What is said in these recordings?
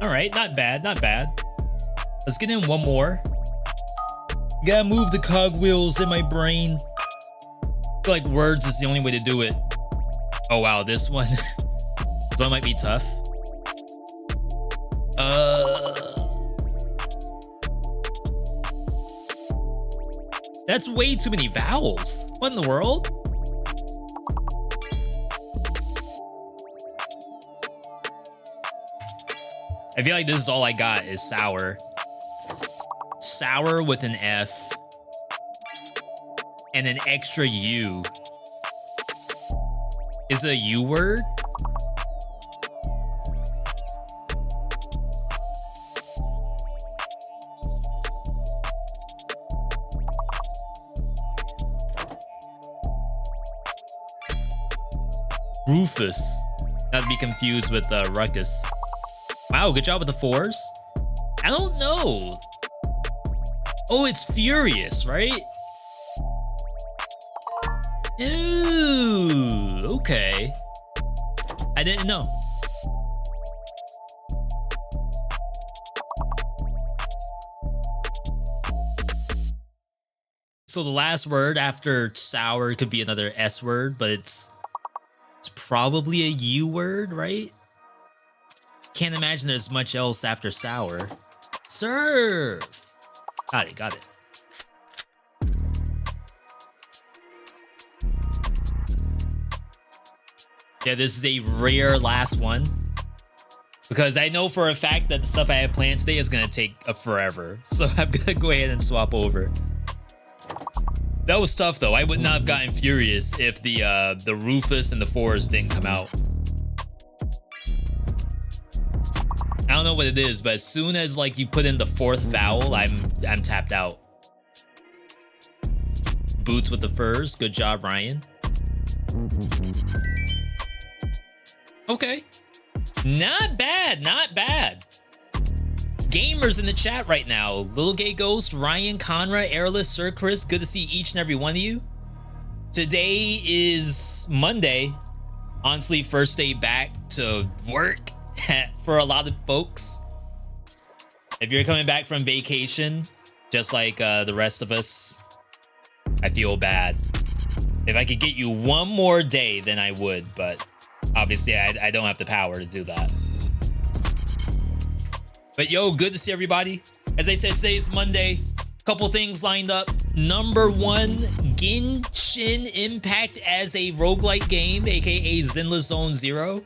All right, not bad, not bad. Let's get in one more. Gotta move the cogwheels in my brain. I feel like words is the only way to do it. Oh wow, this one. This one might be tough. That's way too many vowels. What in the world? I feel like this is all I got is sour. Sour with an F. And an extra U. Is it a U word? Rufus. Not to be confused with Ruckus. Wow, good job with the fours. I don't know. Oh, it's furious, right? Ooh, okay. I didn't know. So the last word after sour could be another S word, but it's probably a U word, right? Can't imagine there's much else after sour. Serve. Got it, got it. Yeah, this is a rare last one. Because I know for a fact that the stuff I have planned today is going to take forever. So I'm going to go ahead and swap over. That was tough, though. I would not have gotten furious if the Rufus and the fours didn't come out. I don't know what it is, but as soon as like you put in the fourth vowel, I'm tapped out. Boots with the furs. Good job, Ryan. Okay. Not bad, not bad. Gamers in the chat right now. Little Gay Ghost, Ryan, Conrad, Airless, Sir Chris. Good to see each and every one of you. Today is Monday. Honestly, first day back to work for a lot of folks. If you're coming back from vacation, just like the rest of us, I feel bad. If I could get you one more day, then I would, but obviously I don't have the power to do that. But yo, good to see everybody. As I said, today is Monday. Couple things lined up. Number one, Genshin Impact as a roguelike game, aka Zenless Zone Zero.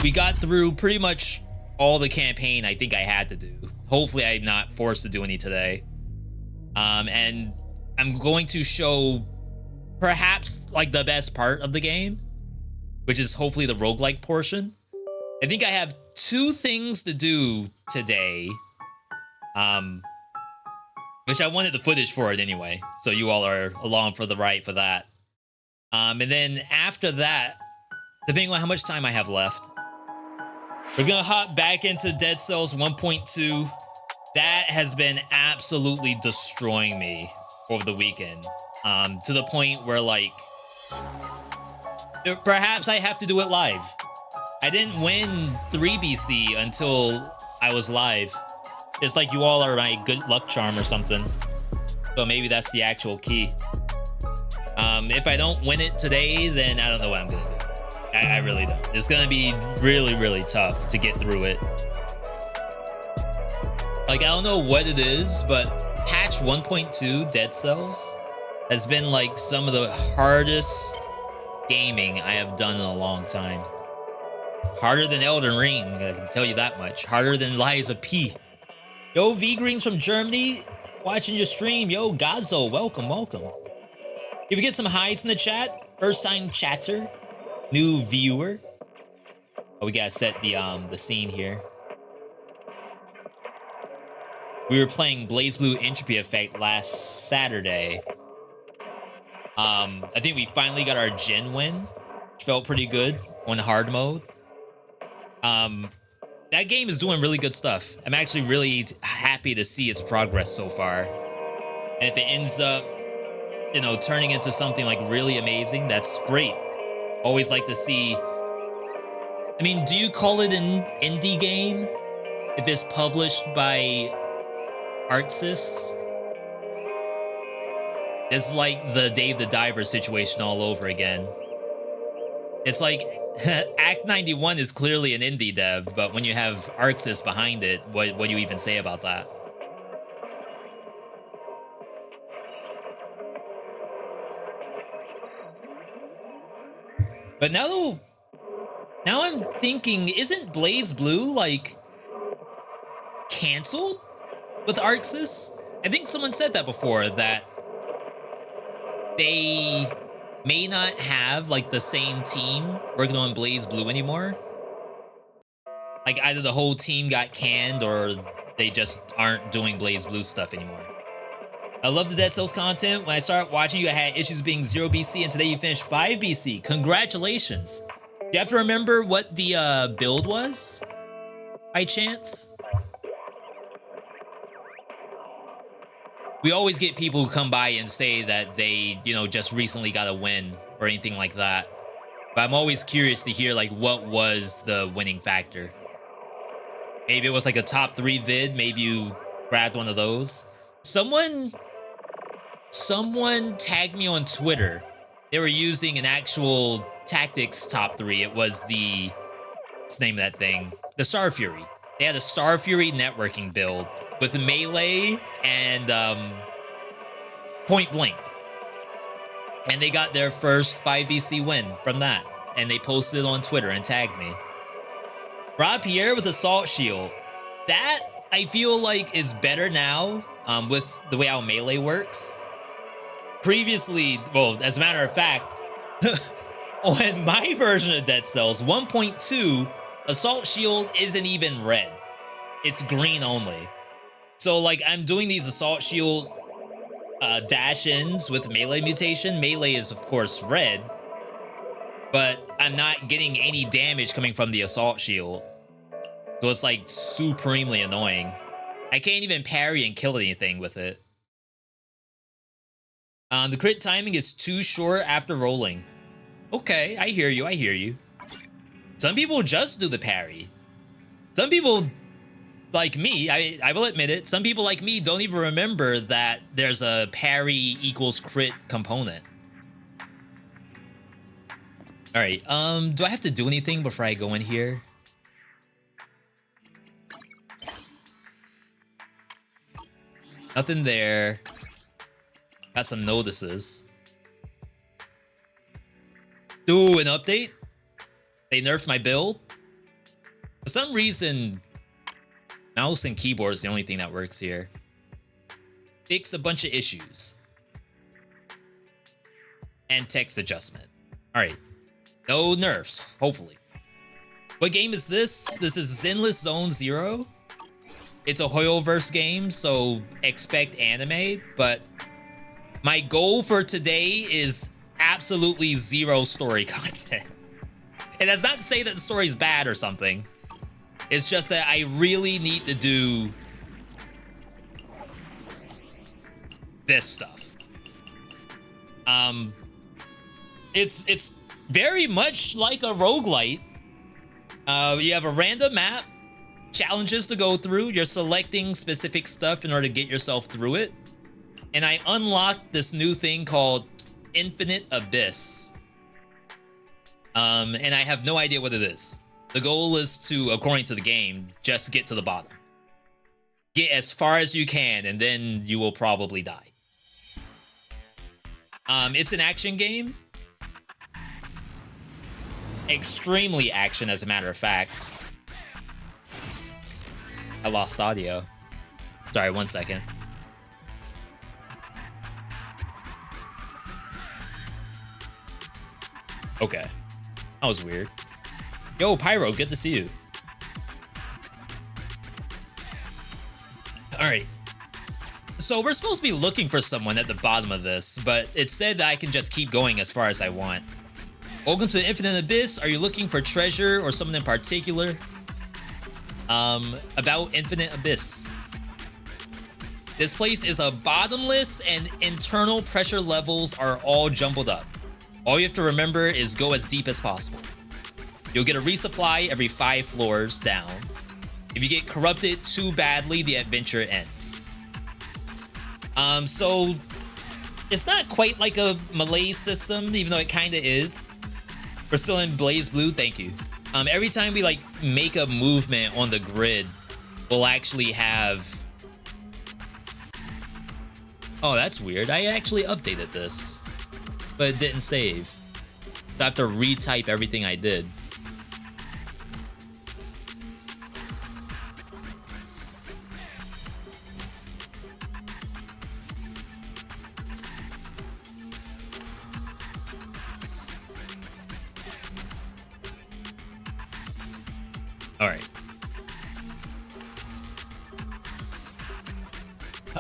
We got through pretty much all the campaign I think I had to do. Hopefully I'm not forced to do any today. And I'm going to show perhaps like the best part of the game, which is hopefully the roguelike portion. I think I have two things to do today, which I wanted the footage for it anyway, so you all are along for the ride for that. And then after that, depending on how much time I have left, we're gonna hop back into Dead Cells 1.2. That has been absolutely destroying me over the weekend, to the point where like, perhaps I have to do it live. I didn't win 3BC until I was live. It's like you all are my good luck charm or something. So maybe that's the actual key. If I don't win it today, then I don't know what I'm gonna do. I really don't. It's gonna be really, really tough to get through it. Like, I don't know what it is, but patch 1.2 Dead Cells has been like some of the hardest gaming I have done in a long time. Harder than Elden Ring, I can tell you that much. Harder than Liza P. Yo, V Greens from Germany, watching your stream. Yo, Gazo, welcome, welcome. If we get some hides in the chat, first time chatter, new viewer. Oh, we gotta set the scene here. We were playing BlazBlue Entropy Effect last Saturday. I think we finally got our gen win, which felt pretty good on hard mode. That game is doing really good stuff. I'm actually really happy to see its progress so far. And if it ends up, you know, turning into something like really amazing, that's great. Always like to see. I mean, do you call it an indie game? if it's published by Arxis, it's like the Dave the Diver situation all over again. It's like Act 91 is clearly an indie dev, but when you have Arxis behind it, what do you even say about that? But now I'm thinking, isn't Blaze Blue like canceled with Arxis? I think someone said that before, that they may not have like the same team working on Blaze Blue anymore. Like either the whole team got canned or they just aren't doing Blaze Blue stuff anymore. I love the Dead Cells content. When I started watching you, I had issues being 0 BC, and today you finished 5 BC. Congratulations. Do you have to remember what the build was, by chance? We always get people who come by and say that they, you know, just recently got a win or anything like that. But I'm always curious to hear, like, what was the winning factor? Maybe it was like a top 3 vid. Maybe you grabbed one of those. Someone tagged me on Twitter. They were using an actual tactics top 3. It was the, what's the name of that thing? The Star Fury. They had a Star Fury networking build with melee and point blank. And they got their first 5 BC win from that. And they posted it on Twitter and tagged me. Rob Pierre with Assault Shield. That, I feel like, is better now with the way how melee works. Previously, well, as a matter of fact, on my version of Dead Cells 1.2, Assault Shield isn't even red. It's green only. So, like, I'm doing these Assault Shield dash-ins with melee mutation. Melee is, of course, red. But I'm not getting any damage coming from the Assault Shield. So it's, like, supremely annoying. I can't even parry and kill anything with it. The crit timing is too short after rolling. Okay, I hear you, I hear you. Some people just do the parry. Some people, like me, I will admit it, some people like me don't even remember that there's a parry equals crit component. All right, do I have to do anything before I go in here? Nothing there. Got some notices. Ooh, an update? They nerfed my build? For some reason, mouse and keyboard is the only thing that works here. Fix a bunch of issues. And text adjustment. Alright. No nerfs, hopefully. What game is this? This is Zenless Zone Zero. It's a Hoyoverse game, so expect anime, but my goal for today is absolutely zero story content. And that's not to say that the story's bad or something. It's just that I really need to do this stuff. It's very much like a roguelite. You have a random map, challenges to go through. You're selecting specific stuff in order to get yourself through it. And I unlocked this new thing called Infinite Abyss. And I have no idea what it is. The goal is to, according to the game, just get to the bottom. Get as far as you can, and then you will probably die. It's an action game. Extremely action, as a matter of fact. I lost audio. Sorry, 1 second. Okay. That was weird. Yo, Pyro, good to see you. Alright. So we're supposed to be looking for someone at the bottom of this, but it said that I can just keep going as far as I want. Welcome to the Infinite Abyss. Are you looking for treasure or something in particular? About Infinite Abyss. This place is a bottomless and internal pressure levels are all jumbled up. All you have to remember is go as deep as possible. You'll get a resupply every 5 floors down. If you get corrupted too badly, the adventure ends. So it's not quite like a melee system, even though it kind of is. We're still in Blaze Blue, thank you. Every time we like make a movement on the grid, we'll actually have... Oh, that's weird. I actually updated this, but it didn't save. So I have to retype everything I did. All right.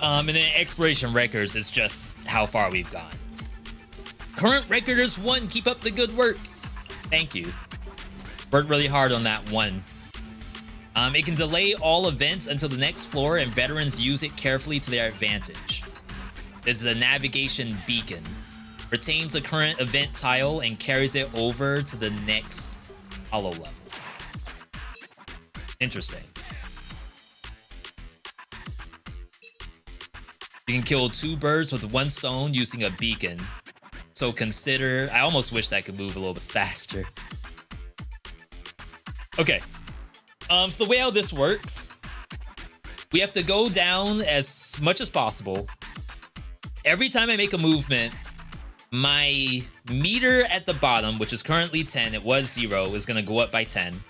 And then exploration records is just how far we've gone. Current record is 1. Keep up the good work. Thank you. Worked really hard on that one. It can delay all events until the next floor, and veterans use it carefully to their advantage. This is a navigation beacon. Retains the current event tile and carries it over to the next hollow level. Interesting. You can kill 2 birds with 1 stone using a beacon. So consider... I almost wish that could move a little bit faster. Okay. So the way how this works, we have to go down as much as possible. Every time I make a movement, my meter at the bottom, which is currently 10, it was 0, is going to go up by 10.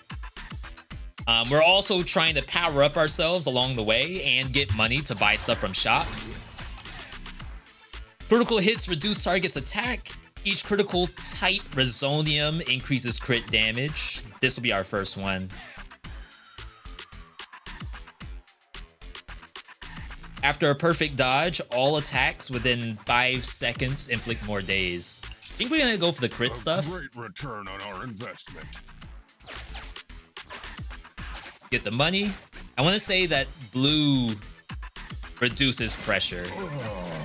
We're also trying to power up ourselves along the way and get money to buy stuff from shops. Critical hits reduce target's attack. Each critical type resonium increases crit damage. This will be our first one. After a perfect dodge, all attacks within 5 seconds inflict more days. I think we're gonna go for the crit stuff. Great return on our investment. Get the money. I want to say that blue reduces pressure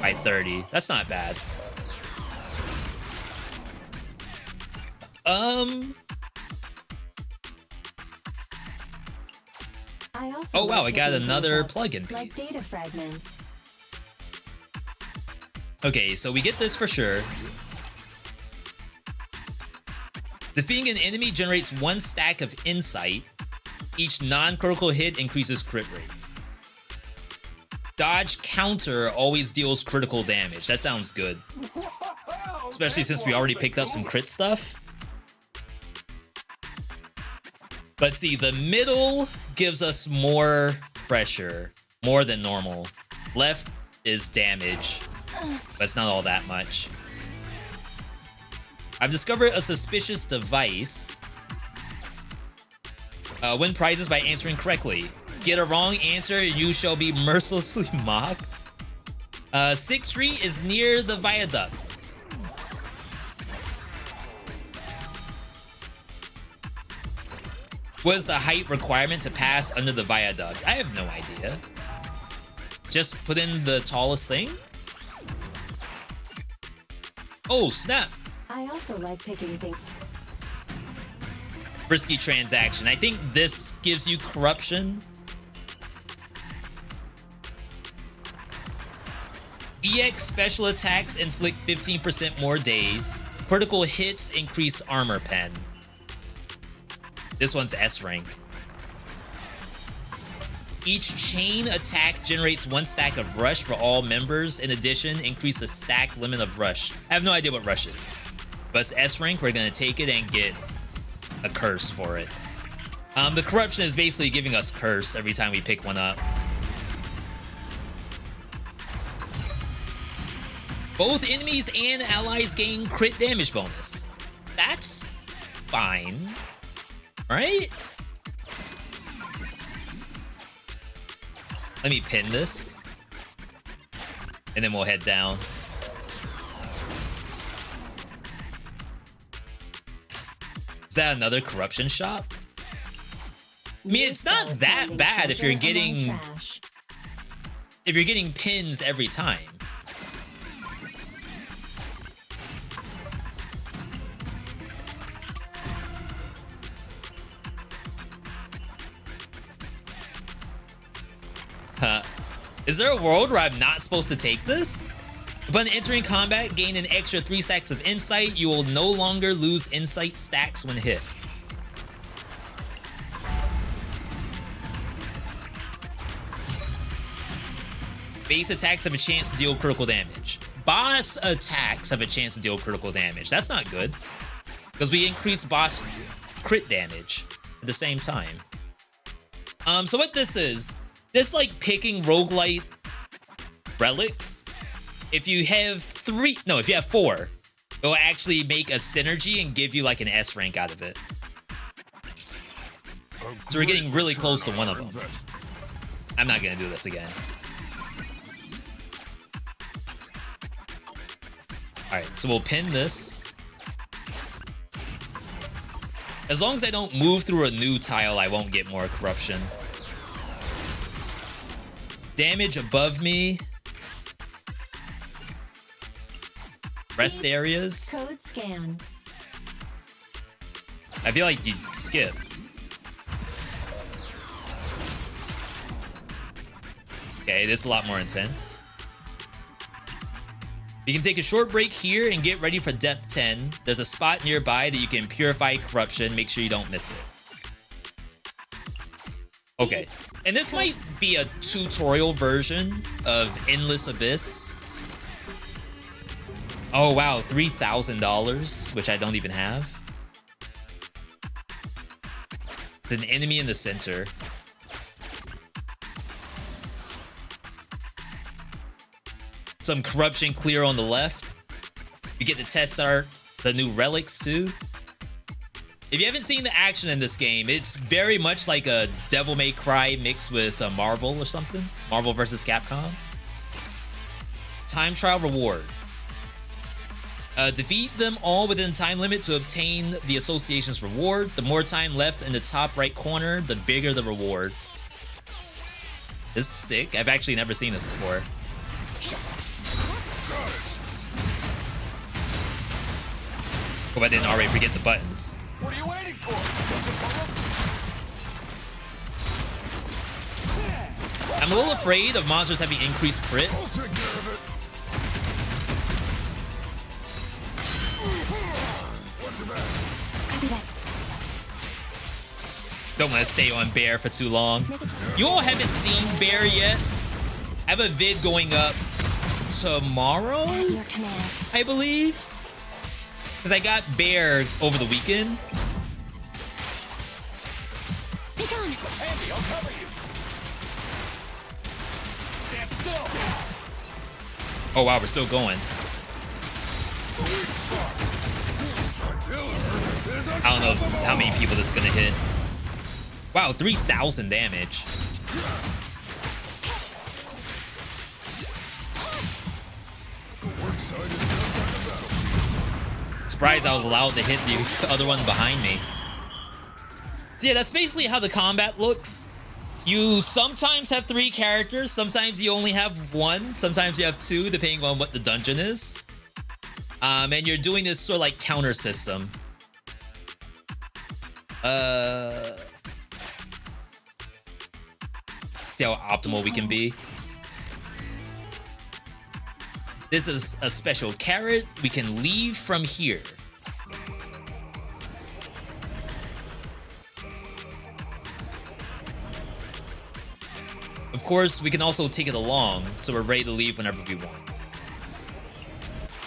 by 30. That's not bad. Oh wow, I got another plugin piece. Like data fragments. Okay, so we get this for sure. Defeating an enemy generates 1 stack of insight. Each non-critical hit increases crit rate. Dodge counter always deals critical damage. That sounds good. Especially since we already picked up some crit stuff. But see, the middle gives us more pressure. More than normal. Left is damage. But it's not all that much. I've discovered a suspicious device. Win prizes by answering correctly. Get a wrong answer, you shall be mercilessly mocked. 6th Street is near the viaduct. What is the height requirement to pass under the viaduct? I have no idea. Just put in the tallest thing? Oh, snap. I also like picking things. Risky transaction. I think this gives you corruption. EX special attacks inflict 15% more days. Critical hits increase armor pen. This one's S rank. Each chain attack generates 1 stack of rush for all members. In addition, increase the stack limit of rush. I have no idea what rush is. But it's S rank, we're gonna take it and get a curse for it. The corruption is basically giving us curse every time we pick one up. Both enemies and allies gain crit damage bonus. That's fine, right? Let me pin this, and then we'll head down. Is that another corruption shop? I mean, it's not that bad if you're getting pins every time. Is there a world where I'm not supposed to take this? Upon entering combat, gain an extra 3 stacks of insight. You will no longer lose insight stacks when hit. Base attacks have a chance to deal critical damage. Boss attacks have a chance to deal critical damage. That's not good, because we increase boss crit damage at the same time. So what this is, this like picking roguelite relics. If you have 4, it will actually make a synergy and give you like an S rank out of it. So we're getting really close to one of them. I'm not gonna do this again. All right, so we'll pin this. As long as I don't move through a new tile, I won't get more corruption. Damage above me. Rest areas. Code scan. I feel like you skip. Okay, this is a lot more intense. You can take a short break here and get ready for depth 10. There's a spot nearby that you can purify corruption. Make sure you don't miss it. Okay, and this might be a tutorial version of Endless Abyss. Oh wow, $3,000, which I don't even have. It's an enemy in the center. Some corruption clear on the left. You get to test out the new relics too. If you haven't seen the action in this game, it's very much like a Devil May Cry mixed with a Marvel or something. Marvel vs. Capcom. Time trial reward. Defeat them all within time limit to obtain the association's reward. The more time left in the top right corner, the bigger the reward. This is sick. I've actually never seen this before. Hope I didn't already forget the buttons. What are you waiting for? I'm a little afraid of monsters having increased crit. I'll take care of it. What's the matter? Don't want to stay on Bear for too long. You all haven't seen Bear yet. I have a vid going up tomorrow, Your command. I believe. Because I got Bear over the weekend. Be gone. Andy, I'll cover you. Stand still. Oh wow, we're still going. I don't know how many people this is gonna hit. Wow, 3,000 damage. Surprised I was allowed to hit the other one behind me. So yeah, that's basically how the combat looks. You sometimes have 3 characters, sometimes you only have 1, sometimes you have 2, depending on what the dungeon is. And you're doing this sort of like counter system. See how optimal we can be. This is a special carrot. We can leave from here. Of course, we can also take it along, so we're ready to leave whenever we want.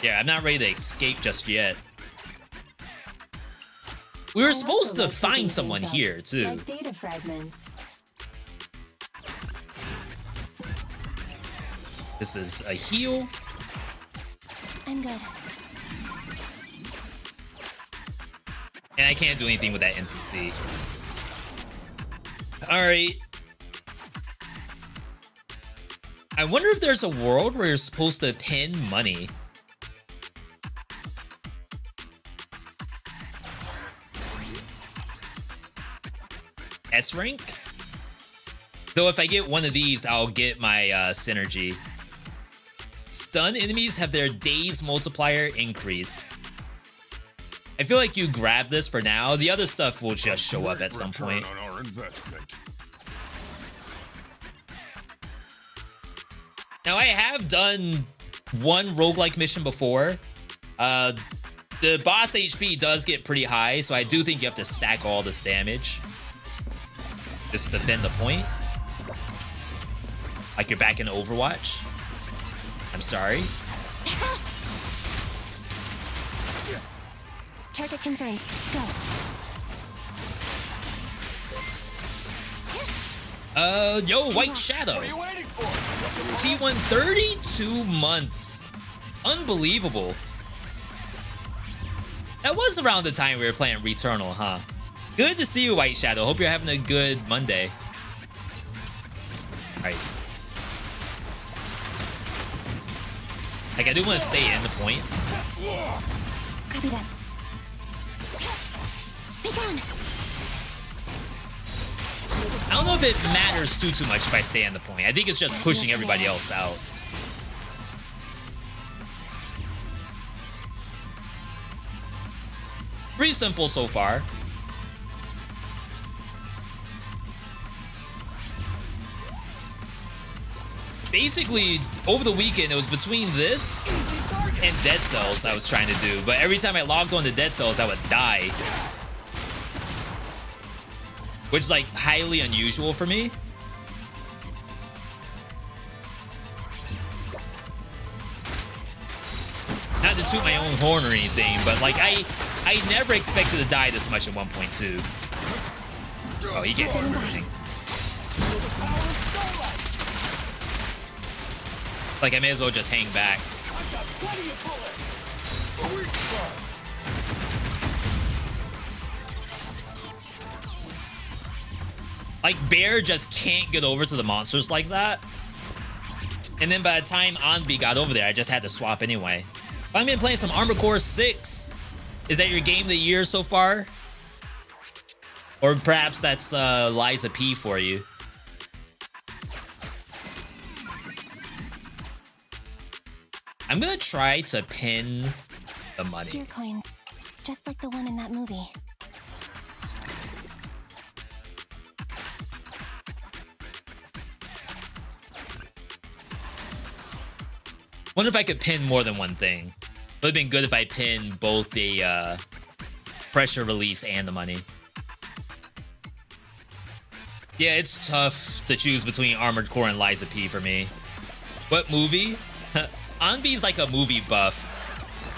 Yeah, I'm not ready to escape just yet. We were supposed to find someone here, too. Like data fragments. This is a heal. I'm good. And I can't do anything with that NPC. Alright. I wonder if there's a world where you're supposed to pin money. S rank? Though if I get one of these, I'll get my synergy. Stun enemies have their days multiplier increase. I feel like you grab this for now. The other stuff will just show up at some point. On our investment. Now, I have done one roguelike mission before. The boss HP does get pretty high, so I do think you have to stack all this damage. Just to defend the point. Like you're back in Overwatch. I'm sorry. Target confirmed. Go. Yo, White Shadow. What are you waiting for? T1 32 months. Unbelievable. That was around the time we were playing Returnal, huh? Good to see you, White Shadow. Hope you're having a good Monday. Alright. Like, I do want to stay in the point. Copy that. Be gone. I don't know if it matters too much if I stay in the point. I think it's just pushing everybody else out. Pretty simple so far. Basically, over the weekend, it was between this and Dead Cells I was trying to do. But every time I logged on to Dead Cells, I would die. Which is, like, highly unusual for me. Not to toot my own horn or anything, but, like, I never expected to die this much at 1.2. Oh, he can't do everything. Like, I may as well just hang back. I've got plenty of bullets. A weak spot. Like, Bear just can't get over to the monsters like that. And then by the time Anbi got over there, I just had to swap anyway. I've been playing some Armored Core 6. Is that your game of the year so far? Or perhaps that's Liza P for you. I'm gonna try to pin the money. Gear coins, just like the one in that movie. Wonder if I could pin more than one thing. It would have been good if I pinned both the pressure release and the money. Yeah, it's tough to choose between Armored Core and Liza P for me. What movie? Anbi's like a movie buff.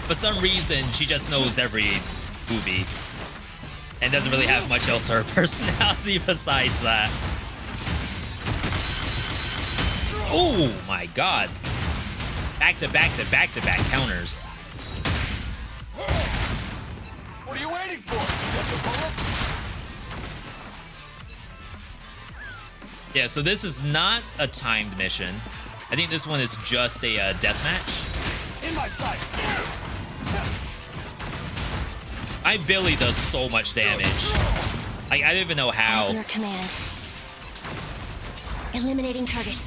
For some reason, she just knows every movie. And doesn't really have much else to her personality besides that. Oh my god. Back to back to back to back counters. What are you waiting for? Just a bullet? Yeah, so this is not a timed mission. I think this one is just a deathmatch. In my sights. My Billy does so much damage. Like, I don't even know how. Your command. Eliminating target.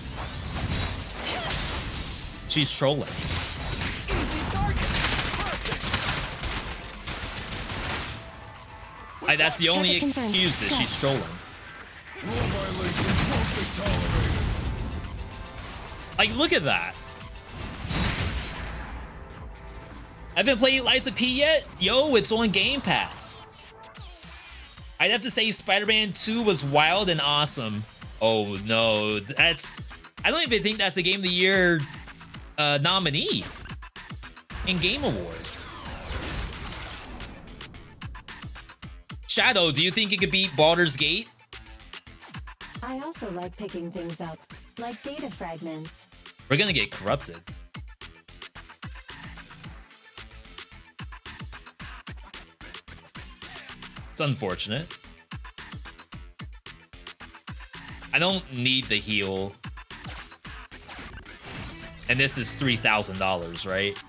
She's trolling. Easy target. Perfect. That's the only Target confirmed. excuse is Go. she's trolling. Rule violations won't be tolerated. Like, look at that. Haven't played Liza P yet? Yo, it's on Game Pass. I'd have to say Spider-Man 2 was wild and awesome. Oh, no. That's... I don't even think that's the Game of the Year nominee in Game Awards. Shadow, do you think it could beat Baldur's Gate? I also like picking things up, like data fragments. We're gonna get corrupted. It's unfortunate. I don't need the heal. And this is $3,000, right?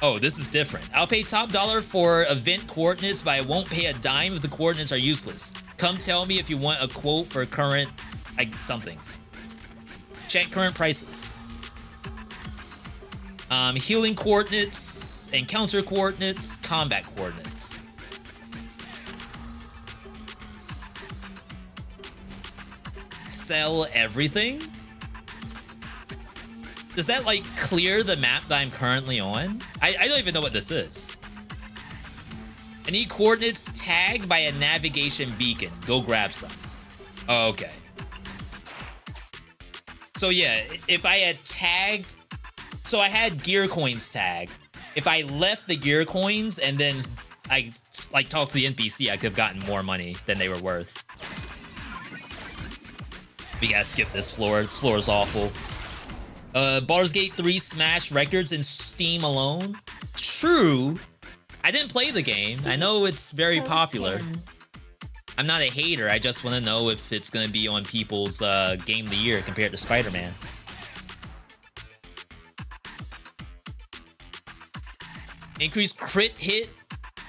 Oh, this is different. I'll pay top dollar for event coordinates, but I won't pay a dime if the coordinates are useless. Come tell me if you want a quote for current, like, somethings. Check current prices. Healing coordinates, encounter coordinates, combat coordinates. sell everything? Does that like clear the map that I'm currently on? I don't even know what this is. I need coordinates tagged by a navigation beacon. Go grab some. Oh, okay. So yeah, if I had tagged... So I had gear coins tagged. If I left the gear coins and then I like talked to the NPC, I could have gotten more money than they were worth. We gotta skip this floor. This floor is awful. Baldur's Gate 3 smashed records in Steam alone. True. I didn't play the game. I know it's very popular. I'm not a hater. I just want to know if it's going to be on people's Game of the Year compared to Spider-Man. Increased crit hit.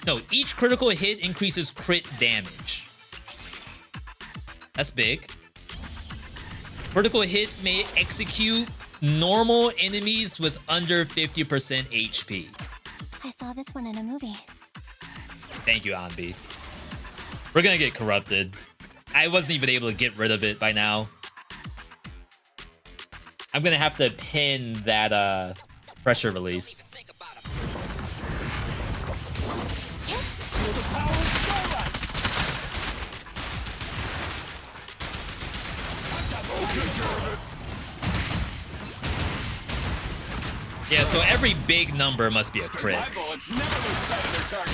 No, each critical hit increases crit damage. That's big. Critical hits may execute normal enemies with under 50% HP. I saw this one in a movie. Thank you, Anbi. We're gonna get corrupted. I wasn't even able to get rid of it by now. I'm gonna have to pin that pressure release. Yeah, so every big number must be a crit. My bullets never lose sight of their target.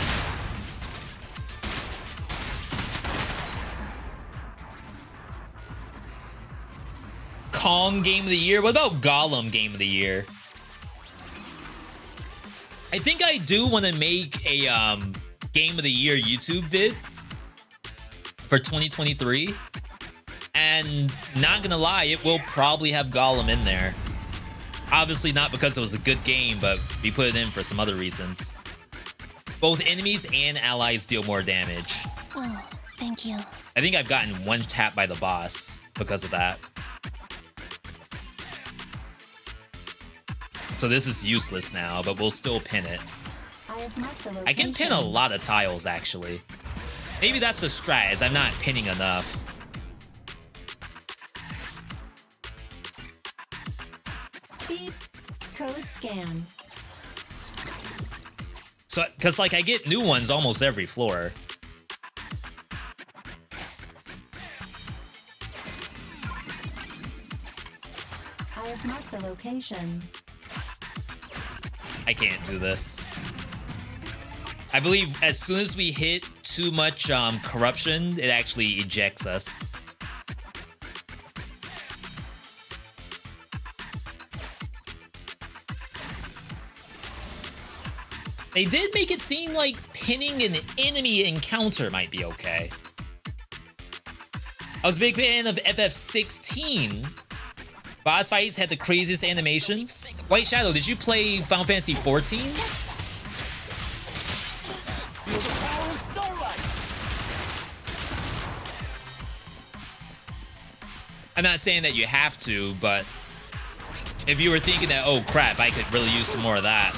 Kong Game of the Year? What about Gollum Game of the Year? I think I do want to make a Game of the Year YouTube vid for 2023. And not gonna lie, it will probably have Gollum in there. Obviously not because it was a good game, but we put it in for some other reasons. Both enemies and allies deal more damage. Oh, thank you. I think I've gotten one tap by the boss because of that. So this is useless now, but we'll still pin it. I can pin a lot of tiles, actually. Maybe that's the strat, is I'm not pinning enough. Beep. Code scan. So, because, like, I get new ones almost every floor. I have marked the location. I can't do this. I believe as soon as we hit too much corruption, it actually ejects us. They did make it seem like pinning an enemy encounter might be okay. I was a big fan of FF16. Boss fights had the craziest animations. White Shadow, did you play Final Fantasy 14? Feel the power of starlight. I'm not saying that you have to, but if you were thinking that, oh crap, I could really use some more of that,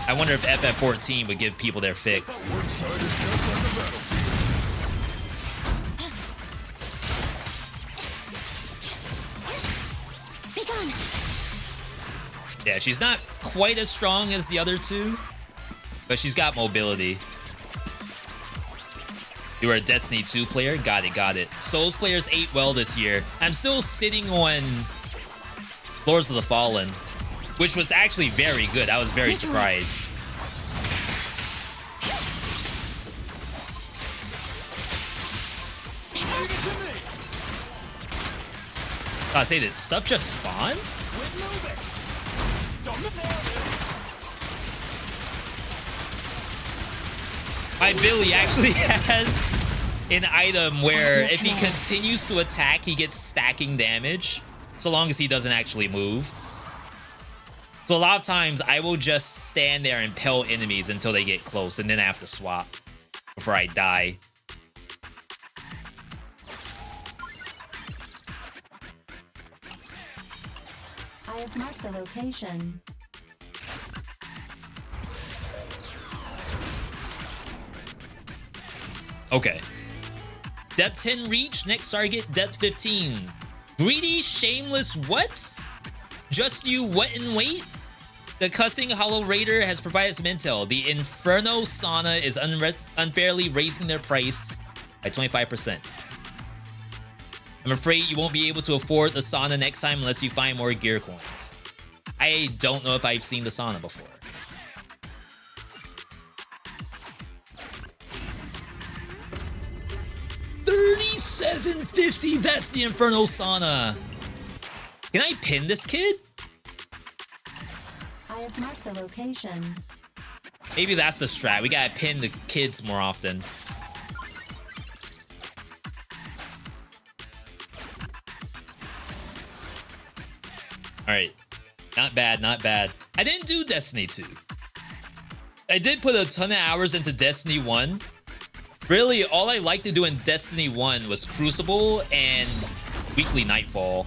I wonder if FF14 would give people their fix. One side is just on the battlefield. Be gone. Yeah, she's not quite as strong as the other two, but she's got mobility. You were a Destiny 2 player? Got it, got it. Souls players ate well this year. I'm still sitting on Lords of the Fallen, which was actually very good. I was very surprised. I say, did stuff just spawn? Quit moving. Don't move. My Billy actually has an item where if he continues to attack, he gets stacking damage, so long as he doesn't actually move. So a lot of times I will just stand there and pelt enemies until they get close, and then I have to swap before I die. I have marked the location. Okay. Depth 10 reach. Next target, depth 15. Greedy, shameless, what? Just you, what and wait? The cussing Hollow Raider has provided some intel. The Inferno Sauna is unfairly raising their price by 25%. I'm afraid you won't be able to afford the sauna next time unless you find more gear coins. I don't know if I've seen the sauna before. $37.50. That's the Inferno Sauna. Can I pin this kid? I have marked the location. Maybe that's the strat. We gotta pin the kids more often. Alright. Not bad, not bad. I didn't do Destiny 2. I did put a ton of hours into Destiny 1. Really, all I liked to do in Destiny 1 was Crucible and Weekly Nightfall.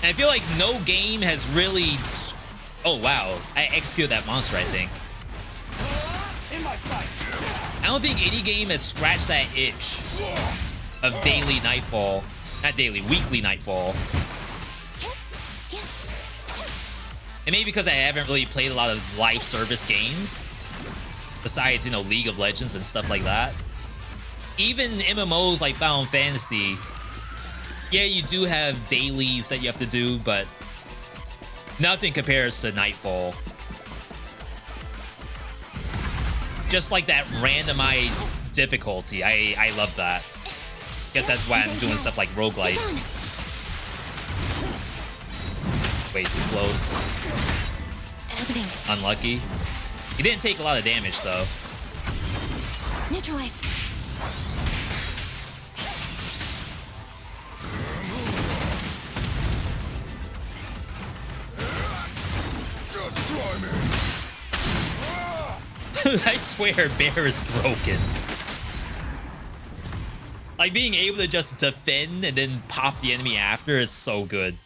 And I feel like no game has really... Oh, wow. I executed that monster, I think. In my sights. I don't think any game has scratched that itch of daily Nightfall. Not daily, weekly Nightfall. And maybe because I haven't really played a lot of live service games. Besides, you know, League of Legends and stuff like that. Even MMOs like Final Fantasy... Yeah, you do have dailies that you have to do, but nothing compares to Nightfall. Just like that randomized difficulty. I love that. Guess that's why I'm doing stuff like roguelites. Way too close. Unlucky. He didn't take a lot of damage, though. Neutralize. I swear, Bear is broken. Like, being able to just defend and then pop the enemy after is so good.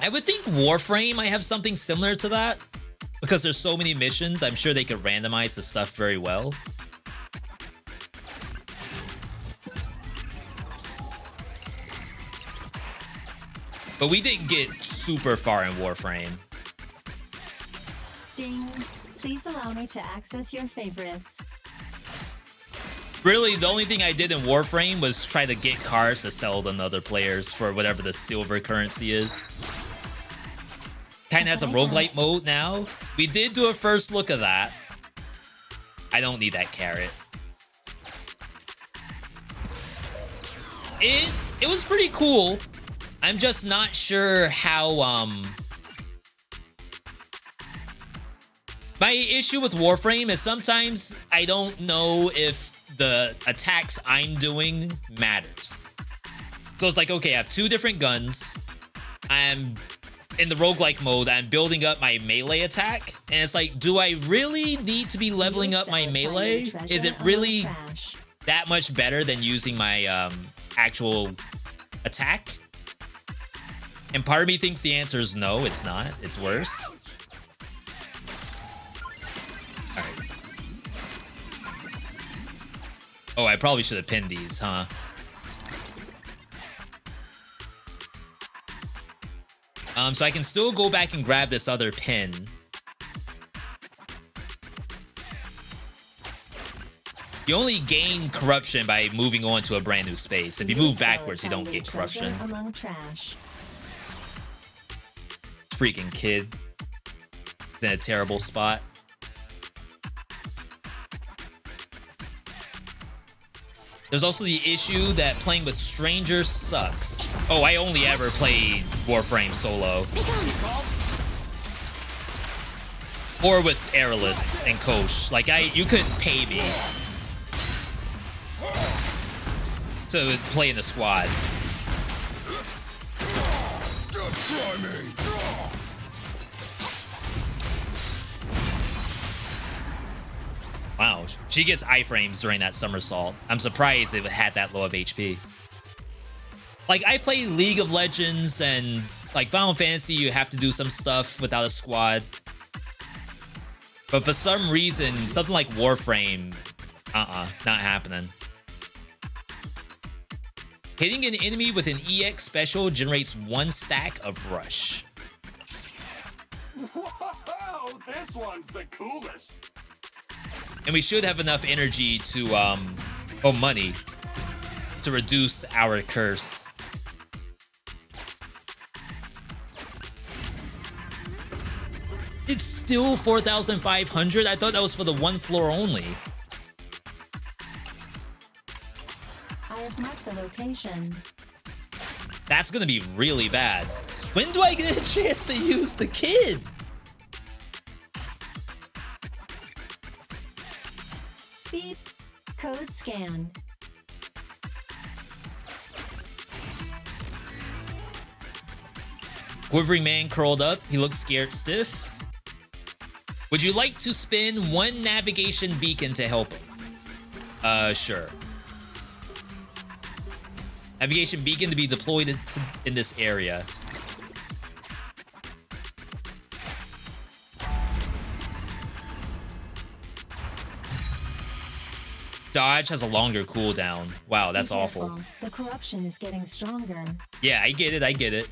I would think Warframe might have something similar to that. Because there's so many missions, I'm sure they could randomize the stuff very well. But we didn't get super far in Warframe. Ding. Please allow me to access your favorites. Really, the only thing I did in Warframe was try to get cars to sell to other players for whatever the silver currency is. Kinda has a roguelite mode now. We did do a first look of that. I don't need that carrot. It was pretty cool. I'm just not sure how, My issue with Warframe is sometimes I don't know if the attacks I'm doing matters. So it's like, okay, I have two different guns. I'm in the roguelike mode. I'm building up my melee attack. And it's like, do I really need to be leveling up my melee? Is it really that much better than using my actual attack? And part of me thinks the answer is no, it's not. It's worse. Alright. Oh, I probably should have pinned these, huh? So I can still go back and grab this other pin. You only gain corruption by moving on to a brand new space. If you move backwards, you don't get corruption. Among trash. Freaking kid. It's in a terrible spot. There's also the issue that playing with strangers sucks. Oh, I only ever played Warframe solo. Or with Airless and Kosh. Like, you couldn't pay me to play in the squad. Just try me. Wow, she gets iframes during that somersault. I'm surprised it had that low of HP. Like, I play League of Legends and, like, Final Fantasy, you have to do some stuff without a squad. But for some reason, something like Warframe, not happening. Hitting an enemy with an EX special generates 1 stack of rush. Whoa, this one's the coolest. And we should have enough energy to, money, to reduce our curse. It's still 4,500? I thought that was for the 1 floor only. I have marked the location. That's gonna be really bad. When do I get a chance to use the kid? Beep. Code scan. Quivering man curled up. He looks scared stiff. Would you like to spin 1 navigation beacon to help him? Sure. Navigation beacon to be deployed in this area. Dodge has a longer cooldown. Wow, that's Be careful. awful. The corruption is getting stronger. Yeah, I get it. I get it.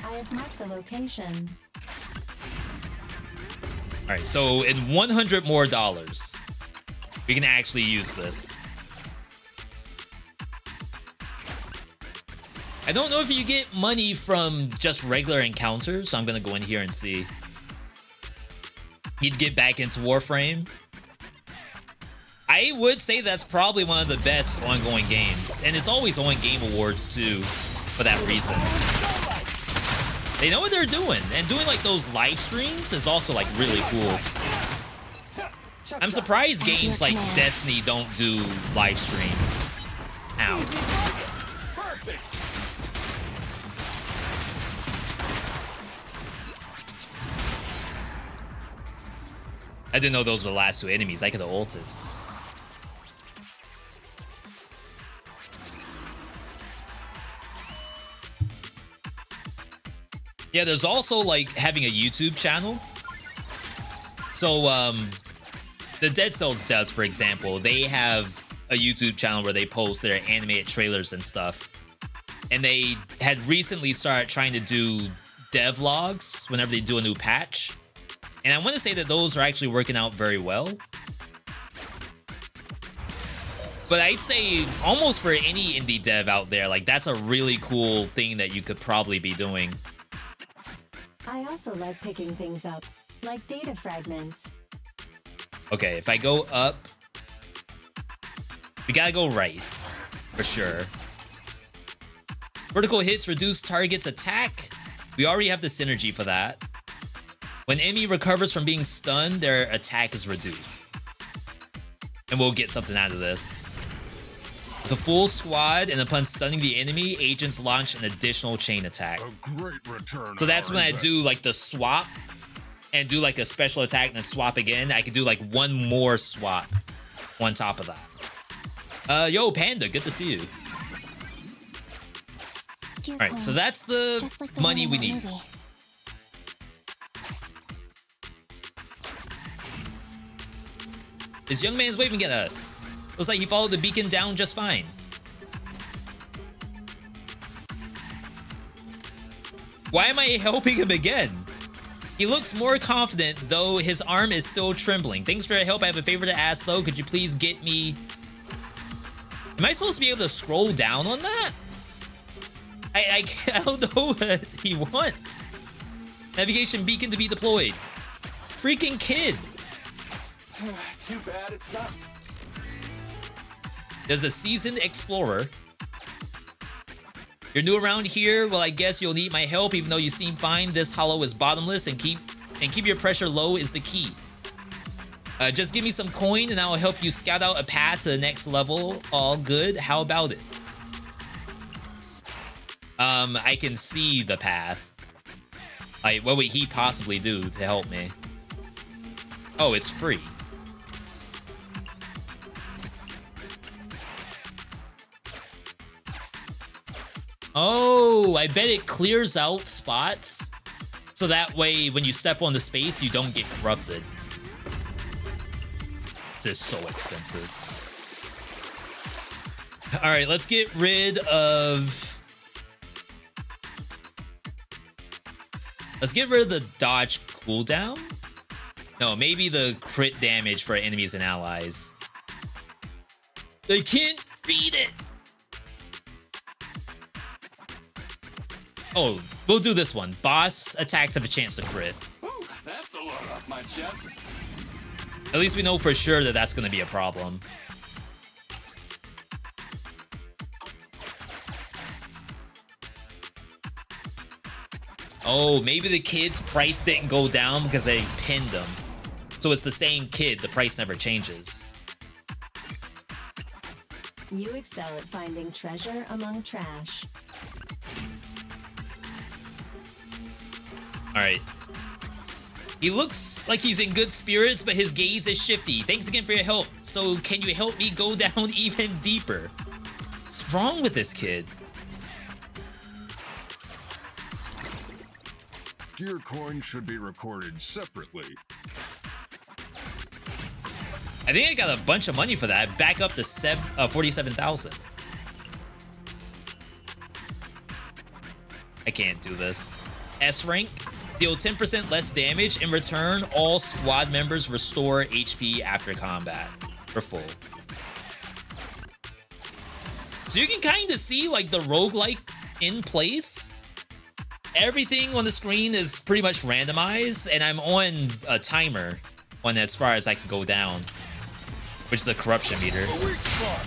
I have marked the location. All right, so in $100 more, we can actually use this. I don't know if you get money from just regular encounters, so I'm gonna go in here and see. You'd get back into Warframe. I would say that's probably one of the best ongoing games, and it's always on Game Awards too, for that reason. They know what they're doing, and doing like those live streams is also like really cool. I'm surprised games like Destiny don't do live streams. Ow. Perfect. I didn't know those were the last 2 enemies. I could have ulted. Yeah, there's also like having a YouTube channel. So the Dead Cells does, for example, they have a YouTube channel where they post their animated trailers and stuff. And they had recently started trying to do devlogs whenever they do a new patch. And I want to say that those are actually working out very well. But I'd say almost for any indie dev out there, like that's a really cool thing that you could probably be doing. I also like picking things up, like data fragments. Okay, if I go up, we gotta go right, for sure. Vertical hits reduce target's attack. We already have the synergy for that. When enemy recovers from being stunned, their attack is reduced. And we'll get something out of this. The full squad, and upon stunning the enemy, agents launch an additional chain attack. A great return. So that's when I do like the swap and do like a special attack and then swap again. I could do like 1 more swap on top of that. Yo, Panda, good to see you. All right, so that's the Just like money one we in that need. movie. This young man's waving at us. Looks like he followed the beacon down just fine. Why am I helping him again? He looks more confident, though his arm is still trembling. Thanks for your help. I have a favor to ask, though. Could you please get me... Am I supposed to be able to scroll down on that? I don't know what he wants. Navigation beacon to be deployed. Freaking kid. Too bad it's not. There's a seasoned explorer. You're new around here? Well, I guess you'll need my help, even though you seem fine. This hollow is bottomless, and keep your pressure low is the key. Just give me some coin, and I'll help you scout out a path to the next level. All good. How about it? I can see the path. Like, what would he possibly do to help me? Oh, it's free. Oh, I bet it clears out spots. So that way, when you step on the space, you don't get corrupted. This is so expensive. All right, let's get rid of... Let's get rid of the dodge cooldown. No, maybe the crit damage for enemies and allies. They can't beat it. Oh, we'll do this one. Boss attacks have a chance to crit. Ooh, that's a lot off my chest. At least we know for sure that that's going to be a problem. Oh, maybe the kid's price didn't go down because they pinned them. So it's the same kid, the price never changes. You excel at finding treasure among trash. All right. He looks like he's in good spirits, but his gaze is shifty. Thanks again for your help. So can you help me go down even deeper? What's wrong with this kid? Gear coins should be recorded separately. I think I got a bunch of money for that. Back up to 47,000. I can't do this. S rank. Deal 10% less damage. In return, all squad members restore HP after combat. For full. So you can kind of see like the roguelike in place. Everything on the screen is pretty much randomized, and I'm on a timer on as far as I can go down, which is the corruption meter. A weak spot.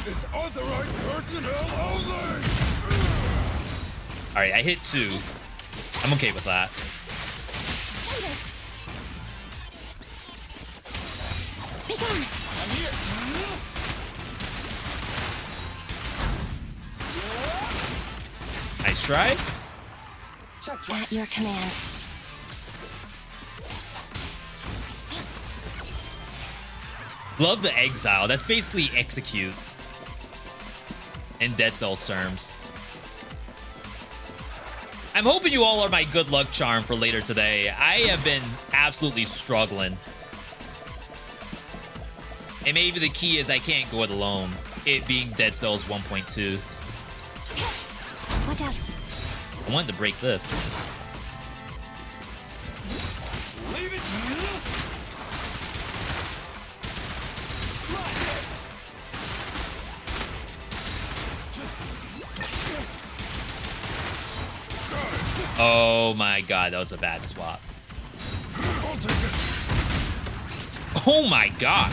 It's authorized personnel only. All right, I hit 2. I'm okay with that. Be gone. I'm here. Nice try. At your command. Love the exile. That's basically execute in Dead Cells terms. I'm hoping you all are my good luck charm for later today. I have been absolutely struggling. And maybe the key is I can't go it alone. It being Dead Cells 1.2. Watch out. I wanted to break this. Leave it. Oh my god, that was a bad swap. I'll take it. Oh my god.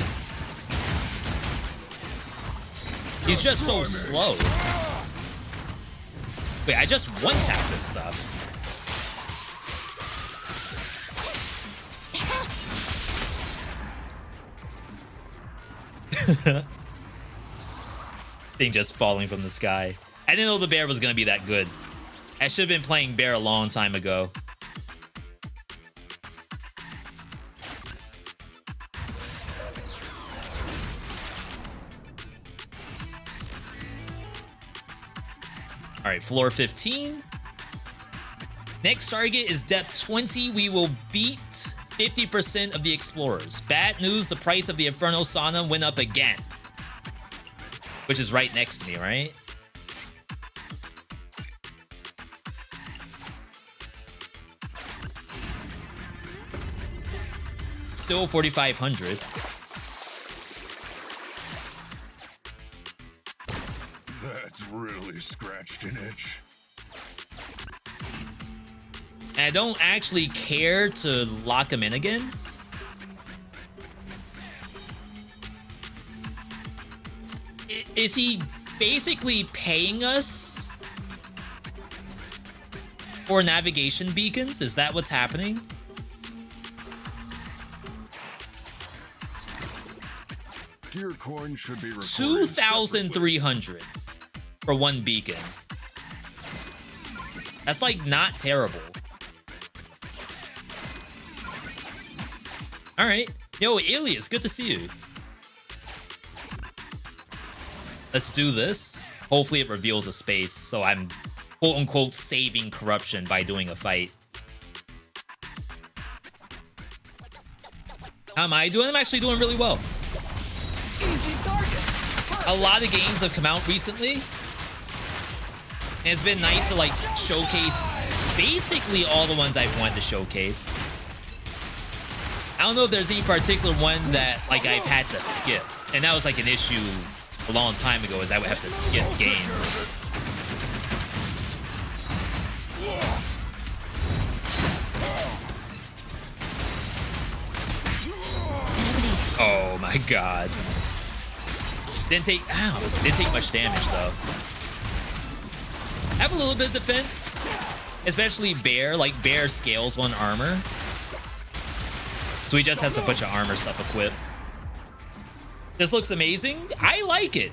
He's just so slow. Wait, I just one-tapped this stuff. Thing just falling from the sky. I didn't know the bear was gonna be that good. I should have been playing bear a long time ago. All right, floor 15. Next target is depth 20. We will beat 50% of the explorers. Bad news, the price of the Inferno Sauna went up again. Which is right next to me, right? Still 4,500. That's really scratched an itch. And I don't actually care to lock him in again. Is he basically paying us for navigation beacons? Is that what's happening? Gear coin should be recorded 2,300 for one beacon. That's like not terrible. All right. Yo, Alias, good to see you. Let's do this. Hopefully it reveals a space, so I'm quote-unquote saving corruption by doing a fight. How am I doing? I'm actually doing really well. Easy target. A lot of games have come out recently, and it's been nice to like showcase basically all the ones I've wanted to showcase. I don't know if there's any particular one that like I've had to skip, and that was like an issue a long time ago, is I would have to skip games. Oh my god. Didn't take much damage though. I have a little bit of defense, especially Bear. Like Bear scales on armor, so he just has a bunch of armor stuff equipped. This looks amazing. I like it.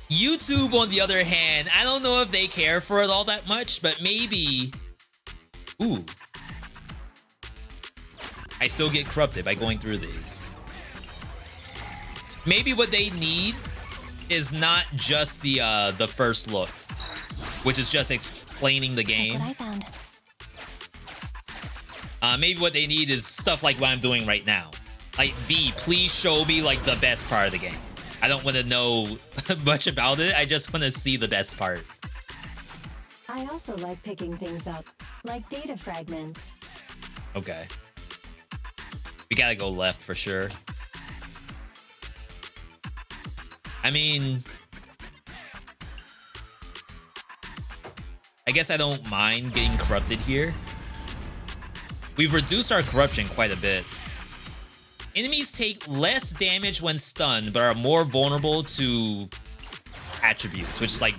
YouTube, on the other hand, I don't know if they care for it all that much, but maybe... Ooh. I still get corrupted by going through these. Maybe what they need is not just the first look, which is just explaining the game. What I found. Maybe what they need is stuff like what I'm doing right now. Like, V, please show me like the best part of the game. I don't want to know much about it. I just want to see the best part. I also like picking things up, like data fragments. Okay. We gotta go left for sure. I mean, I guess I don't mind getting corrupted here. We've reduced our corruption quite a bit. Enemies take less damage when stunned, but are more vulnerable to attributes, which is like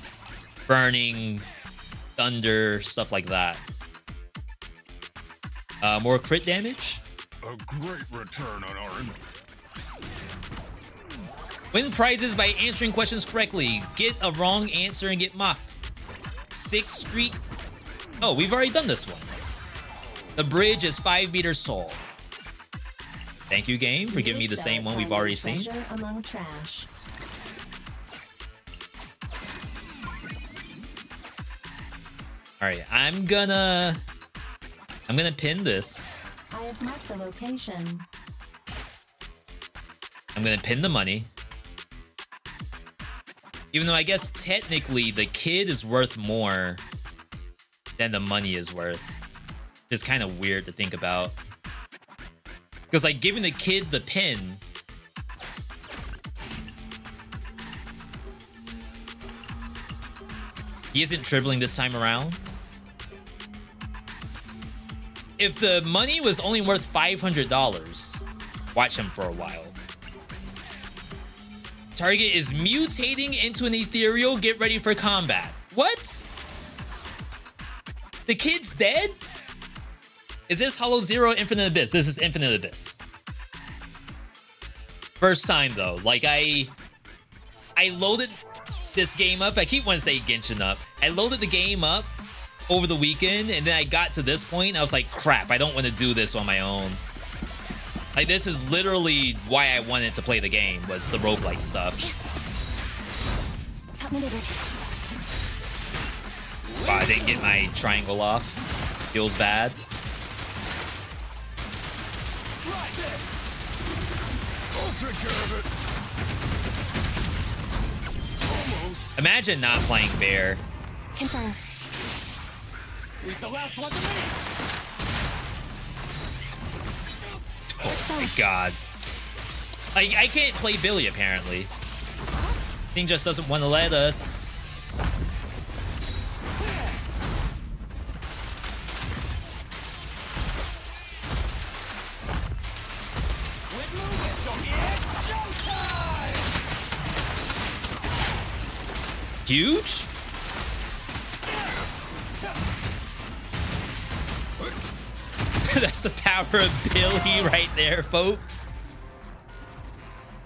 burning, thunder, stuff like that. More crit damage. A great return on our investment. Win prizes by answering questions correctly. Get a wrong answer and get mocked. 6th Street. Oh, we've already done this one. The bridge is 5 meters tall. Thank you, game, for giving me the same one we've already seen. Among trash. All right, I'm gonna pin this. I have marked the location. I'm gonna pin the money. Even though I guess technically the kid is worth more than the money is worth. It's kind of weird to think about. Because like giving the kid the pin he isn't dribbling this time around. If the money was only worth $500, watch him for a while. Target is mutating into an ethereal. Get ready for combat. What? The kid's dead? Is this Hollow Zero Infinite Abyss? This is Infinite Abyss. First time though. Like I loaded this game up. I keep wanting to say Genshin up. I loaded the game up over the weekend, and then I got to this point. I was like, crap, I don't want to do this on my own. Like, this is literally why I wanted to play the game, was the roguelike stuff. Wow, I didn't get my triangle off. Feels bad. Try this. I'll take care of it. Almost. Imagine not playing Bear. Confirmed. He's the last one to leave. Oh my god. I can't play Billy, apparently. Thing just doesn't want to let us. Quit moving. It's showtime. Huge? That's the power of Billy right there, folks.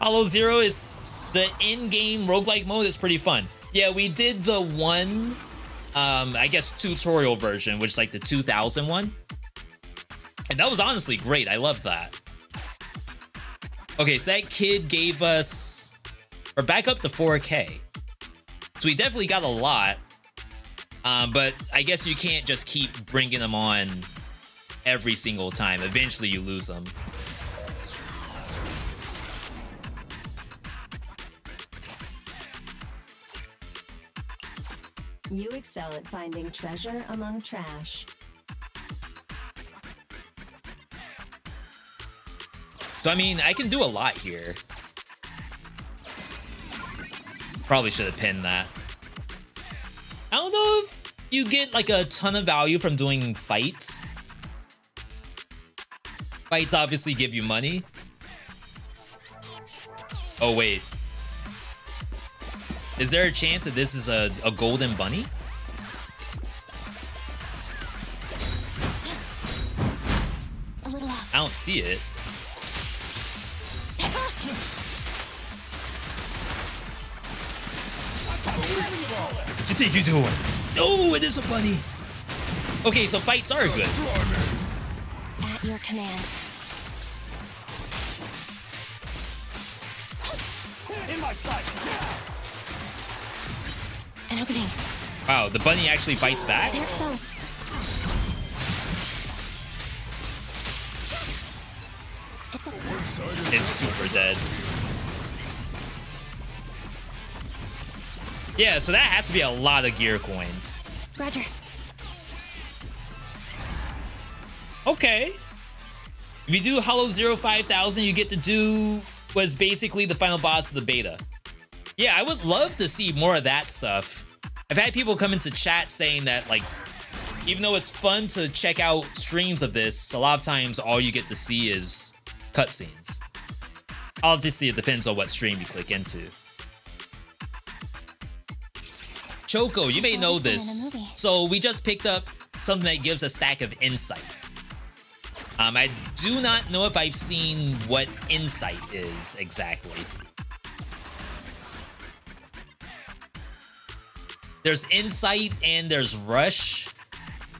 Hollow Zero is the in-game roguelike mode. Is pretty fun. Yeah, we did the one, I guess, tutorial version, which is like the 2000 one. And that was honestly great. I loved that. Okay, so that kid gave us... We're back up to 4K. So we definitely got a lot. But I guess you can't just keep bringing them on every single time. Eventually you lose them. You excel at finding treasure among trash. So, I mean, I can do a lot here. Probably should have pinned that. I don't know if you get, like, a ton of value from doing fights. Fights obviously give you money. Oh, wait. Is there a chance that this is a golden bunny? A little off. I don't see it. What you think you're doing? No, it is a bunny. Okay, so fights are good. At your command. In my sights. An opening. Wow, the bunny actually fights back? They're exposed. It's a It's super dead. Yeah, so that has to be a lot of gear coins. Roger. Okay. If you do Hollow 5000, you get to do what's basically the final boss of the beta. Yeah, I would love to see more of that stuff. I've had people come into chat saying that, like, even though it's fun to check out streams of this, a lot of times all you get to see is cutscenes. Obviously, it depends on what stream you click into. Choco, you may know this. So we just picked up something that gives a stack of insight. I do not know if I've seen what insight is exactly. There's insight and there's rush.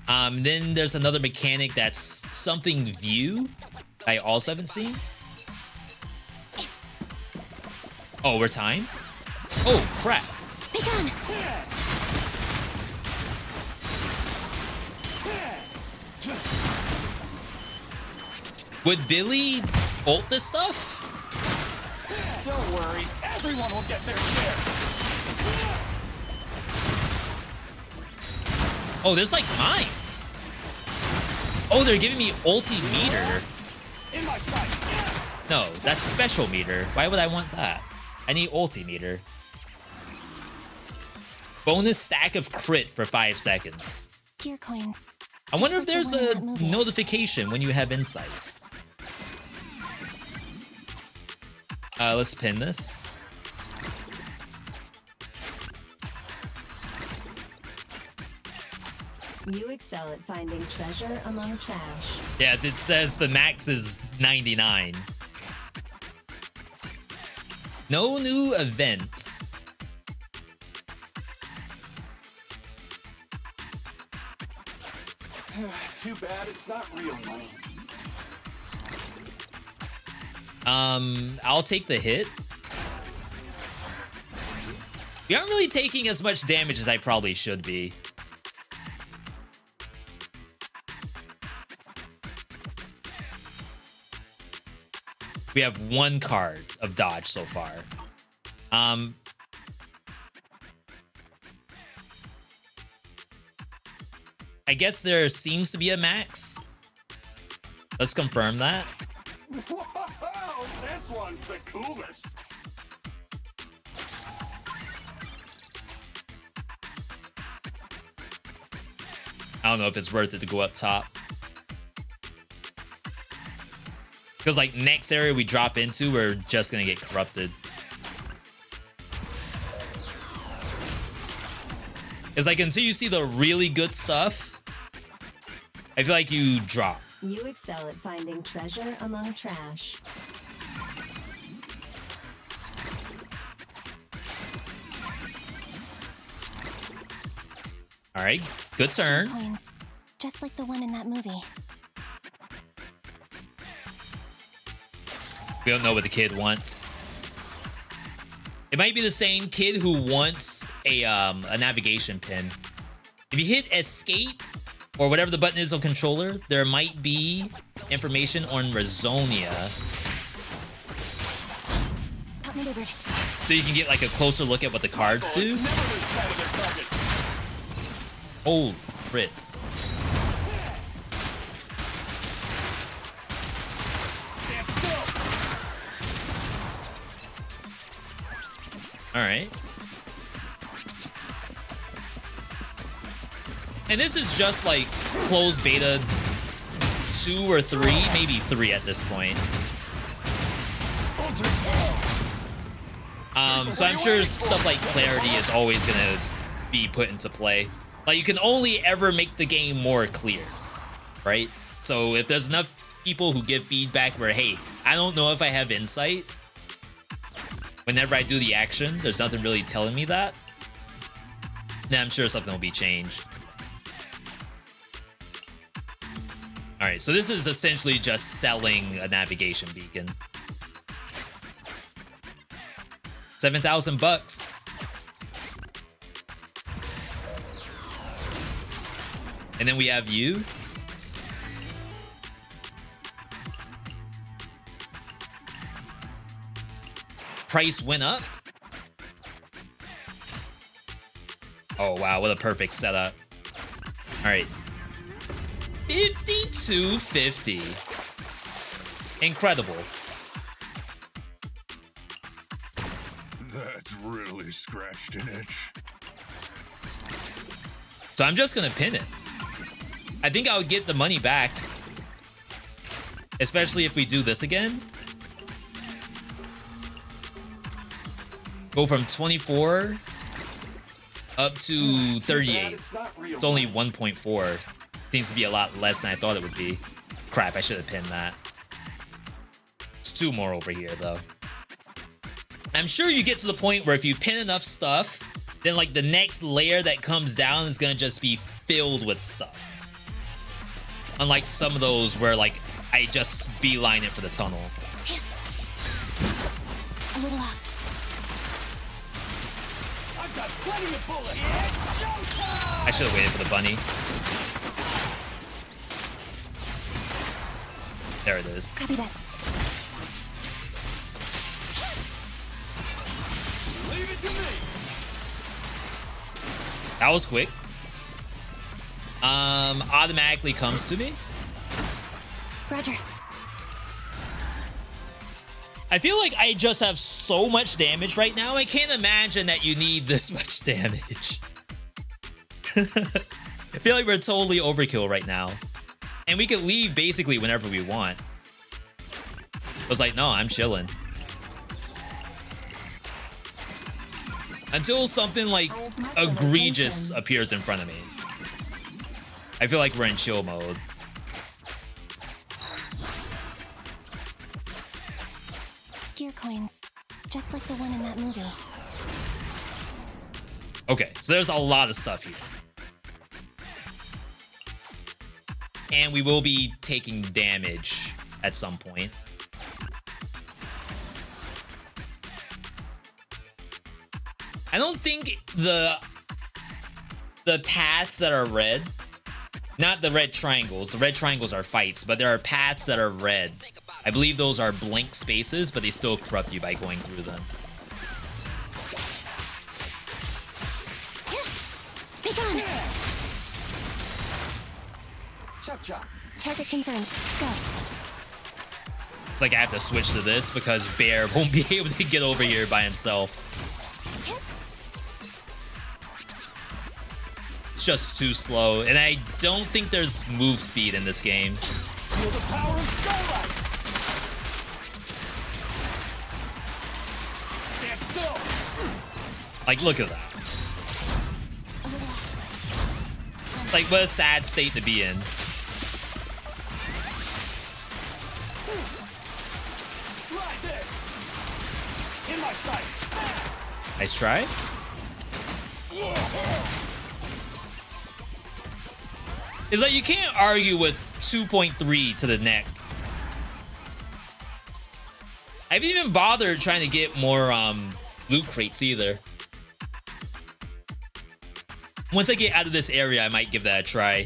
Then there's another mechanic that's something view I also haven't seen. Oh, we're timed? Oh, crap. Be gone. Would Billy ult this stuff? Don't worry, everyone will get their share. Oh, there's like mines. Oh, they're giving me ulti meter. In my sights. No, that's special meter. Why would I want that? I need ulti meter. Bonus stack of crit for 5 seconds. Gear coins. I wonder if there's Just like the a one in that movie. notification when you have insight. Let's pin this. You excel at finding treasure among trash. Yes, it says the max is 99. No new events. Too bad it's not real money. I'll take the hit. We aren't really taking as much damage as I probably should be. We have 1 card of dodge so far. I guess there seems to be a max. Let's confirm that. Wow, this one's the coolest. I don't know if it's worth it to go up top. Because, like, next area we drop into, we're just gonna get corrupted. It's like, until you see the really good stuff, I feel like you drop. You excel at finding treasure among trash. All right, good turn. Coins. Just like the one in that movie. We don't know what the kid wants. It might be the same kid who wants a navigation pin. If you hit escape or whatever the button is on controller, there might be information on Rezonia. Outmaneuvered. So you can get like a closer look at what the cards do. Holy crits. All right. And this is just like closed beta 2 or 3, maybe 3 at this point. So I'm sure stuff like clarity is always gonna be put into play. Like, you can only ever make the game more clear, right? So if there's enough people who give feedback where, hey, I don't know if I have insight, whenever I do the action, there's nothing really telling me that, then I'm sure something will be changed. All right, so this is essentially just selling a navigation beacon. 7,000 bucks. And then we have you. Price went up. Oh, wow, what a perfect setup. All right. 5250. Incredible. That's really scratched an itch. So I'm just gonna pin it. I think I'll get the money back, especially if we do this again. Go from 24 up to 38. It's only 1.4. Seems to be a lot less than I thought it would be. Crap, I should have pinned that. It's 2 more over here, though. I'm sure you get to the point where if you pin enough stuff, then like the next layer that comes down is gonna just be filled with stuff. Unlike some of those where like I just beeline it for the tunnel. A little off. I've got plenty of bullets. It's showtime! I should have waited for the bunny. There it is. Copy that. Leave it to me. That was quick. Automatically comes to me. Roger. I feel like I just have so much damage right now. I can't imagine that you need this much damage. I feel like we're totally overkill right now. And we can leave basically whenever we want. I was like, no, I'm chilling. Until something like egregious appears in front of me. I feel like we're in chill mode. Gear coins. Just like the one in that movie. Okay, so there's a lot of stuff here. And we will be taking damage at some point. I don't think the paths that are red, not the red triangles. The red triangles are fights, but there are paths that are red. I believe those are blank spaces, but they still corrupt you by going through them. Be gone. Chop chop. Target confirmed. Go. It's like I have to switch to this because Bear won't be able to get over here by himself. It's just too slow, and I don't think there's move speed in this game. Feel the power of Starlight. Stand still. Like, look at that. Like, what a sad state to be in. Try this. In my sights. Nice try. It's like you can't argue with 2.3 to the neck. I haven't even bothered trying to get more loot crates either. Once I get out of this area, I might give that a try.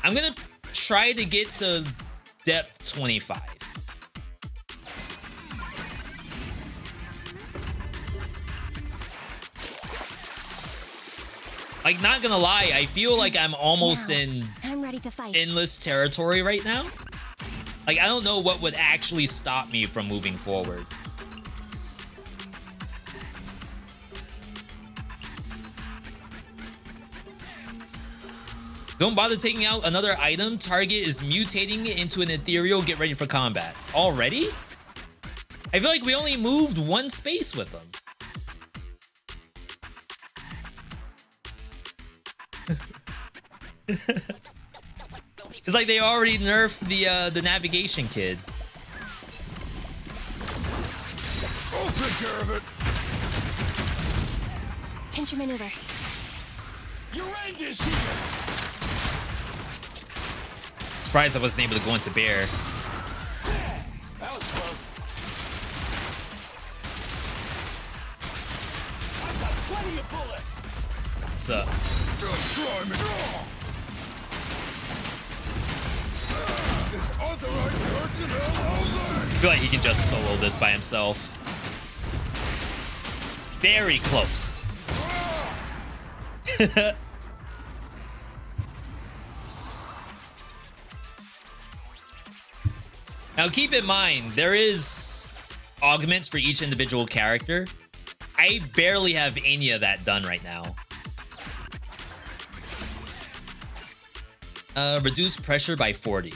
I'm gonna try to get to depth 25. Like, not gonna lie, I feel like I'm almost in I'm ready to fight. endless territory right now. Like, I don't know what would actually stop me from moving forward. Don't bother taking out another item. Target is mutating into an ethereal. Get ready for combat. Already? I feel like we only moved one space with them. It's like they already nerfed the navigation kid. I'll take care of it. Pinch your maneuver. Your end is here. Surprised I wasn't able to go into bear. That was close. I've got plenty of bullets. What's up? Just try me. It's authorized personnel only. I feel like he can just solo this by himself. Very close. Now keep in mind, there is augments for each individual character. I barely have any of that done right now. Reduce pressure by 40.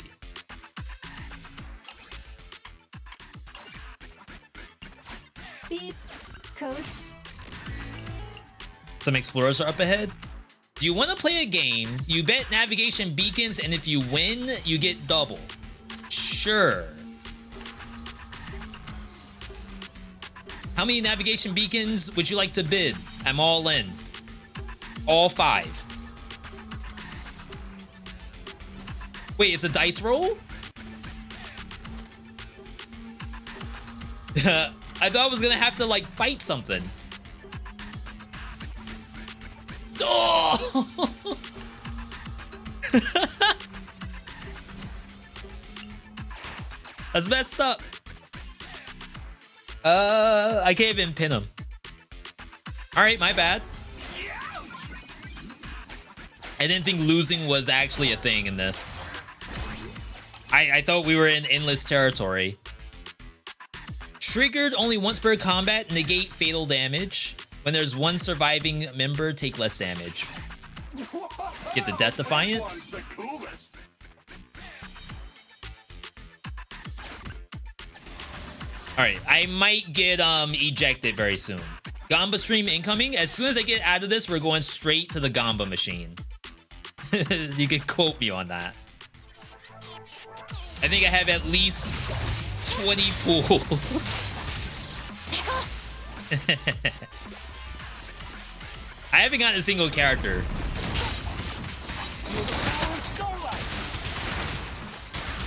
Beep. Codes. Some explorers are up ahead. Do you want to play a game? You bet navigation beacons, and if you win, you get double. Sure. How many navigation beacons would you like to bid? I'm all in. All 5. Wait, it's a dice roll? I thought I was gonna have to, like, fight something. Oh! That's messed up. I can't even pin him. All right, my bad. I didn't think losing was actually a thing in this. I thought we were in endless territory. Triggered only once per combat, negate fatal damage. When there's one surviving member, take less damage. Get the Death Defiance. The coolest. All right, I might get ejected very soon. Gamba stream incoming. As soon as I get out of this, we're going straight to the Gamba machine. You can quote me on that. I think I have at least 20 pools. I haven't gotten a single character.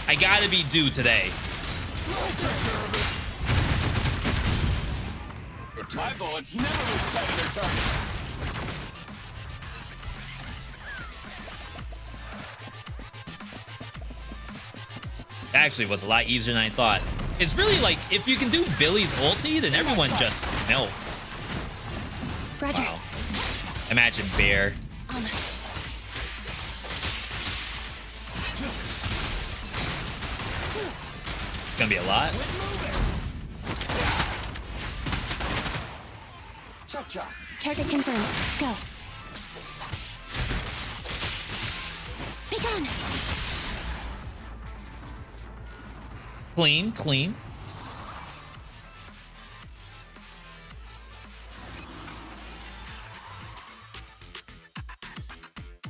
I gotta be due today. My bullets never lose sight of their target. That actually was a lot easier than I thought. It's really like, if you can do Billy's ulti, then everyone just melts. Roger. Wow. Imagine Bear. Almost. Gonna be a lot. Chop chop. Target confirmed. Go. Be gone. Clean, clean.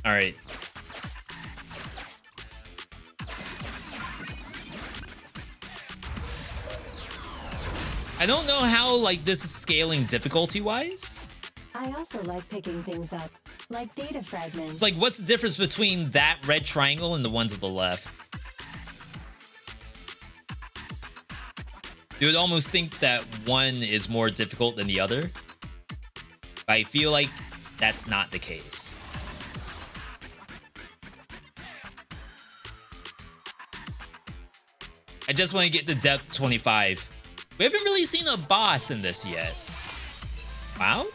All right. I don't know how, like, this is scaling difficulty-wise. I also like picking things up, like data fragments. It's like, what's the difference between that red triangle and the one to the left? You would almost think that one is more difficult than the other. But I feel like that's not the case. I just want to get to depth 25. We haven't really seen a boss in this yet. Wow.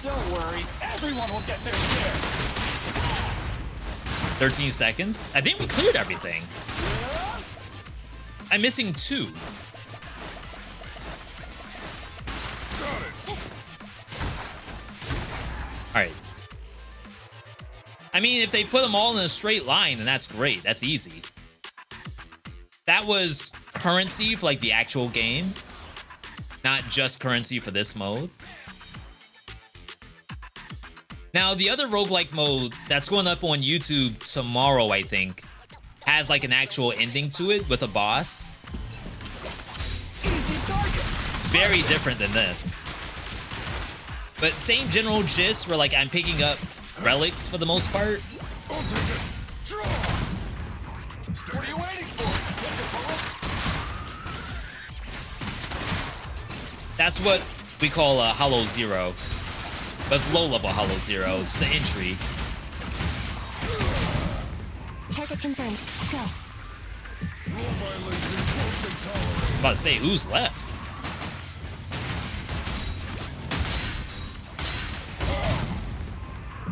Don't worry, everyone will get their share. 13 seconds. I think we cleared everything. I'm missing 2. All right. I mean, if they put them all in a straight line, then that's great. That's easy. That was currency for like the actual game, not just currency for this mode. Now, the other roguelike mode that's going up on YouTube tomorrow, I think, has like an actual ending to it with a boss. Easy target. It's very different than this. But same general gist where like I'm picking up relics for the most part. I'll take it. Draw. What are you waiting for? That's what we call a Hollow Zero. But it's low-level Hollow Zero. It's the entry. Target confirmed. Go. Rule violations won't be tolerated. I'm about to say, who's left?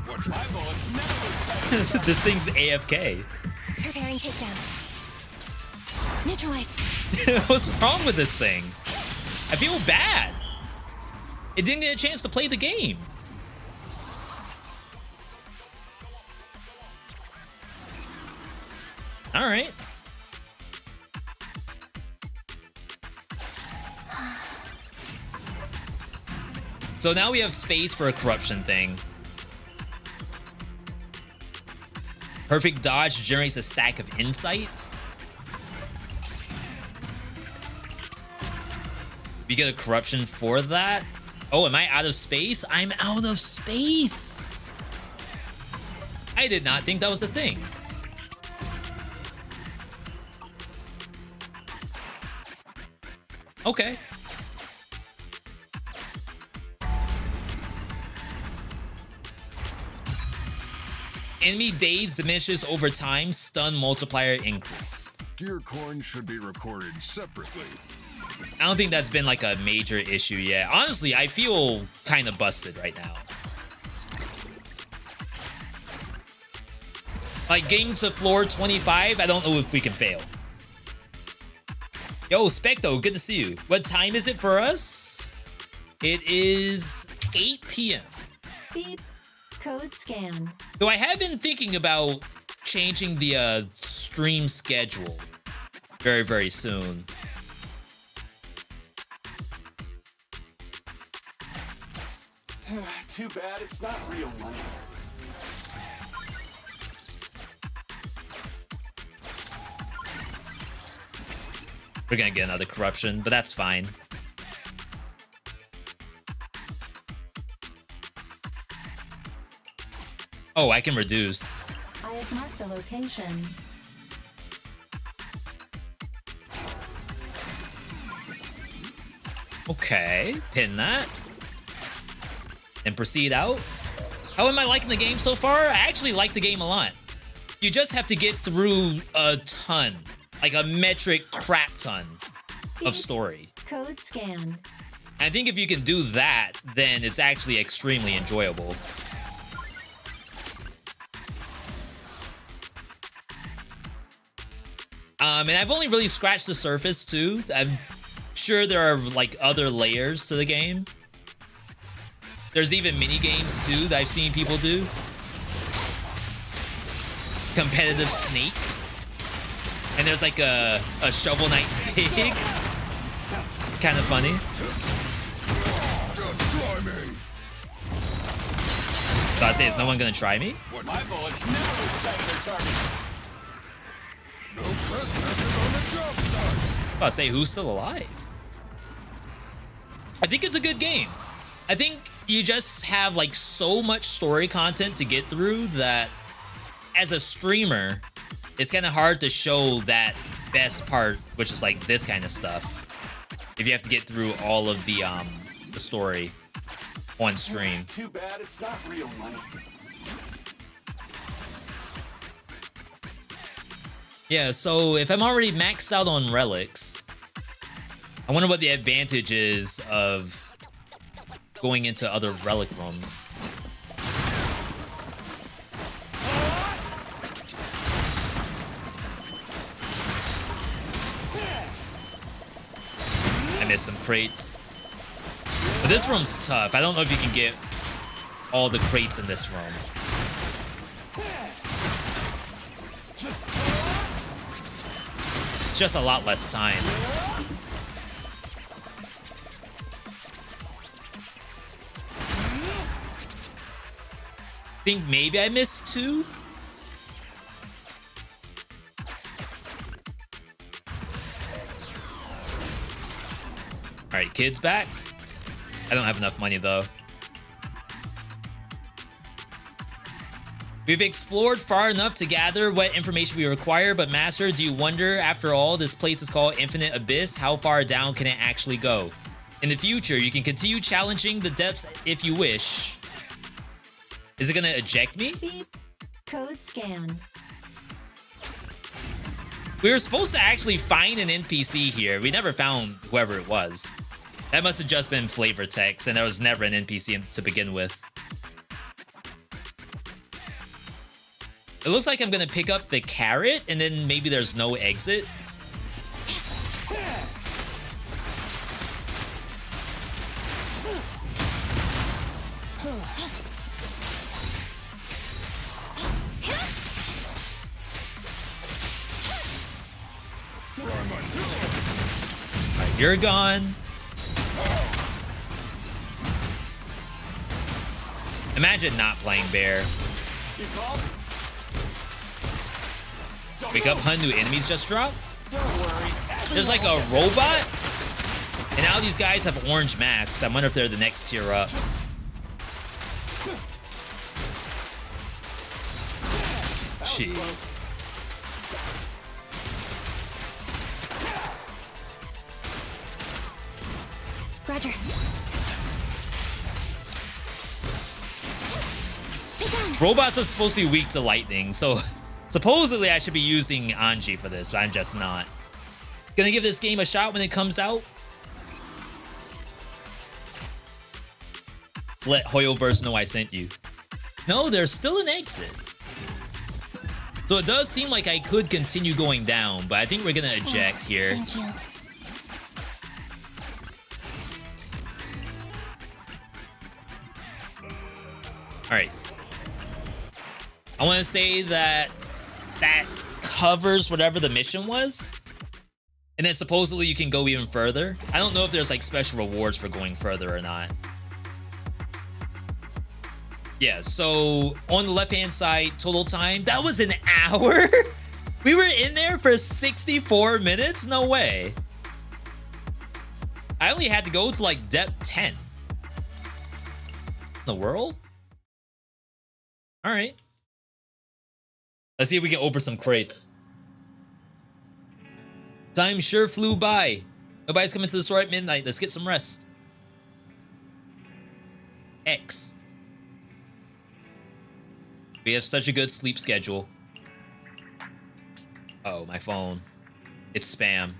Watch my bullets never lose sight of the target. This thing's AFK. Preparing takedown. Neutralize. What's wrong with this thing? I feel bad. It didn't get a chance to play the game. All right. So now we have space for a corruption thing. Perfect dodge generates a stack of insight. We get a corruption for that. Oh, am I out of space? I'm out of space. I did not think that was a thing. Okay. Enemy daze diminishes over time. Stun multiplier increase. Gear coins should be recorded separately. I don't think that's been like a major issue yet. Honestly, I feel kind of busted right now. Like getting to floor 25, I don't know if we can fail. Yo, Specto, good to see you. What time is it for us? It is 8 p.m. Beep. Code scan. So I have been thinking about changing the stream schedule very, very soon. Too bad it's not real money. We're gonna get another corruption, but that's fine. Oh, I can reduce. I have marked the location. Okay, pin that. And proceed out. How am I liking the game so far? I actually like the game a lot. You just have to get through a ton, like a metric crap ton of story. Code scan. I think if you can do that, then it's actually extremely enjoyable. And I've only really scratched the surface too. I'm sure there are like other layers to the game. There's even mini games too that I've seen people do. Competitive Snake. And there's like a Shovel Knight dig. It's kind of funny. Just try me. So I say, is no one gonna try me? My bullets never lose sight of their target. No trespassing on the job site. I say, who's still alive? I think it's a good game. I think you just have like so much story content to get through that as a streamer, it's kind of hard to show that best part, which is like this kind of stuff. If you have to get through all of the story on stream. Too bad it's not real money. Yeah, so if I'm already maxed out on relics, I wonder what the advantage is of going into other relic rooms. I missed some crates. But this room's tough. I don't know if you can get all the crates in this room. It's just a lot less time. I think maybe I missed 2. All right, kids back. I don't have enough money though. We've explored far enough to gather what information we require, but Master, do you wonder, after all, this place is called Infinite Abyss, how far down can it actually go? In the future, you can continue challenging the depths if you wish. Is it gonna eject me? Beep. Code scan. We were supposed to actually find an NPC here. We never found whoever it was. That must have just been flavor text, and there was never an NPC to begin with. It looks like I'm gonna pick up the carrot, and then maybe there's no exit. Alright, you're gone. Imagine not playing bear. Wake up, hun, new enemies just dropped. There's like a robot, and now these guys have orange masks. I wonder if they're the next tier up. Jeez. Roger. Robots are supposed to be weak to lightning, so supposedly I should be using Anji for this, but I'm just not. Gonna give this game a shot when it comes out. Let Hoyoverse know I sent you. No, there's still an exit. So it does seem like I could continue going down, but I think we're gonna eject here. Thank you. All right. I want to say that that covers whatever the mission was. And then supposedly you can go even further. I don't know if there's like special rewards for going further or not. Yeah, so on the left-hand side, total time, that was an hour? We were in there for 64 minutes? No way. I only had to go to like depth 10. In the world? All right. Let's see if we can open some crates. Time sure flew by. Nobody's coming to the store at midnight. Let's get some rest. X. We have such a good sleep schedule. Oh, my phone. It's spam.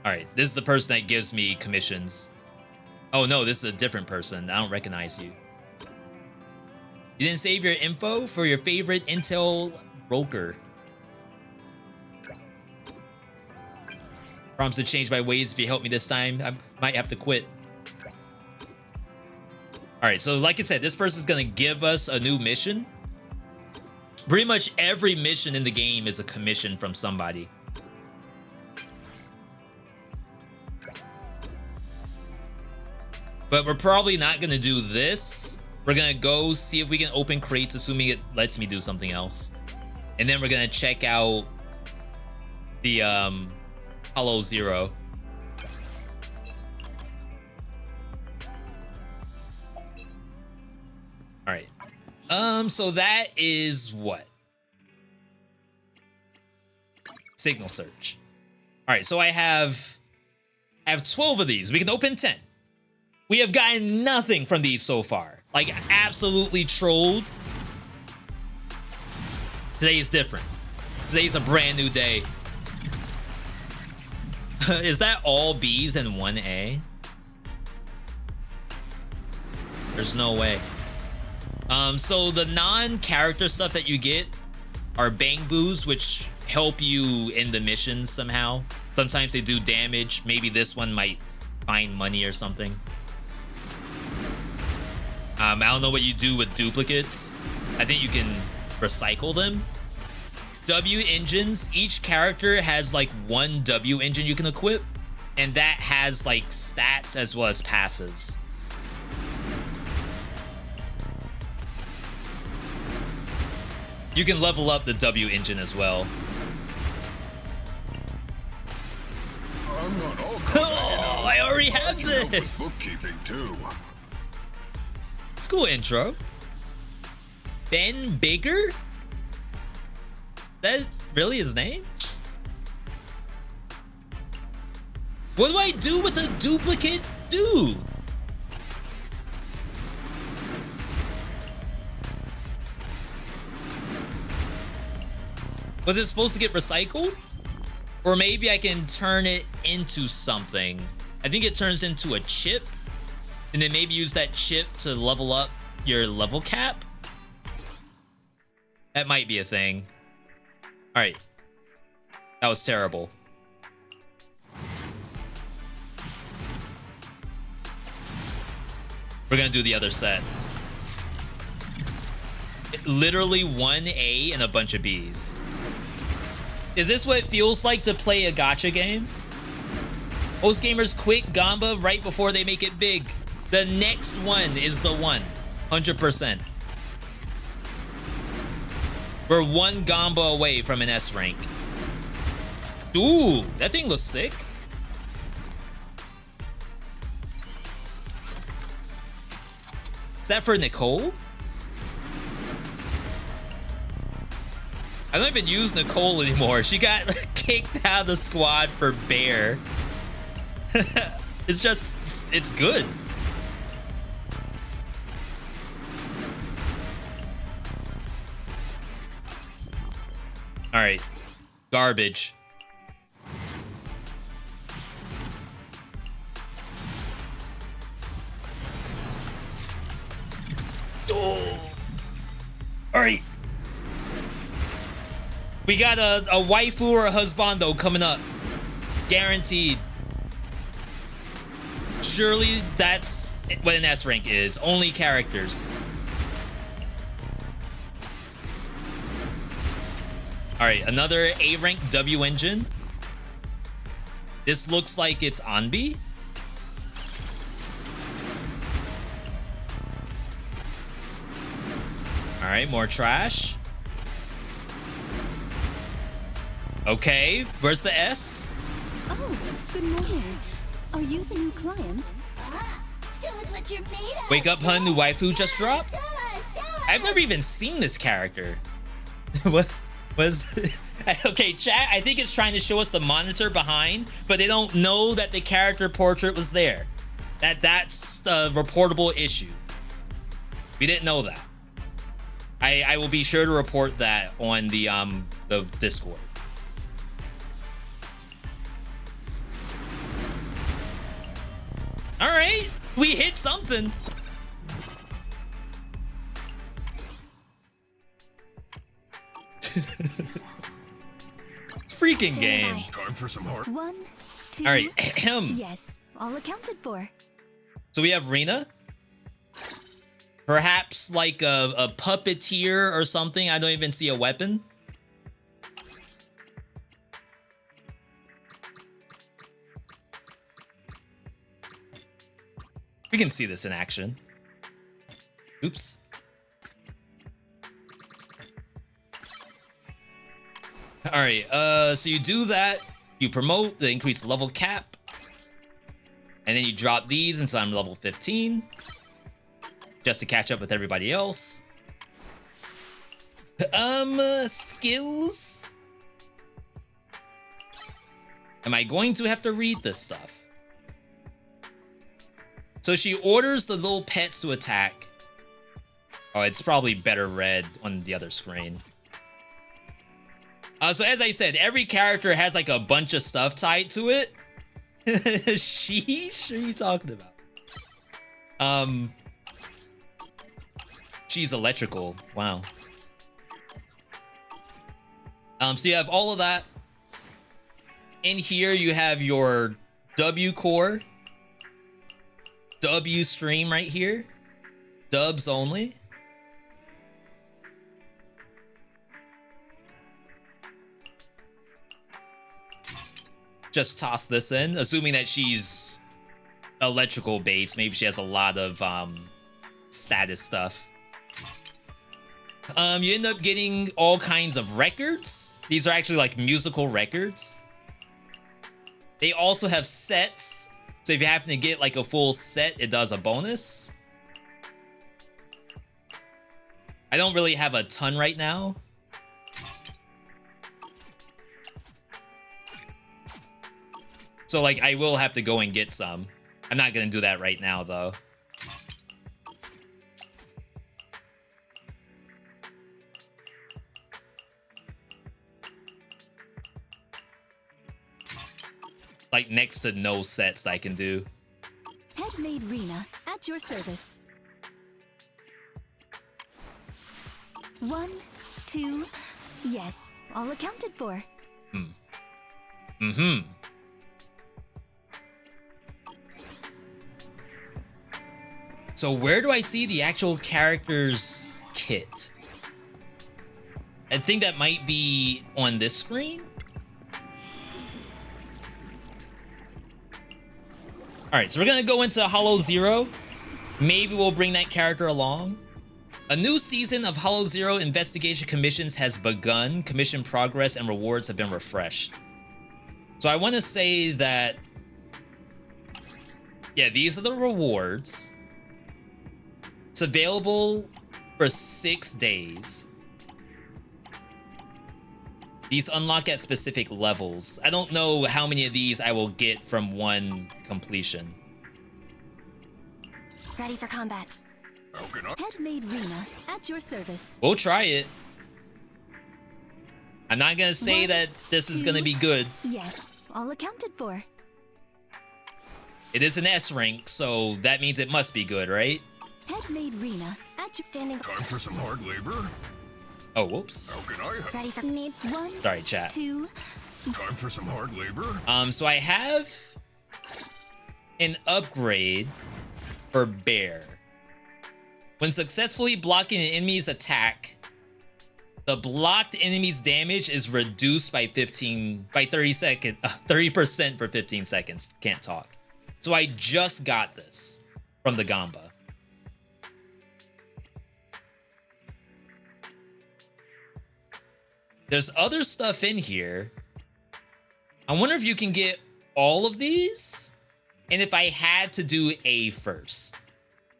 All right, this is the person that gives me commissions. Oh no, this is a different person. I don't recognize you. You didn't save your info for your favorite Intel broker. Promise to change my ways if you help me this time. I might have to quit. All right, so like I said, this person's gonna give us a new mission. Pretty much every mission in the game is a commission from somebody. But we're probably not gonna do this. We're gonna go see if we can open crates, assuming it lets me do something else. And then we're gonna check out the Hollow Zero. All right. So that is what? Signal search. All right, so I have 12 of these. We can open 10. We have gotten nothing from these so far. Like, absolutely trolled. Today is different. Today's a brand new day. Is that all B's and 1A? There's no way. So the non-character stuff that you get are bang boos, which help you in the missions somehow. Sometimes they do damage. Maybe this one might find money or something. I don't know what you do with duplicates. I think you can recycle them. W engines, each character has like one W engine you can equip, and that has like stats as well as passives. You can level up the W engine as well. I'm not all Oh, I already have this. bookkeeping too. It's a cool intro. Ben Bigger? That really his name? What do I do with a duplicate dude? Was it supposed to get recycled? Or maybe I can turn it into something. I think it turns into a chip. And then maybe use that chip to level up your level cap. That might be a thing. All right. That was terrible. We're gonna do the other set. Literally one A and a bunch of Bs. Is this what it feels like to play a gacha game? Most gamers quit Gamba right before they make it big. The next one is the one. 100%. We're one Gamba away from an S rank. Ooh, that thing looks sick. Is that for Nicole? I don't even use Nicole anymore. She got kicked out of the squad for Bear. It's good. All right, garbage. Oh. All right. We got a waifu or a husbando coming up. Guaranteed. Surely that's what an S rank is. Only characters. All right, another A rank W engine. This looks like it's Anbi. All right, more trash. Okay, where's the S? Oh, good morning. Are you the new client? Still is what you're made of. Wake up, hun, new waifu just dropped? I've never even seen this character. What was... Okay, chat, I think it's trying to show us the monitor behind, but they don't know that the character portrait was there. That's a reportable issue. We didn't know that. I will be sure to report that on the Discord. All right, we hit something. It's freaking game. Time for some heart. 1, 2. All right. Yes, all accounted for. So we have Rena. Perhaps like a puppeteer or something. I don't even see a weapon. We can see this in action. Oops. All right, so you do that. You promote the increased level cap. And then you drop these until I'm level 15. Just to catch up with everybody else. Skills. Am I going to have to read this stuff? So she orders the little pets to attack. Oh, it's probably better read on the other screen. So as I said, every character has like a bunch of stuff tied to it. Sheesh, what are you talking about? She's electrical. Wow. So you have all of that. In here, you have your W core. W stream right here. Dubs only. Just toss this in, assuming that she's electrical based. Maybe she has a lot of status stuff. You end up getting all kinds of records. These are actually like musical records. They also have sets. So if you happen to get like a full set, it does a bonus. I don't really have a ton right now. So like I will have to go and get some. I'm not gonna do that right now though. Like next to no sets that I can do. Headmaid Rena at your service. 1, 2, yes, all accounted for. So where do I see the actual character's kit? I think that might be on this screen. All right, so we're gonna go into Hollow Zero. Maybe we'll bring that character along. A new season of Hollow Zero investigation commissions has begun. Commission progress and rewards have been refreshed. So I want to say that, yeah, these are the rewards. It's available for 6 days. These unlock at specific levels. I don't know how many of these I will get from one completion. Ready for combat. Headmaid Rena at your service. We'll try it. I'm not gonna say that this is gonna be good. Yes, all accounted for. It is an S rank, so that means it must be good, right? Headmaid Rena at your standing. Time for some hard labor. Oh, whoops. How can I help? Ready for needs 1, Sorry, chat. 2. Time for some hard labor. So I have an upgrade for Bear. When successfully blocking an enemy's attack, the blocked enemy's damage is reduced by 30% for 15 seconds. Can't talk. So I just got this from the Gamba. There's other stuff in here. I wonder if you can get all of these, and if I had to do A first.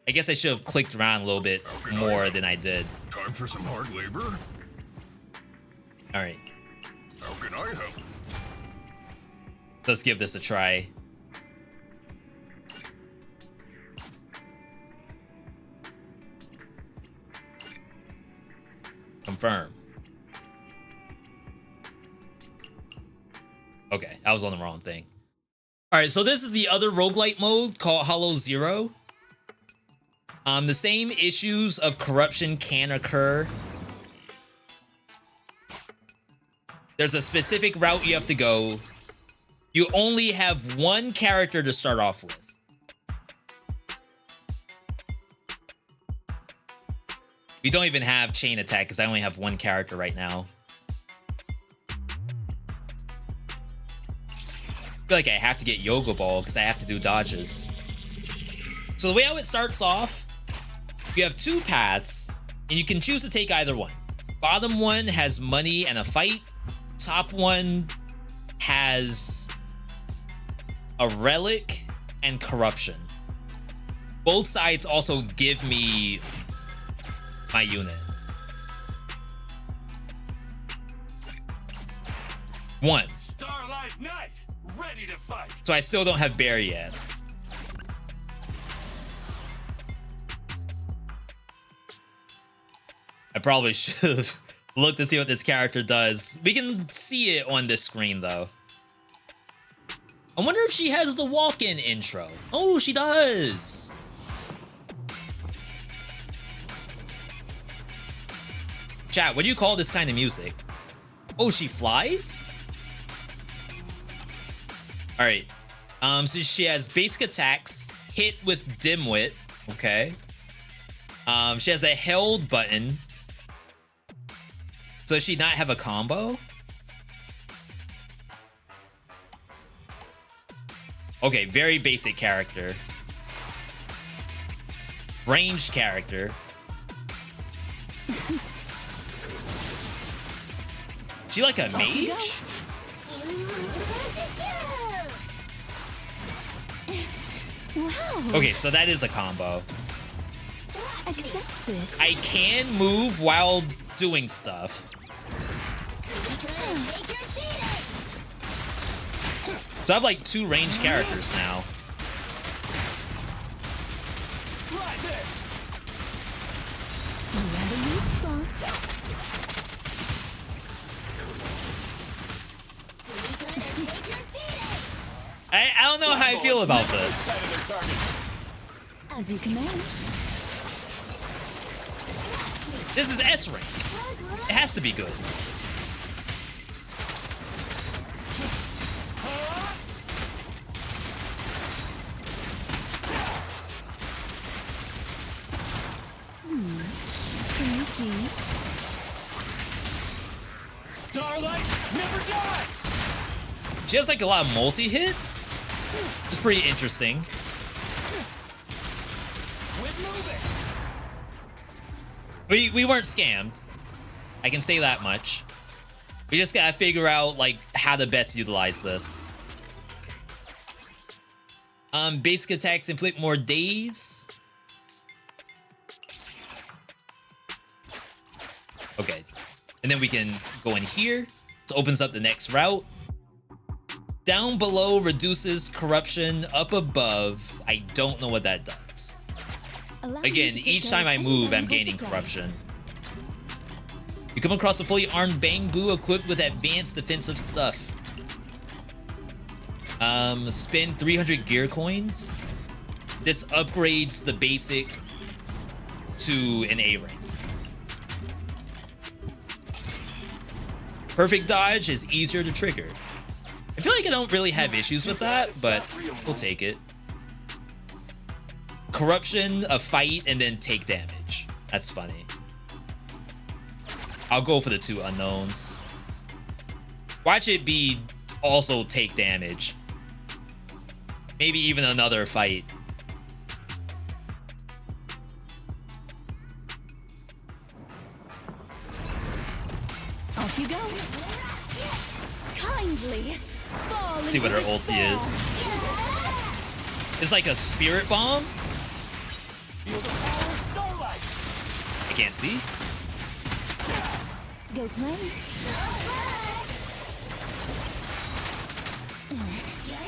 I guess I should have clicked around a little bit more than I did. Time for some hard labor. All right, How can I help? let's give this a try. Confirm. Okay, I was on the wrong thing. All right, so this is the other roguelite mode called Hollow Zero. The same issues of corruption can occur. There's a specific route you have to go. You only have one character to start off with. We don't even have chain attack because I only have one character right now. I feel like I have to get Yoga Ball because I have to do dodges. So the way how it starts off, you have 2 paths, and you can choose to take either one. Bottom one has money and a fight. top one has a relic and corruption. Both sides also give me my unit. One. Starlight Knight, ready to fight. So I still don't have Bear yet. I probably should have looked to see what this character does. We can see it on this screen though. I wonder if she has the walk-in intro. Oh, she does. Chat, what do you call this kind of music? Oh, she flies? All right. So she has basic attacks, hit with dimwit. Okay. She has a held button. So does she not have a combo? Okay, very basic character. Ranged character. She like a mage? Wow. Okay, so that is a combo. Accept this. I can move while doing stuff. So I have like 2 ranged characters now. Try this. You at a weak spot. I don't know how I feel about this. Sight of their target. As you command. This is S rank. It has to be good. Can you see? Starlight never dies. She has like a lot of multi-hit, which is pretty interesting. Quit moving. We weren't scammed. I can say that much. We just gotta figure out like how to best utilize this. Basic attacks inflict more daze. Okay. And then we can go in here. This opens up the next route. Down below reduces corruption. Up above, I don't know what that does. Again, each time I move, I'm gaining corruption. You come across a fully armed Bangbu equipped with advanced defensive stuff. Spend 300 gear coins. This upgrades the basic to an A rank. Perfect dodge is easier to trigger. I feel like I don't really have issues with that, but we'll take it. Corruption, a fight, and then take damage. That's funny. I'll go for the 2 unknowns. Watch it be also take damage. Maybe even another fight. Off you go. Kindly fall. Let's see what her ulti is. It's like a spirit bomb. Feel the power of Starlight. I can't see. Go play.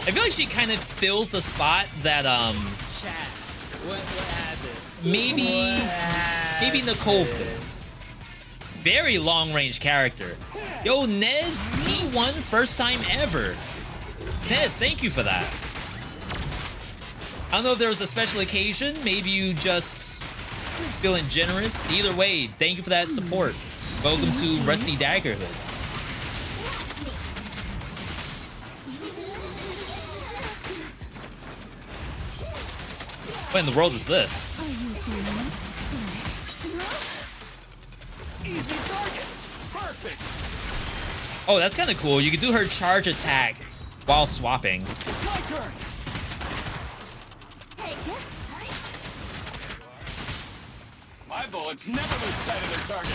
I feel like she kind of fills the spot that Chat. What happened? maybe Nicole fills. Very long range character. Yo, Nez T1 first time ever. Nez, thank you for that. I don't know if there was a special occasion. Maybe you just feeling generous. Either way, thank you for that support. Welcome to Rusty Daggerhood. What in the world is this? Easy target. Perfect. Oh, that's kind of cool. You can do her charge attack while swapping. It's my turn. My bullets never lose sight of their target.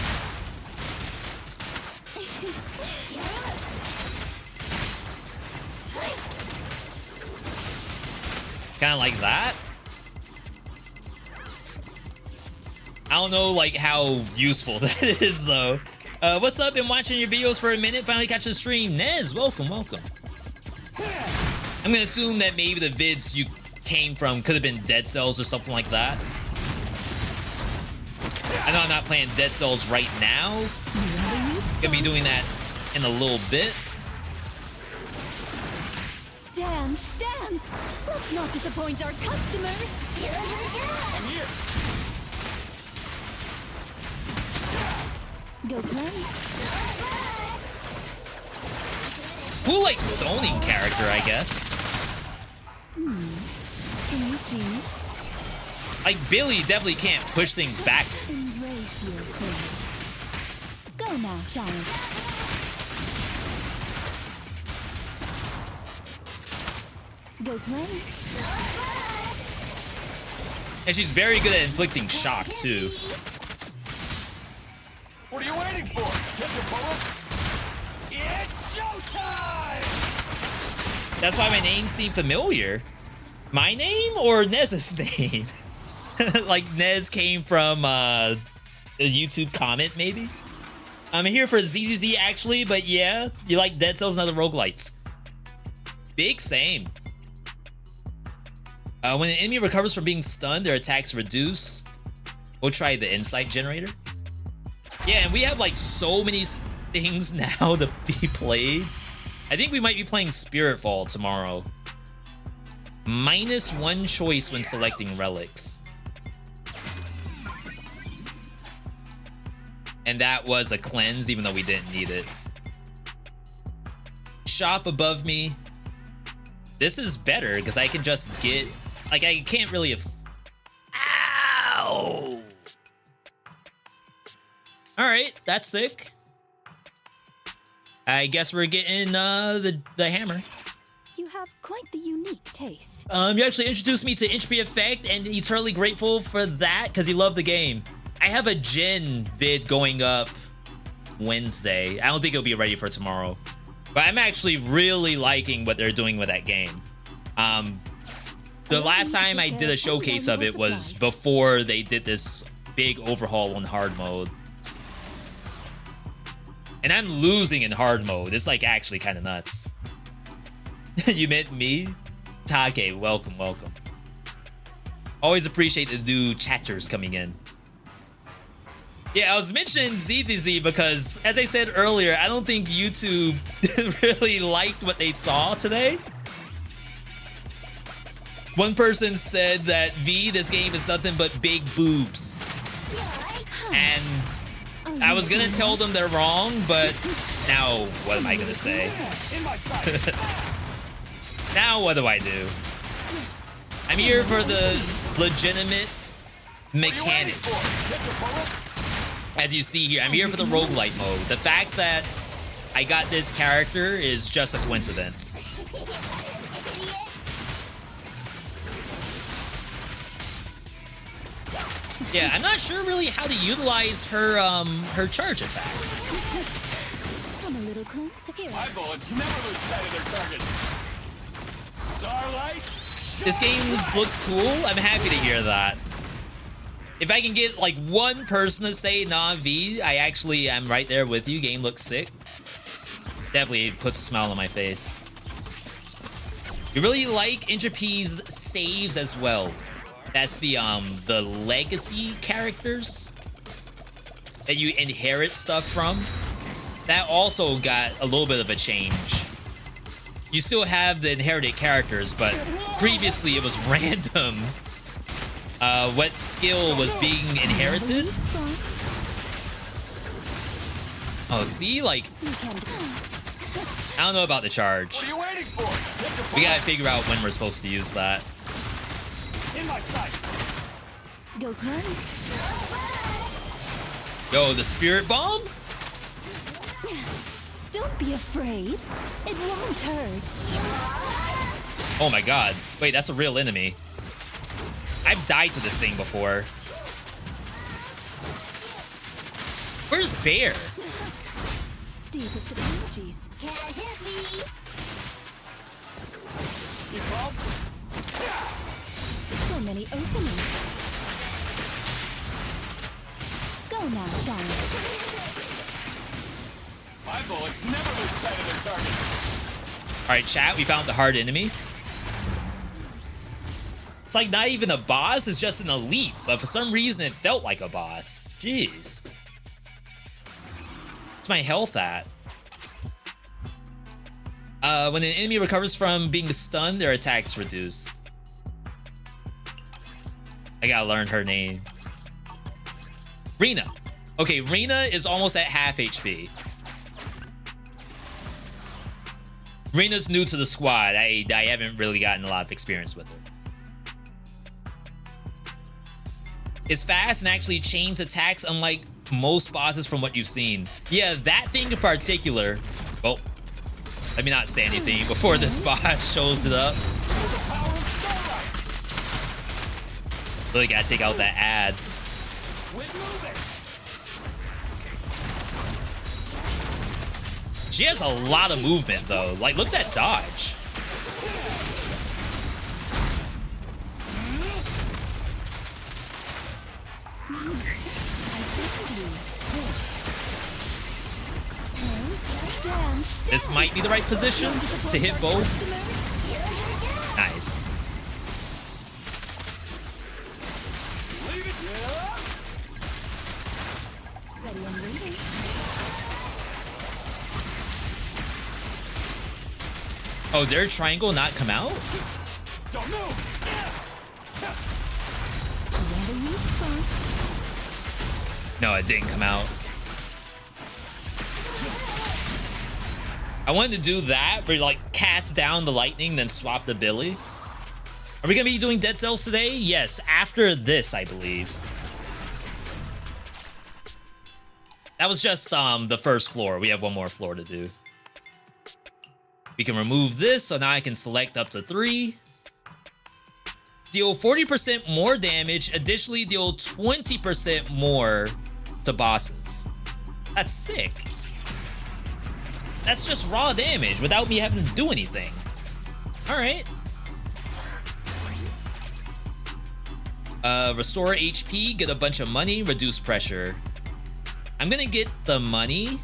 Kind of like that. I don't know like how useful that is though. What's up? Been watching your videos for a minute. Finally catching the stream. Nez, welcome, welcome. I'm gonna assume that maybe the vids you came from could have been Dead Cells or something like that. I know I'm not playing Dead Cells right now. Gonna be doing that in a little bit. Dance, dance. Let's not disappoint our customers. I'm here. Go play. Cool, like zoning character, I guess. Can you see? Like Billy definitely can't push things backwards. Embrace your fate. Go now, child. Go play. And she's very good at inflicting shock too. What are you waiting for? Catch a bullet? It's showtime! That's why my name seemed familiar. My name or Nez's name? Like Nez came from a YouTube comment, maybe? I'm here for ZZZ actually, but yeah, you like Dead Cells and other roguelites. Big same. When an enemy recovers from being stunned, their attacks reduced. We'll try the insight generator. Yeah, and we have like so many things now to be played. I think we might be playing Spiritfall tomorrow. -1 choice when selecting relics. And that was a cleanse, even though we didn't need it. Shop above me. This is better because I can just get, like, I can't really. Ow! All right, that's sick. I guess we're getting the hammer. You have quite the unique taste. You actually introduced me to Inchby Effect, and eternally grateful for that because you love the game. I have a Gen vid going up Wednesday. I don't think it'll be ready for tomorrow, but I'm actually really liking what they're doing with that game. The last time I did a showcase of it was before they did this big overhaul on hard mode. And I'm losing in hard mode. It's like actually kind of nuts. You meant me? Take, welcome, welcome. Always appreciate the new chatters coming in. Yeah, I was mentioning ZZZ because, as I said earlier, I don't think YouTube really liked what they saw today. One person said that, V, this game is nothing but big boobs. And I was gonna tell them they're wrong, but now what am I gonna say? In my sights. Now what do I do? I'm here for the legitimate mechanics. Catch a bullet? As you see here, I'm here for the roguelite mode. The fact that I got this character is just a coincidence. Yeah, I'm not sure really how to utilize her her charge attack. Come a little closer here. My bullets never lose sight of their target. Starlight. This game looks cool. I'm happy to hear that. If I can get like one person to say, nah, V, I actually am right there with you. Game looks sick. Definitely puts a smile on my face. You really like Intrapy's saves as well. That's the legacy characters that you inherit stuff from. That also got a little bit of a change. You still have the inherited characters, but previously it was random what skill was being inherited. Oh, see, like, I don't know about the charge. What are you waiting for? Catch a bullet? We gotta figure out when we're supposed to use that. In my sights. Go play. Yo, the spirit bomb? Don't be afraid. It won't hurt. Oh my god. Wait, that's a real enemy. I've died to this thing before. Where's Bear? Deepest apologies. Can't hit me. You called? many openings. Go now, child. My bullets never lose sight of their target. All right, chat, we found the hard enemy. It's like not even a boss, it's just an elite, but for some reason it felt like a boss. Jeez. What's my health at? When an enemy recovers from being stunned, their attack's reduced. I gotta learn her name. Rena. Okay, Rena is almost at half HP. Rena's new to the squad. I haven't really gotten a lot of experience with her. It's fast and actually chains attacks unlike most bosses from what you've seen. Yeah, that thing in particular. Well, let me not say anything before this boss shows it up. Really gotta take out that ad. She has a lot of movement though. Like, look at that dodge. This might be the right position to hit both. Nice. Oh, did her triangle not come out? No, it didn't come out. I wanted to do that, but like cast down the lightning, then swap the Billy. Are we gonna be doing Dead Cells today? Yes, after this, I believe. That was just the first floor. We have one more floor to do. We can remove this, so now I can select up to 3. Deal 40% more damage. Additionally, deal 20% more to bosses. That's sick. That's just raw damage without me having to do anything. All right. Restore HP, get a bunch of money, reduce pressure. I'm gonna get the money.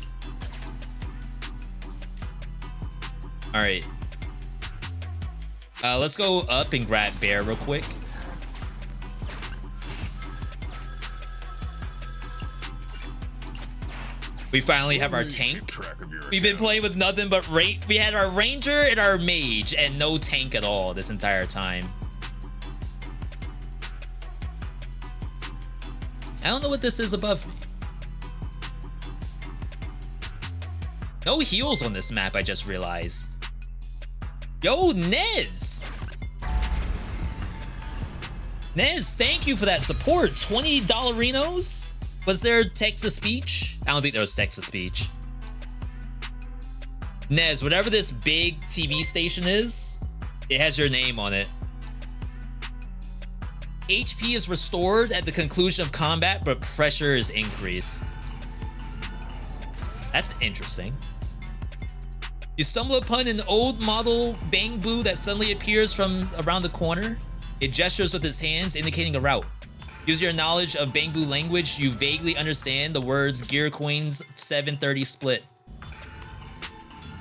All right. Let's go up and grab Bear real quick. We finally have our tank. We've been playing with nothing but we had our ranger and our mage and no tank at all this entire time. I don't know what this is above me. No heals on this map, I just realized. Yo, Nez! Nez, thank you for that support. $20 $20. Was there text-to-speech? I don't think there was text-to-speech. Nez, whatever this big TV station is, it has your name on it. HP is restored at the conclusion of combat, but pressure is increased. That's interesting. You stumble upon an old model Bang Boo that suddenly appears from around the corner. It gestures with its hands, indicating a route. Use your knowledge of Bang Boo language. You vaguely understand the words Gear Queen's 730 split.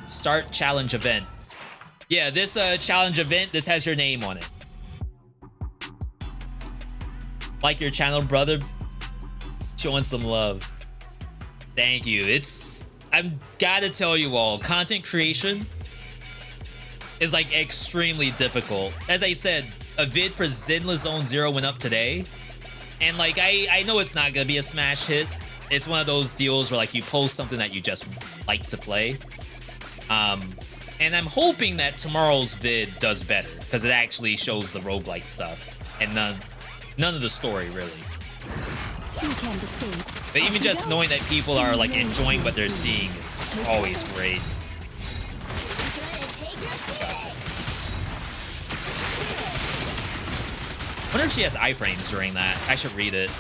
Start challenge event. Yeah, this challenge event, this has your name on it. Like your channel, brother. Showing some love. Thank you. I've gotta tell you all, content creation is like extremely difficult. As I said, a vid for Zenless Zone 0 went up today. And like, I know it's not gonna be a smash hit. It's one of those deals where like you post something that you just like to play. And I'm hoping that tomorrow's vid does better because it actually shows the roguelike stuff and none of the story really. But even just knowing that people are like enjoying what they're seeing is always great. I wonder if she has iframes during that. I should read it.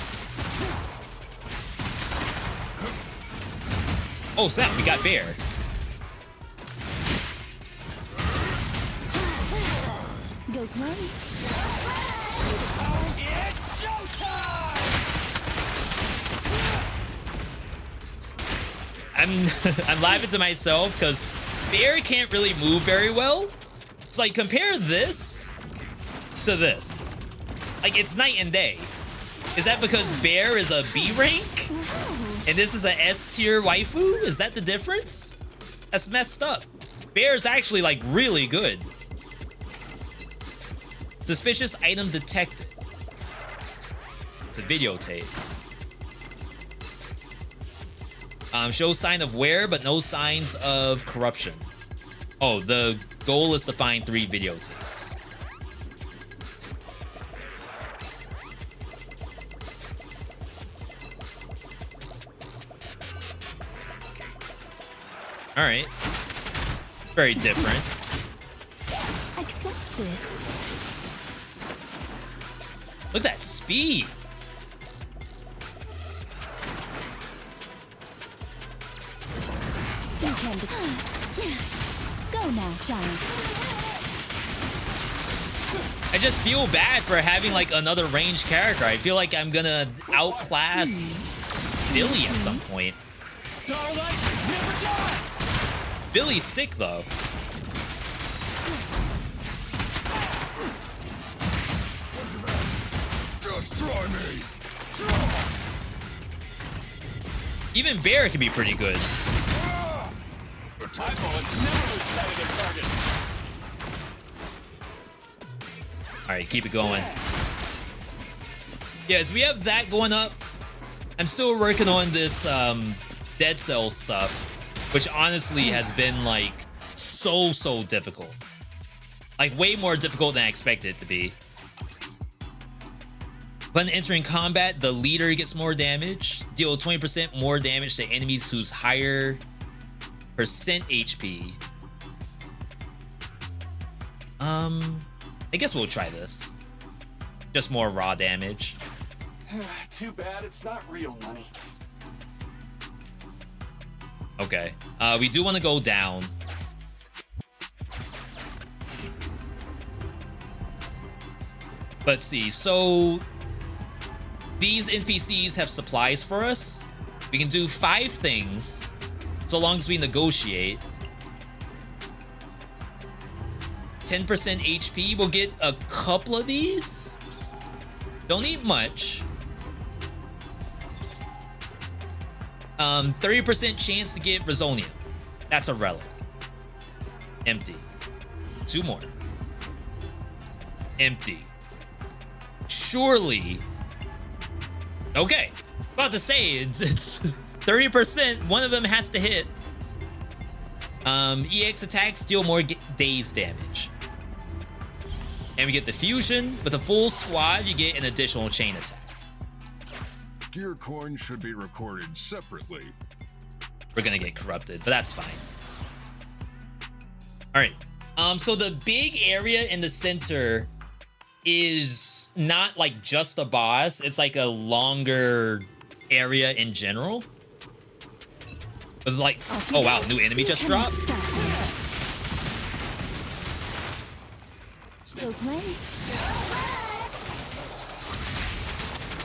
Oh snap, we got Bear. Go play. I'm laughing to myself because Bear can't really move very well. It's like, compare this to this. Like, it's night and day. Is that because Bear is a B rank and this is a S tier waifu? Is that the difference? That's messed up. Bear's actually like really good. Suspicious item detected. It's a videotape. Shows sign of wear, but no signs of corruption. Oh, the goal is to find 3 videotapes. All right. Very different. Accept this. Look at that speed. You can go now, giant. I just feel bad for having like another ranged character. I feel like I'm gonna outclass Billy at some point. Starlight never dies! Billy's sick though. Just try me! Even Bear can be pretty good. My bullets never lose sight of their target. All right, keep it going. Yeah, so we have that going up. I'm still working on this Dead Cell stuff, which honestly has been like so difficult. Like way more difficult than I expected it to be. When entering combat, the leader gets more damage. Deal 20% more damage to enemies whose higher percent HP. I guess we'll try this. Just more raw damage. Too bad it's not real money. Okay. We do want to go down. Let's see. So these NPCs have supplies for us. We can do 5 things so long as we negotiate. 10% HP. We'll get a couple of these. Don't need much. 30% chance to get Resonium. That's a relic. Empty. 2 more. Empty. Surely. Okay. About to say, it's 30%. One of them has to hit. EX attacks deal more daze damage. And we get the fusion. With a full squad, you get an additional chain attack. Gear coins should be recorded separately. We're gonna get corrupted, but that's fine. All right. So the big area in the center is not like just a boss. It's like a longer area in general. With like, oh wow, new enemy just dropped. Go play.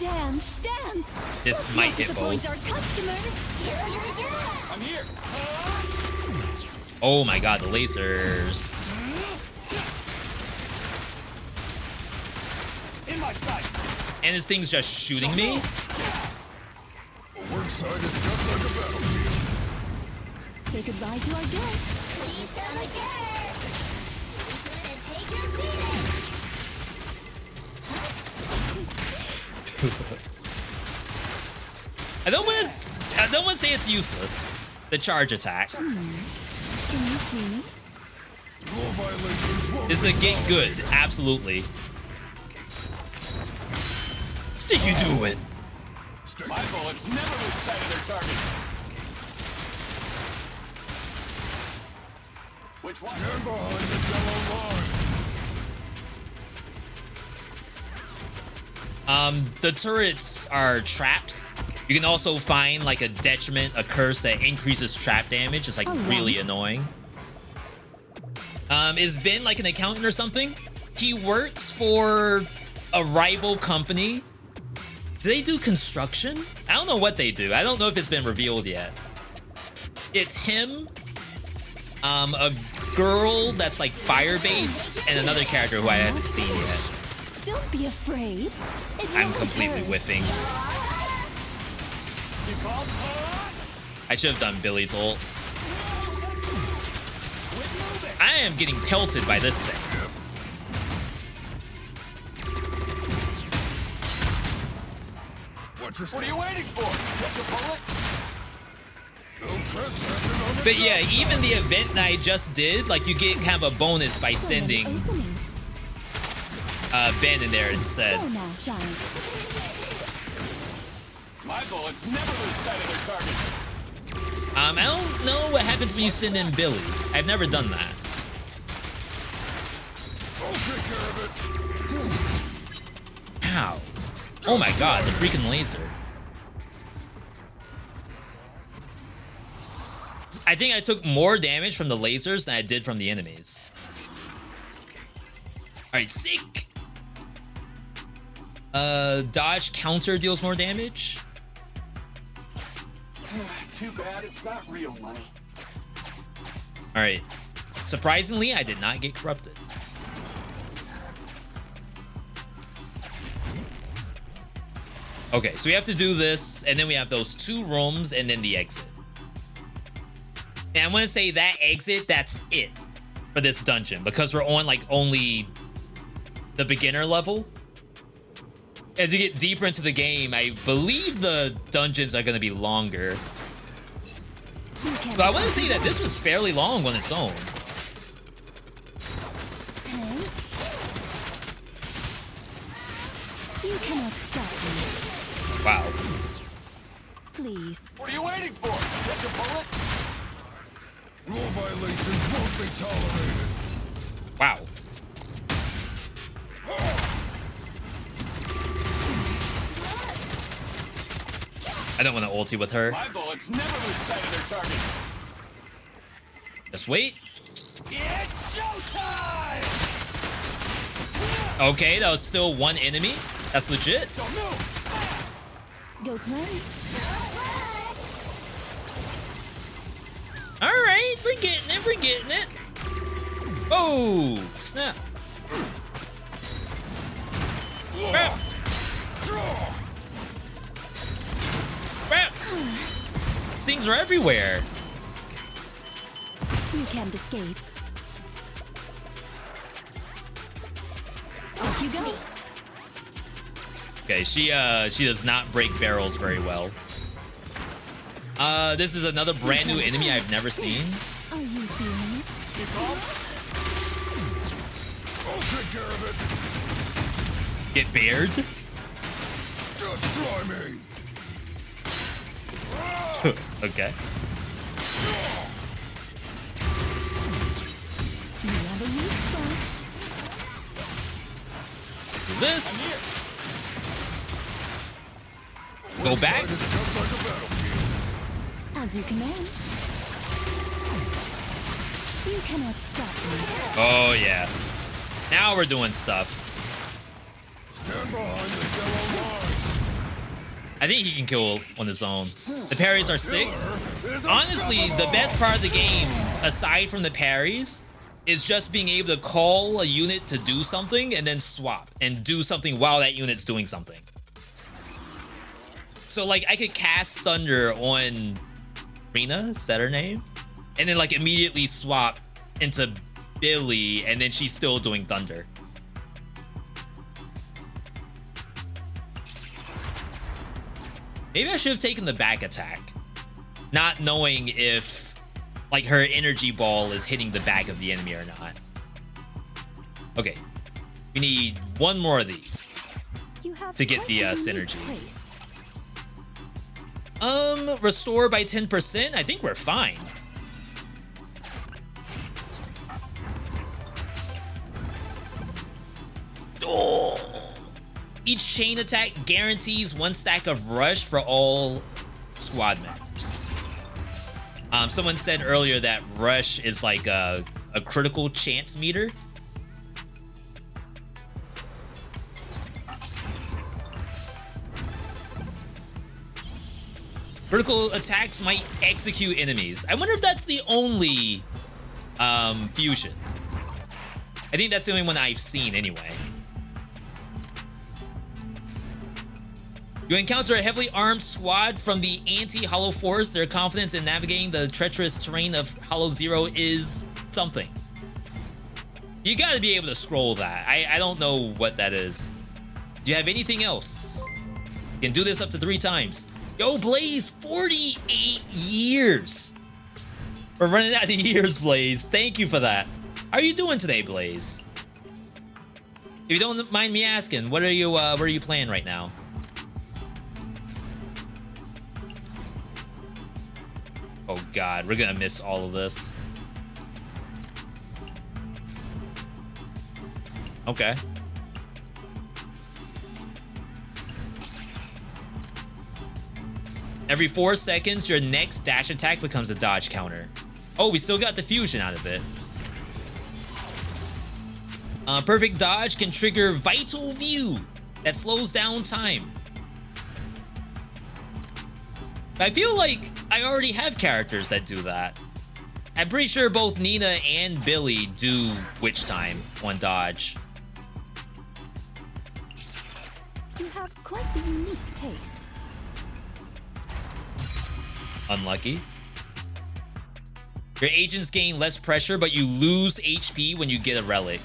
Dance, dance. This might hit both. Our customers. I'm here. Oh my god, the lasers. In my sights. And this thing's just shooting me. A work site is just like a battlefield. Say goodbye to our guests. Please come again. We're gonna take your beating. I don't want to say it's useless. The charge attack. Can you see me? All violations will This is a get good, absolutely. What did you do it? My bullets never lose sight of their target. Which one? Stand behind the yellow line. The turrets are traps. You can also find like a detriment, a curse that increases trap damage. It's like really annoying. Is Ben like an accountant or something? He works for a rival company. Do they do construction? I don't know what they do. I don't know if it's been revealed yet. It's him, a girl that's like fire-based, and another character who I haven't seen yet. Don't be afraid. It I'm won't completely hurt. whiffing. I should have done Billy's ult. I am getting pelted by this thing. What are you waiting for? Catch a bullet? No trespassing on the But yeah, job even site. the event that I just did, like you get kind of a bonus by So many sending openings. Ben in there instead. Go now, Giant. My bullets never lose sight of their target. I don't know what happens when you send in Billy. I've never done that. I'll take care of it. Ow. Oh my god, the freaking laser. I think I took more damage from the lasers than I did from the enemies. Alright, sick. Dodge counter deals more damage. Too bad it's not real money. Alright. Surprisingly, I did not get corrupted. Okay, so we have to do this, and then we have those 2 rooms, and then the exit. And I'm gonna say that exit, that's it for this dungeon, because we're on, like, only the beginner level. As you get deeper into the game, I believe the dungeons are gonna be longer. You can But I want to say that this was fairly long on its own. Hey. You cannot stop me. Wow. Please. What are you waiting for? Catch a bullet? Rule violations won't be tolerated. Wow. I don't want to ulti with her. My bullets never lose sight of their target. Just wait. It's showtime! Okay, that was still 1 enemy. That's legit. Don't move! Go play. All right, we're getting it. We're getting it. Oh, snap. Crap. Crap. These things are everywhere. You can't escape. Off you go. Okay, she does not break barrels very well. This is another brand new enemy I've never seen. Are you feeling it? I'll take care of it. Get bared. Just try me. Okay. You have a weak spot. Do this. Go back. It's just like a battlefield. As you command. You cannot stop me. Oh yeah. Now we're doing stuff. Stand behind the yellow line. I think he can kill on his own. The parries are sick. Is Honestly, the best part of the game, aside from the parries, is just being able to call a unit to do something and then swap and do something while that unit's doing something. So like I could cast Thunder on Rena, is that her name? And then like immediately swap into Billy and then she's still doing Thunder. Maybe I should have taken the back attack, not knowing if like her energy ball is hitting the back of the enemy or not. Okay, we need 1 more of these You have to get quite the a unique synergy. taste. Restore by 10%. I think we're fine. Oh. Each chain attack guarantees 1 stack of rush for all squad members. Someone said earlier that rush is like a critical chance meter. Vertical attacks might execute enemies. I wonder if that's the only fusion. I think that's the only one I've seen anyway. You encounter a heavily armed squad from the anti-Hollow Force. Their confidence in navigating the treacherous terrain of Hollow Zero is something. You gotta be able to scroll that. I don't know what that is. Do you have anything else? You can do this up to 3 times. Yo, Blaze, 48 years. We're running out of years, Blaze. Thank you for that. How are you doing today, Blaze? If you don't mind me asking, what are you playing right now? Oh God, we're gonna miss all of this. Okay. Every 4 seconds, your next dash attack becomes a dodge counter. Oh, we still got the fusion out of it. Perfect dodge can trigger Vital View that slows down time. I feel like I already have characters that do that. I'm pretty sure both Nina and Billy do Witch Time on dodge. You have quite the unique taste. Unlucky. Your agents gain less pressure, but you lose HP when you get a relic.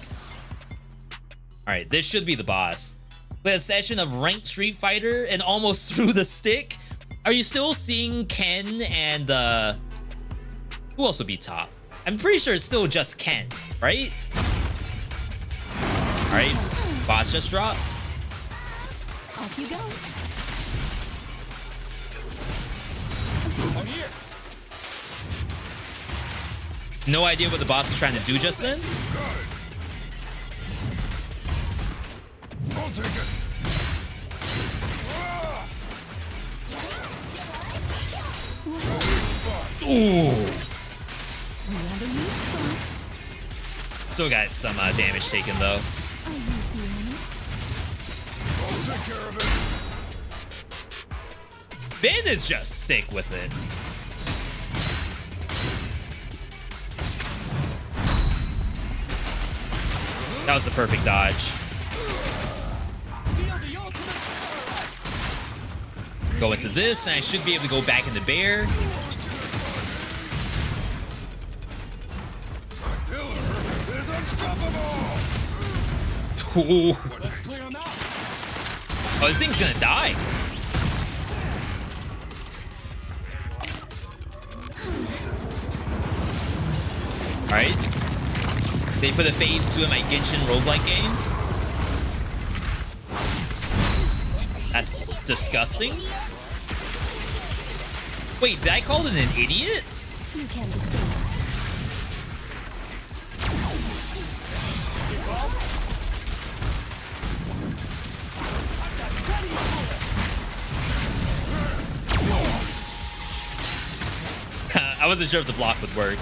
Alright, this should be the boss. Play a session of ranked Street Fighter and almost threw the stick. Are you still seeing Ken and who else would be top? I'm pretty sure it's still just Ken, right? Alright, boss just dropped. Off you go. I'm here. No idea what the boss was trying to do just then. Got it. I'll take it. Ooh. Another weak spot. Still got some damage taken though. Are you feeling it? I'll take care of it. Ben is just sick with it. That was the perfect dodge. Go into this, then I should be able to go back into bear. Killer is unstoppable. Ooh. Let's clear him out. Oh, this thing's gonna die. Alright. They put a phase 2 in my Genshin roguelike game. That's disgusting. Wait, did I call it an idiot? You can escape. I wasn't sure if the block would work.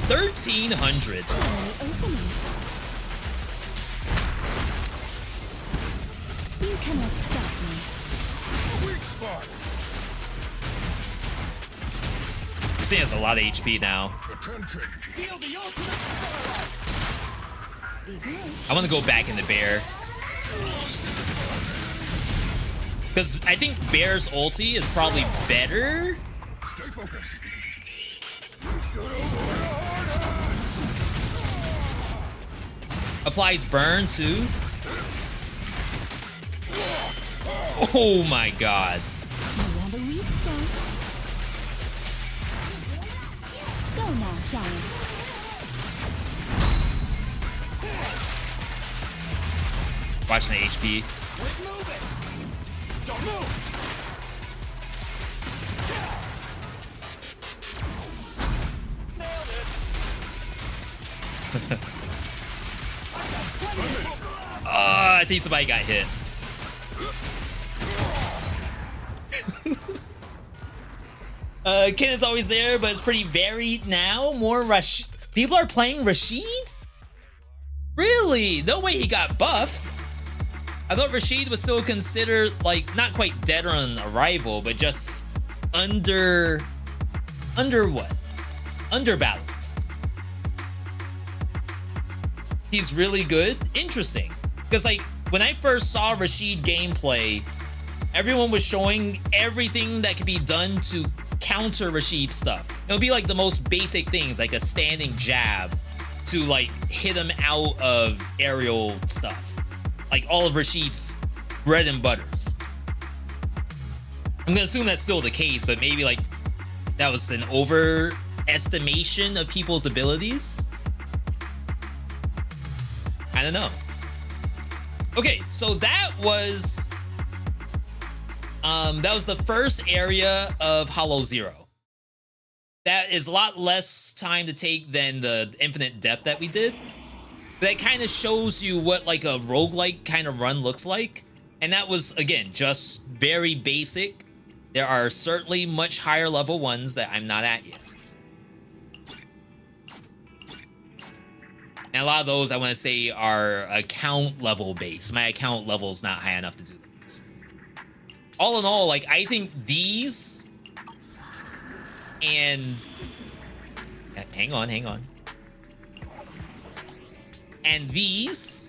$1,300. Openings. You cannot stop me. Weak spot. This thing has a lot of HP now. Attention. Feel the ultimate starlight. Be good. I want to go back into bear. Because I think Bear's ulti is probably better. Stay focused. You should avoid a hard hand. Applies burn too. Oh my god. Another weak spot. Go now, giant. Watching the HP. Quit moving. Don't move. I think somebody got hit. Ken is always there, but it's pretty varied now. More Rush. People are playing Rashid? Really? No way he got buffed. I thought Rashid was still considered like not quite dead on arrival, but just under what? Underbalanced. He's really good. Interesting. Because like when I first saw Rashid gameplay, everyone was showing everything that could be done to counter Rashid stuff. It would be like the most basic things, like a standing jab to like hit him out of aerial stuff. Like all of Rashid's bread and butters. I'm gonna assume that's still the case, but maybe like that was an overestimation of people's abilities. I don't know. Okay, so that was the first area of Hollow Zero. That is a lot less time to take than the infinite depth that we did. But that kind of shows you what like a roguelike kind of run looks like. And that was, again, just very basic. There are certainly much higher level ones that I'm not at yet. And a lot of those I want to say are account level based. My account level is not high enough to do this. All in all, like I think these and hang on. And these,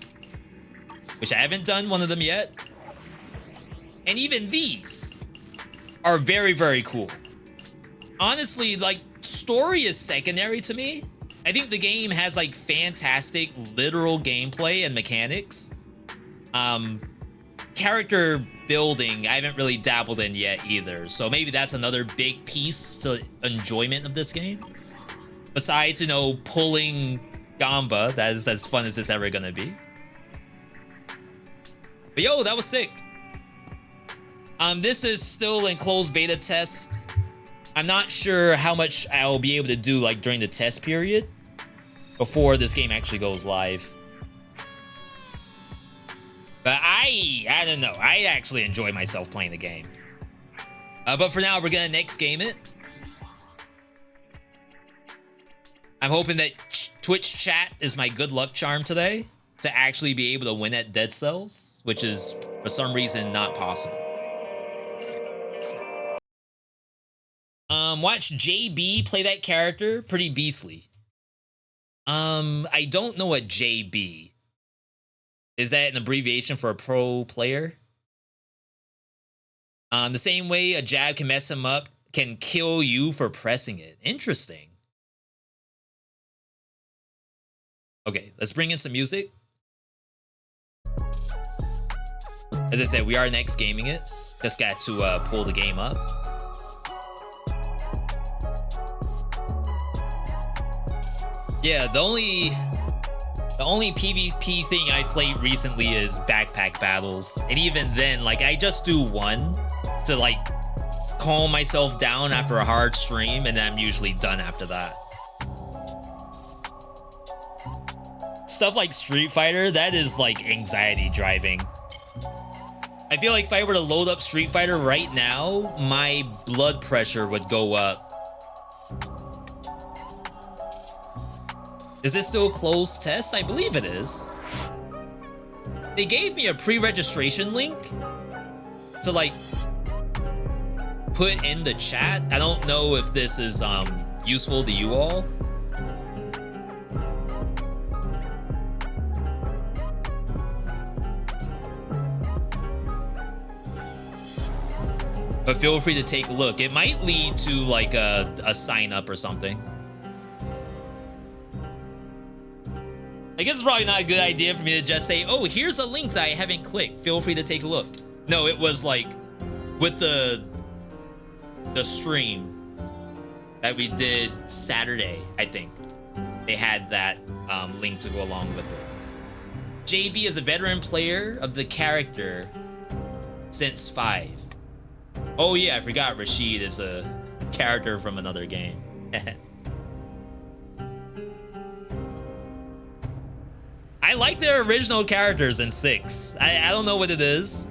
which I haven't done one of them yet, and even these are very, very cool. Honestly, like story is secondary to me. I think the game has like fantastic literal gameplay and mechanics. Character building, I haven't really dabbled in yet either. So maybe that's another big piece to enjoyment of this game. Besides, you know, pulling Gamba, that is as fun as it's ever gonna be. But yo, that was sick. This is still in closed beta test. I'm not sure how much I'll be able to do like during the test period before this game actually goes live. But I don't know. I actually enjoy myself playing the game. But for now, we're gonna next game it. I'm hoping that Twitch chat is my good luck charm today to actually be able to win at Dead Cells, which is for some reason not possible. Watch JB play that character. Pretty beastly. I don't know what JB. Is that an abbreviation for a pro player? The same way a jab can mess him up, can kill you for pressing it. Interesting. Okay, let's bring in some music. As I said, we are next gaming it. Just got to pull the game up. Yeah, the only PvP thing I played recently is backpack battles. And even then, like, I just do one to, like, calm myself down after a hard stream, and then I'm usually done after that. Stuff like Street Fighter, that is, like, anxiety driving. I feel like if I were to load up Street Fighter right now, my blood pressure would go up. Is this still a closed test? I believe it is. They gave me a pre-registration link to like put in the chat. I don't know if this is useful to you all. But feel free to take a look. It might lead to like a sign up or something. I guess it's probably not a good idea for me to just say, oh, here's a link that I haven't clicked. Feel free to take a look. No, it was like with the stream that we did Saturday, I think. They had that link to go along with it. JB is a veteran player of the character since 5. Oh yeah, I forgot Rashid is a character from another game. I like their original characters in 6. I don't know what it is.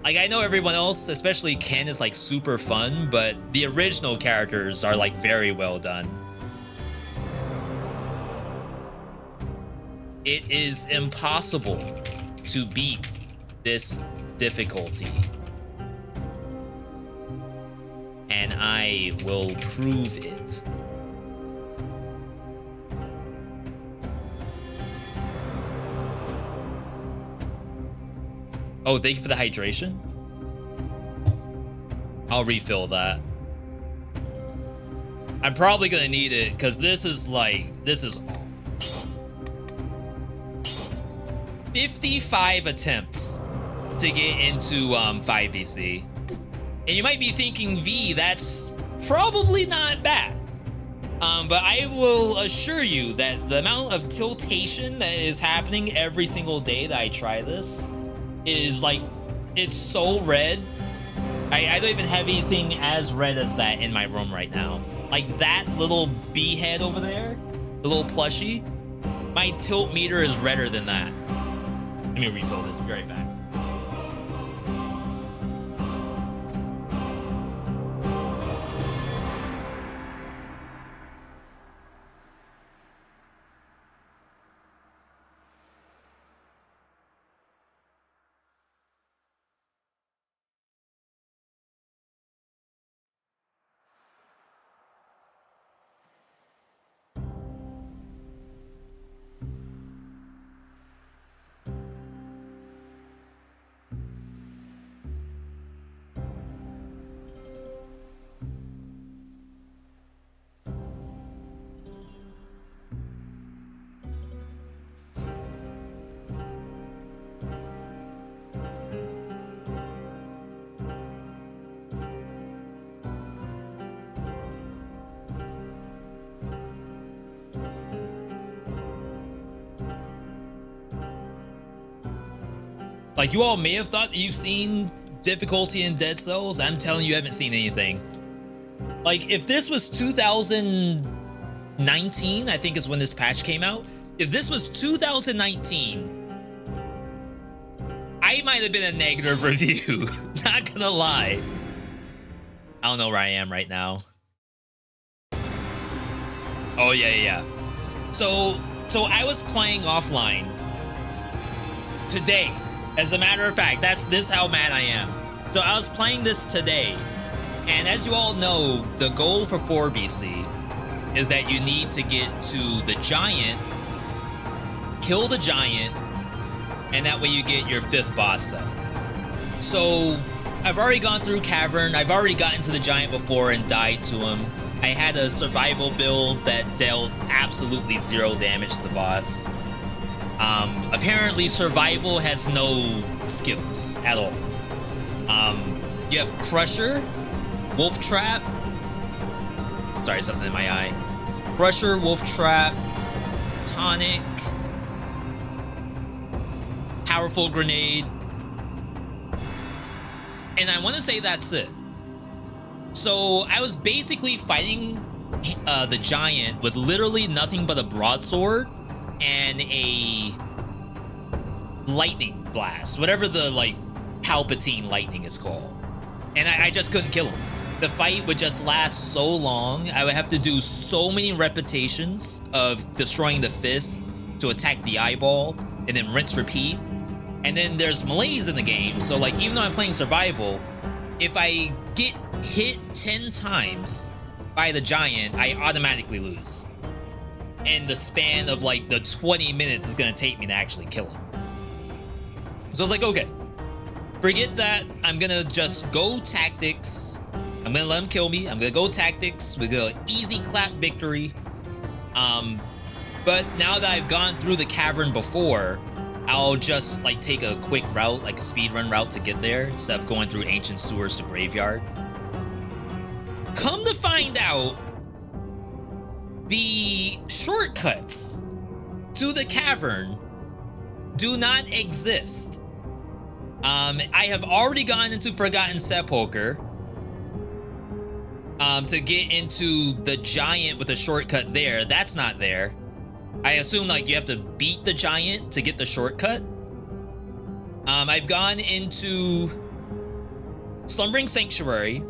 Like, I know everyone else, especially Ken, is like super fun, but the original characters are like very well done. It is impossible to beat this difficulty. And I will prove it. Oh, thank you for the hydration. I'll refill that. I'm probably gonna need it because this is 55 attempts to get into 5BC. And you might be thinking, V, that's probably not bad. But I will assure you that the amount of tiltation that is happening every single day that I try this is like, it's so red. I don't even have anything as red as that in my room right now. Like that little bee head over there, the little plushie, my tilt meter is redder than that. Let me refill this, be right back. Like, you all may have thought that you've seen difficulty in Dead Cells. I'm telling you, you haven't seen anything. Like, if this was 2019, I think is when this patch came out. If this was 2019, I might have been a negative review. Not gonna lie. I don't know where I am right now. Oh, yeah. So I was playing offline today. As a matter of fact, this is how mad I am. So I was playing this today, and as you all know, the goal for 4BC is that you need to get to the giant, kill the giant, and that way you get your 5th boss set. So I've already gone through Cavern, I've already gotten to the giant before and died to him. I had a survival build that dealt absolutely 0 damage to the boss. Apparently survival has no skills at all. You have Crusher, Wolf Trap. Sorry, something in my eye. Crusher, Wolf Trap, Tonic, Powerful Grenade. And I want to say that's it. So I was basically fighting the giant with literally nothing but a broadsword and a lightning blast, whatever the like Palpatine lightning is called. And I just couldn't kill him. The fight would just last so long. I would have to do so many repetitions of destroying the fist to attack the eyeball and then rinse repeat. And then there's melees in the game. So like, even though I'm playing survival, if I get hit 10 times by the giant, I automatically lose. And the span of like the 20 minutes is gonna take me to actually kill him. So I was like, okay, forget that. I'm gonna just go tactics. I'm gonna let him kill me. I'm gonna go tactics. We're gonna easy clap victory. But now that I've gone through the cavern before, I'll just like take a quick route, like a speedrun route to get there, instead of going through ancient sewers to graveyard. Come to find out, the shortcuts to the cavern do not exist. I have already gone into Forgotten Sepulchre to get into the giant with a shortcut there. That's not there. I assume like you have to beat the giant to get the shortcut. I've gone into Slumbering Sanctuary,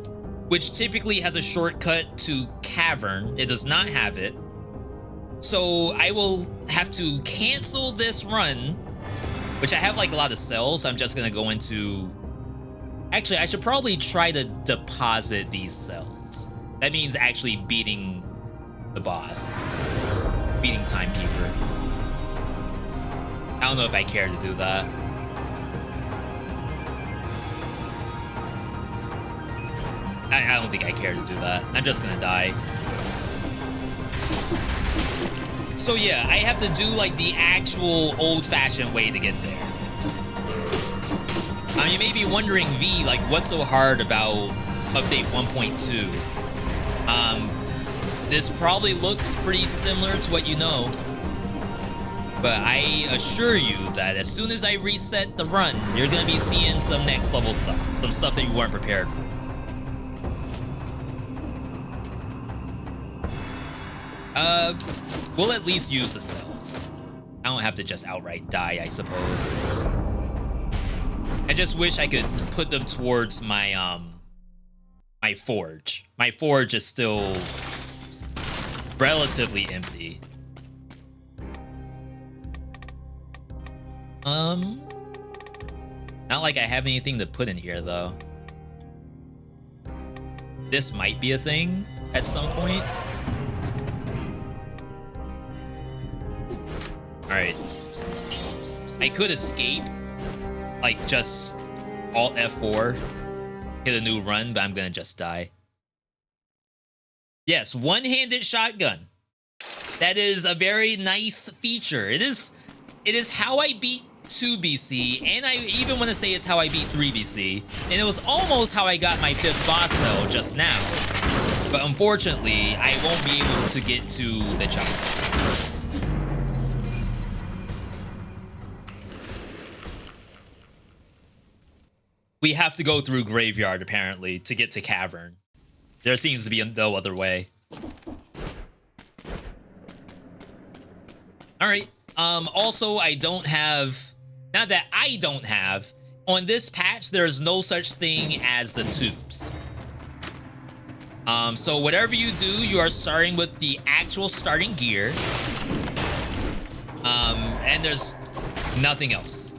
which typically has a shortcut to Cavern. It does not have it. So I will have to cancel this run, which I have like a lot of cells, so I'm just gonna go into... Actually, I should probably try to deposit these cells. That means actually beating the boss. Beating Timekeeper. I don't know if I care to do that. I don't think I care to do that. I'm just gonna die. So yeah, I have to do like the actual old-fashioned way to get there. You may be wondering, V, like, what's so hard about update 1.2? This probably looks pretty similar to what you know. But I assure you that as soon as I reset the run, you're gonna be seeing some next level stuff. Some stuff that you weren't prepared for. We'll at least use the cells. I don't have to just outright die, I suppose. I just wish I could put them towards my, my forge. My forge is still relatively empty. Not like I have anything to put in here, though. This might be a thing at some point. Alright. I could escape, like, just Alt F4, hit a new run, but I'm gonna just die. Yes, one-handed shotgun. That is a very nice feature. It is how I beat 2 BC, and I even want to say it's how I beat 3 BC, and it was almost how I got my 5th boss cell just now. But unfortunately, I won't be able to get to the chopper. We have to go through Graveyard, apparently, to get to Cavern. There seems to be no other way. Alright. Also, I don't have... Not that I don't have. On this patch, there's no such thing as the tubes. So whatever you do, you are starting with the actual starting gear. And there's nothing else.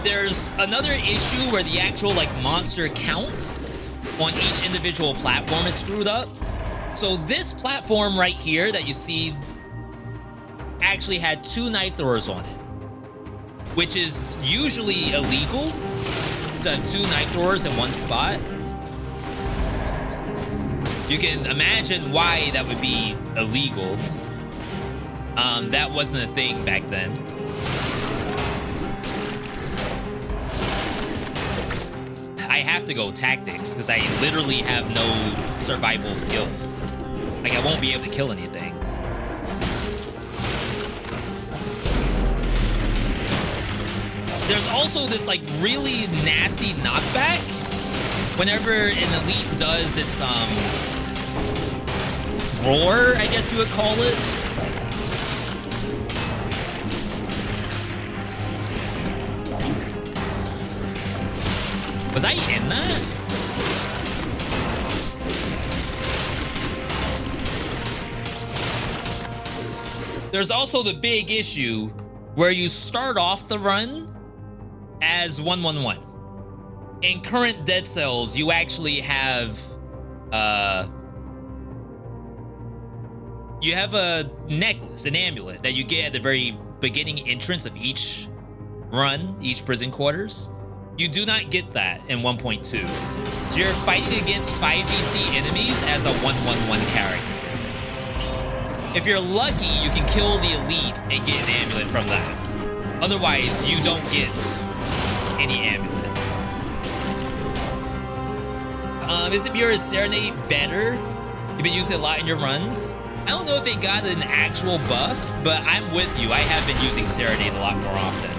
There's another issue where the actual, like, monster count on each individual platform is screwed up. So this platform right here that you see actually had 2 knife throwers on it, which is usually illegal to have 2 knife throwers in one spot. You can imagine why that would be illegal. That wasn't a thing back then. I have to go tactics because I literally have no survival skills. Like, I won't be able to kill anything. There's also this, like, really nasty knockback whenever an elite does its roar, I guess you would call it. Was I in that? There's also the big issue where you start off the run as 111. In current Dead Cells, you actually have you have a necklace, an amulet that you get at the very beginning entrance of each run, each prison quarters. You do not get that in 1.2. So you're fighting against 5 BC enemies as a 111 character. If you're lucky, you can kill the elite and get an amulet from that. Otherwise, you don't get any amulet. Isn't your Serenade better? You've been using it a lot in your runs. I don't know if it got an actual buff, but I'm with you. I have been using Serenade a lot more often.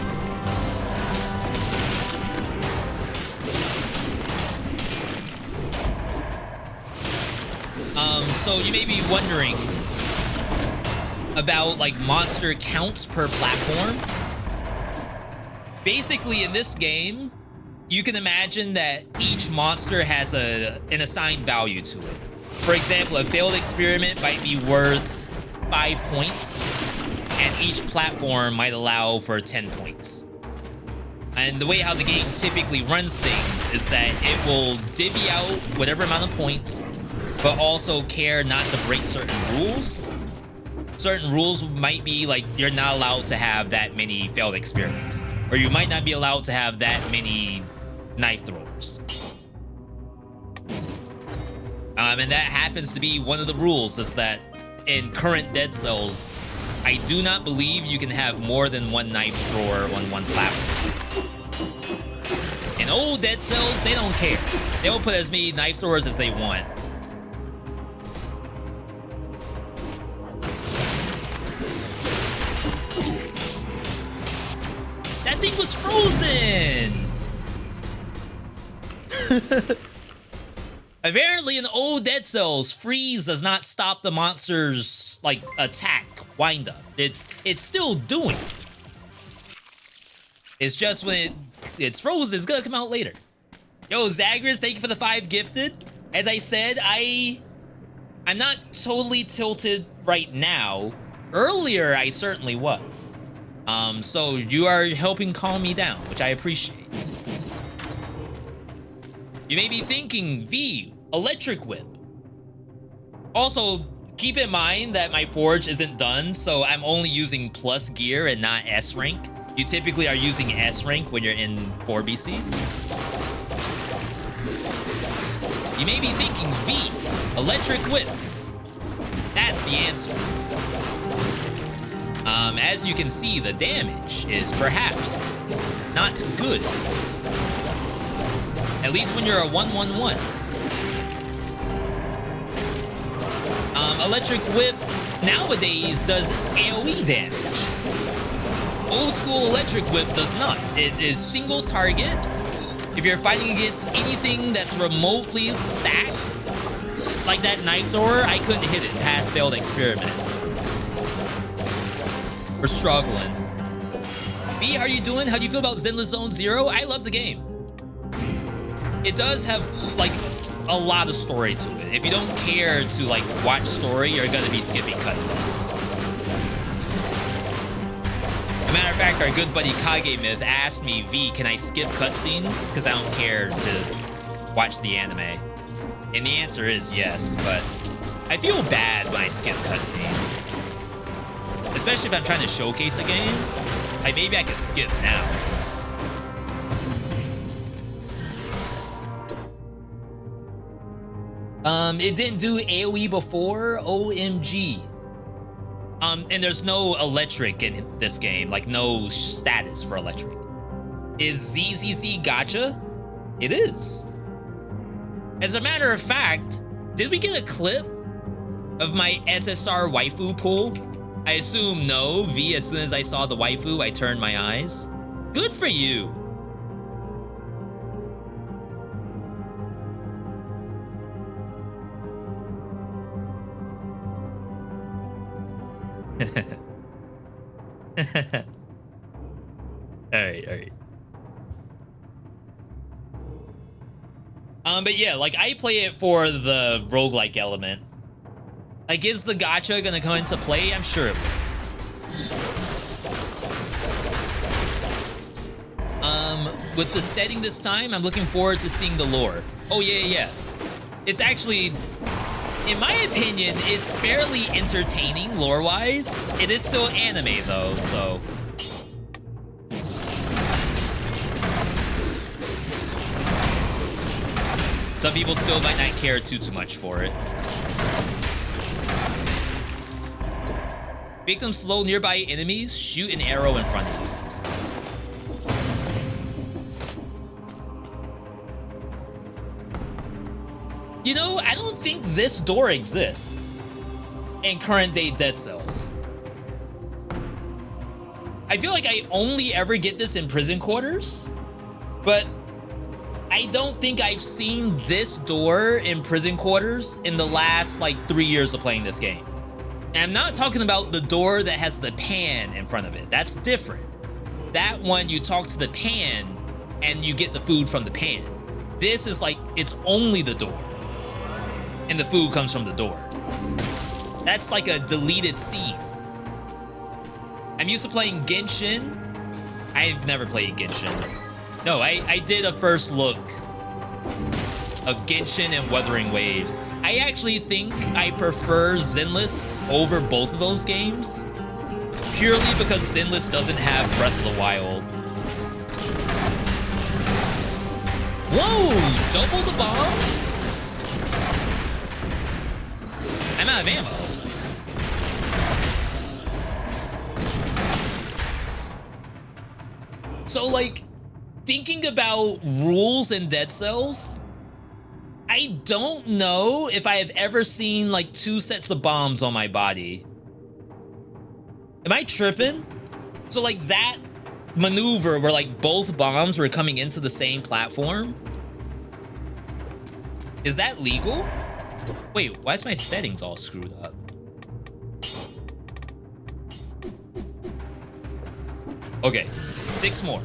So you may be wondering about, like, monster counts per platform. Basically, in this game, you can imagine that each monster has an assigned value to it. For example, a failed experiment might be worth 5 points. and each platform might allow for 10 points. And the way how the game typically runs things is that it will divvy out whatever amount of points, but also care not to break certain rules. Certain rules might be like you're not allowed to have that many failed experiments, or you might not be allowed to have that many knife throwers. And that happens to be one of the rules, is that in current Dead Cells, I do not believe you can have more than one knife thrower on one platform. In old Dead Cells, they don't care. They'll put as many knife throwers as they want. That thing was frozen! Apparently in old Dead Cells, freeze does not stop the monster's, like, attack wind-up. It's still doing it. It's just when it's frozen, it's gonna come out later. Yo, Zagreus, thank you for the 5 gifted. As I said, I'm not totally tilted right now. Earlier, I certainly was. So you are helping calm me down, which I appreciate. You may be thinking, V, electric whip. Also, keep in mind that my forge isn't done, so I'm only using plus gear and not S rank. You typically are using S rank when you're in 4BC. You may be thinking, V, electric whip. That's the answer. As you can see, the damage is perhaps not good. At least when you're a 1-1-1. Electric Whip nowadays does AoE damage. Old school Electric Whip does not. It is single target. If you're fighting against anything that's remotely stacked, like that knife thrower, I couldn't hit it past failed experiment. We're struggling. B, how are you doing? How do you feel about Zenless Zone Zero? I love the game. It does have, like, a lot of story to it. If you don't care to, like, watch story, you're gonna be skipping cutscenes. As a matter of fact, our good buddy Kage Myth asked me, V, can I skip cutscenes? Because I don't care to watch the anime. And the answer is yes, but I feel bad when I skip cutscenes. Especially if I'm trying to showcase a game. Like, maybe I could skip now. It didn't do AoE before? OMG. And there's no electric in this game. Like, no status for electric. Is ZZZ gacha? It is. As a matter of fact, did we get a clip of my SSR waifu pool? I assume no. V, as soon as I saw the waifu, I turned my eyes. Good for you. All right. But yeah, like, I play it for the roguelike element. Like, is the gacha gonna come into play? I'm sure it will. With the setting this time, I'm looking forward to seeing the lore. Oh, yeah. It's actually, in my opinion, it's fairly entertaining lore-wise. It is still anime, though, so... Some people still might not care too much for it. Victim slow nearby enemies, shoot an arrow in front of you. You know, I don't think this door exists in current day Dead Cells. I feel like I only ever get this in prison quarters, but I don't think I've seen this door in prison quarters in the last, like, 3 years of playing this game. And I'm not talking about the door that has the pan in front of it. That's different. That one, you talk to the pan and you get the food from the pan. This is like, it's only the door. And the food comes from the door. That's like a deleted scene. I'm used to playing Genshin. I've never played Genshin. No, I did a first look of Genshin and Wuthering Waves. I actually think I prefer Zenless over both of those games, purely because Zenless doesn't have Breath of the Wild. Whoa, double the bombs? I'm out of ammo. So, like, thinking about rules in Dead Cells, I don't know if I have ever seen, like, 2 sets of bombs on my body. Am I tripping? So, like, that maneuver where, like, both bombs were coming into the same platform? Is that legal? Wait, why is my settings all screwed up? Okay, 6 more.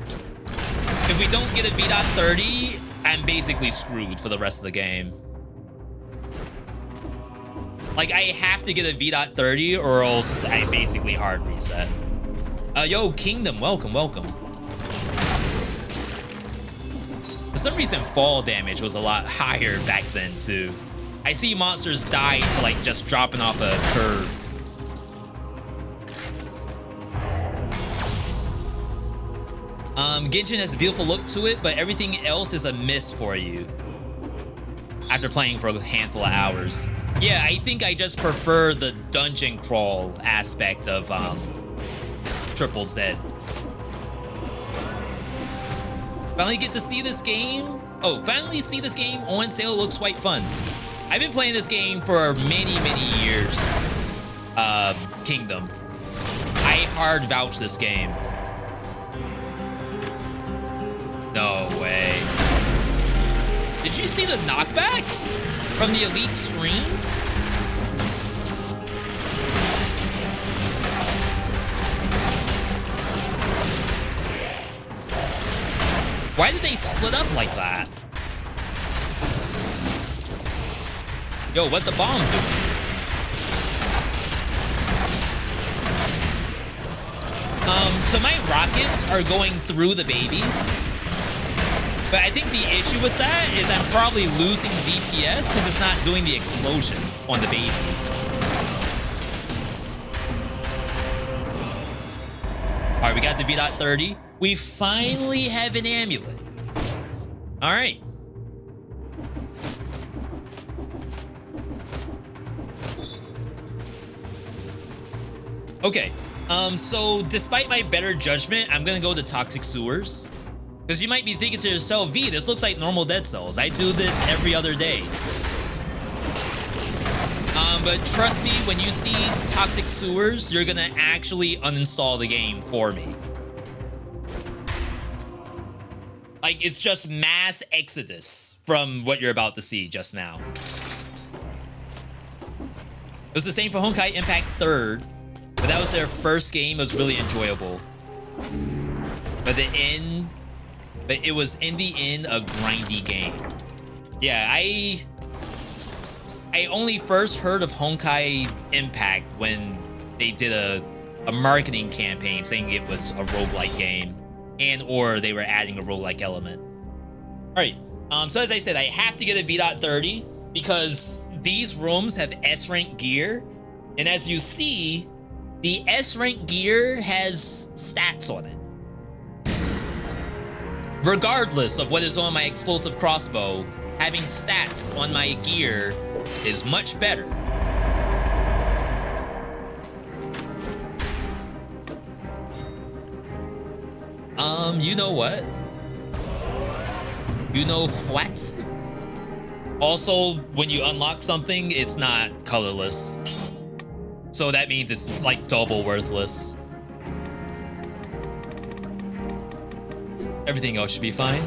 If we don't get a V.30, I'm basically screwed for the rest of the game. Like, I have to get a V.30 or else I basically hard reset. Yo, Kingdom, welcome, welcome. For some reason, fall damage was a lot higher back then, too. I see monsters die to, like, just dropping off a curve. Genshin has a beautiful look to it, but everything else is a miss for you after playing for a handful of hours. Yeah, I think I just prefer the dungeon crawl aspect of Triple Z. Finally get to see this game. Oh, finally see this game on sale. Looks quite fun. I've been playing this game for many, many years. Kingdom. I hard vouch this game. No way. Did you see the knockback from the elite screen? Why did they split up like that? Yo, what the bomb doing? So my rockets are going through the babies. But I think the issue with that is I'm probably losing DPS because it's not doing the explosion on the baby. All right, we got the V.30. We finally have an amulet. All right. Okay, so despite my better judgment, I'm gonna go to Toxic Sewers. Because you might be thinking to yourself, V, this looks like normal Dead Cells. I do this every other day. But trust me, when you see Toxic Sewers, you're gonna actually uninstall the game for me. Like, it's just mass exodus from what you're about to see just now. It was the same for Honkai Impact 3rd, but that was their first game. It was really enjoyable. But it was in the end a grindy game. Yeah, I only first heard of Honkai Impact when they did a marketing campaign saying it was a roguelike game, and or they were adding a roguelike element. All right, so as I said, I have to get a V.30 because these rooms have S-rank gear, and as you see, the S-rank gear has stats on it. Regardless of what is on my explosive crossbow, having stats on my gear is much better. You know what? You know what? Also, when you unlock something, it's not colorless. So that means it's like double worthless. Everything else should be fine.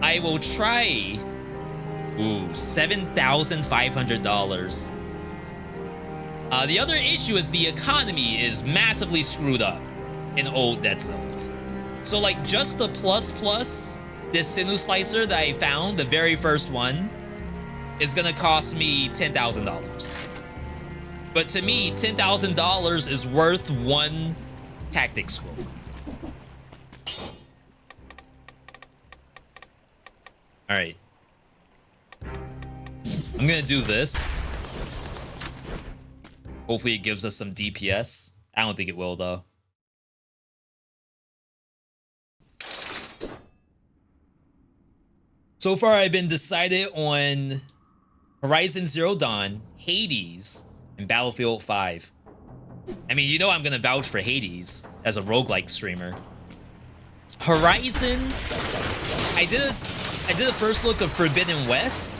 I will try. Ooh, $7,500. The other issue is the economy is massively screwed up in old Dead Cells. So like just the plus, this Sinew Slicer that I found, the very first one, is gonna cost me $10,000. But to me, $10,000 is worth one tactic scroll. All right. I'm gonna do this. Hopefully it gives us some DPS. I don't think it will though. So far I've been decided on Horizon Zero Dawn, Hades, and Battlefield 5. I mean, you know I'm gonna vouch for Hades as a roguelike streamer. Horizon, I did a first look of Forbidden West,